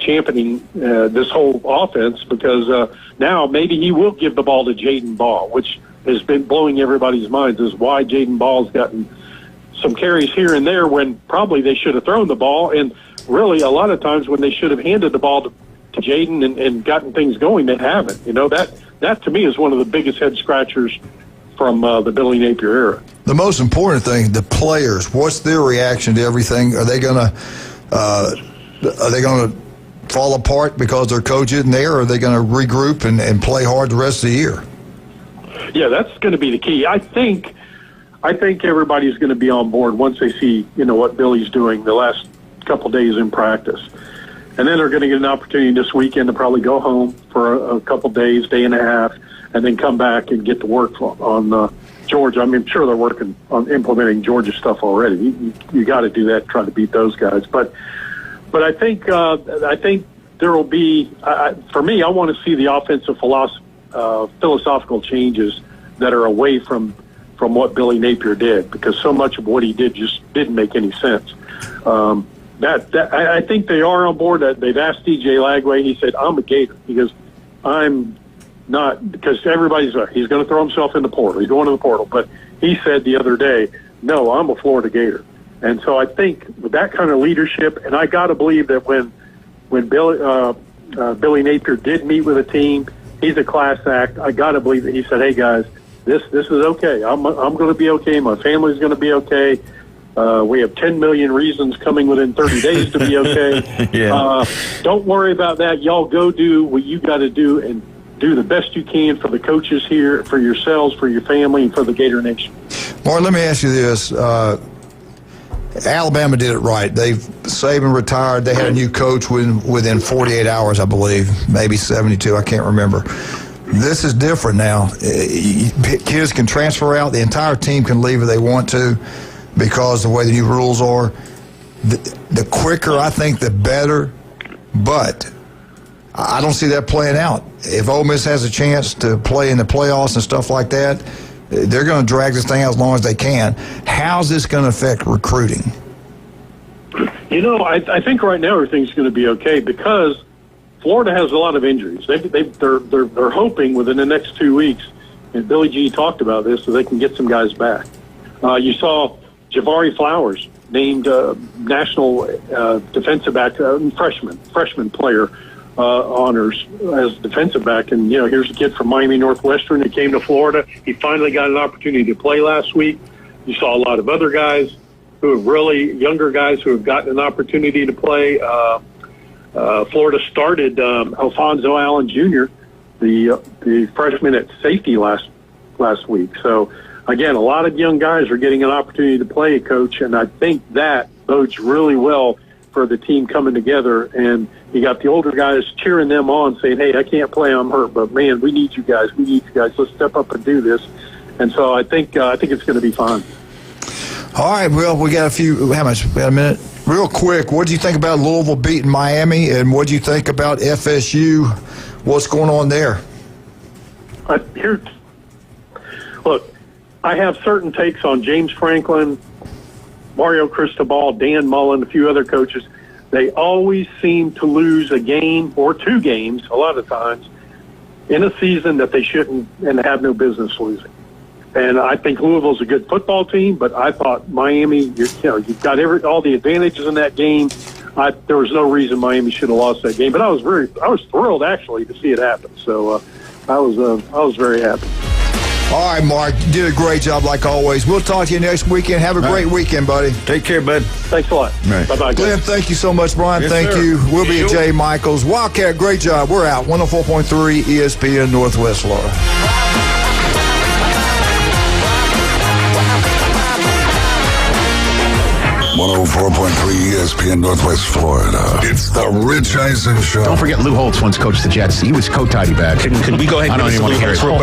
championing this whole offense, because now maybe he will give the ball to Jaden Ball, which has been blowing everybody's minds, is why Jaden Ball's gotten some carries here and there when probably they should have thrown the ball. And really, a lot of times when they should have handed the ball to Jaden and gotten things going, they haven't. That to me is one of the biggest head scratchers from the Billy Napier era. The most important thing, the players. What's their reaction to everything? Are they gonna fall apart because their coach isn't there, or are they going to regroup and play hard the rest of the year? Yeah, that's going to be the key. I think everybody's going to be on board once they see what Billy's doing the last couple days in practice. And then they're going to get an opportunity this weekend to probably go home for a couple days, day and a half, and then come back and get to work on Georgia. I mean, I'm sure they're working on implementing Georgia stuff already. You got to do that, try to beat those guys. But I think there will be, for me, I want to see the offensive philosophical changes that are away from what Billy Napier did, because so much of what he did just didn't make any sense. I think they are on board. They've asked DJ Lagway. He said, I'm a Gator. He goes, I'm not, because everybody's he's going to throw himself in the portal. He's going to the portal. But he said the other day, no, I'm a Florida Gator. And so I think with that kind of leadership, and I got to believe that when Billy Napier did meet with a team, he's a class act. I got to believe that he said, hey, guys, this is okay. I'm going to be okay. My family's going to be okay. We have 10 million reasons coming within 30 days to be okay. Yeah. Don't worry about that. Y'all go do what you got to do and do the best you can for the coaches here, for yourselves, for your family, and for the Gator Nation. Mark, let me ask you this. Alabama did it right. Saban retired. They had a new coach within 48 hours, I believe, maybe 72. I can't remember. This is different now. Kids can transfer out. The entire team can leave if they want to, because the way the new rules are. The quicker, I think, the better. But I don't see that playing out. If Ole Miss has a chance to play in the playoffs and stuff like that, they're going to drag this thing out as long as they can. How's this going to affect recruiting? I think right now everything's going to be okay, because Florida has a lot of injuries. They're hoping within the next 2 weeks, and Billy G talked about this, so they can get some guys back. You saw Javari Flowers named national defensive back, freshman player honors as defensive back. And, here's a kid from Miami Northwestern that came to Florida. He finally got an opportunity to play last week. You saw a lot of other guys younger guys who have gotten an opportunity to play. Florida started Alfonso Allen Jr., the freshman at safety last week. So, again, a lot of young guys are getting an opportunity to play, Coach, and I think that bodes really well for the team coming together. And you got the older guys cheering them on, saying, hey, I can't play, I'm hurt, but, man, we need you guys. Let's step up and do this. And so I think it's going to be fun. All right, well, we got how much? We got a minute? Real quick, what do you think about Louisville beating Miami, and what do you think about FSU? What's going on there? Look, I have certain takes on James Franklin, Mario Cristobal, Dan Mullen, a few other coaches. They always seem to lose a game or two games, a lot of times, in a season that they shouldn't and have no business losing. And I think Louisville's a good football team, but I thought Miami, you've got all the advantages in that game. There was no reason Miami should have lost that game, but I was thrilled actually to see it happen. So I was very happy. All right, Mark. You did a great job like always. We'll talk to you next weekend. Have a great weekend, buddy. Take care, bud. Thanks a lot. Right. Bye-bye. Glenn, thank you so much. Brian, Yes, thank sir. you. We'll be at You. Jay Michaels. Wildcat, great job. We're out. 104.3 ESPN Northwest Florida. 104.3 ESPN Northwest Florida. It's the Rich Eisen Show. Don't forget Lou Holtz once coached the Jets. He was coat tidy bad. Could we go ahead and I don't give us even a want to little hear it. Holtz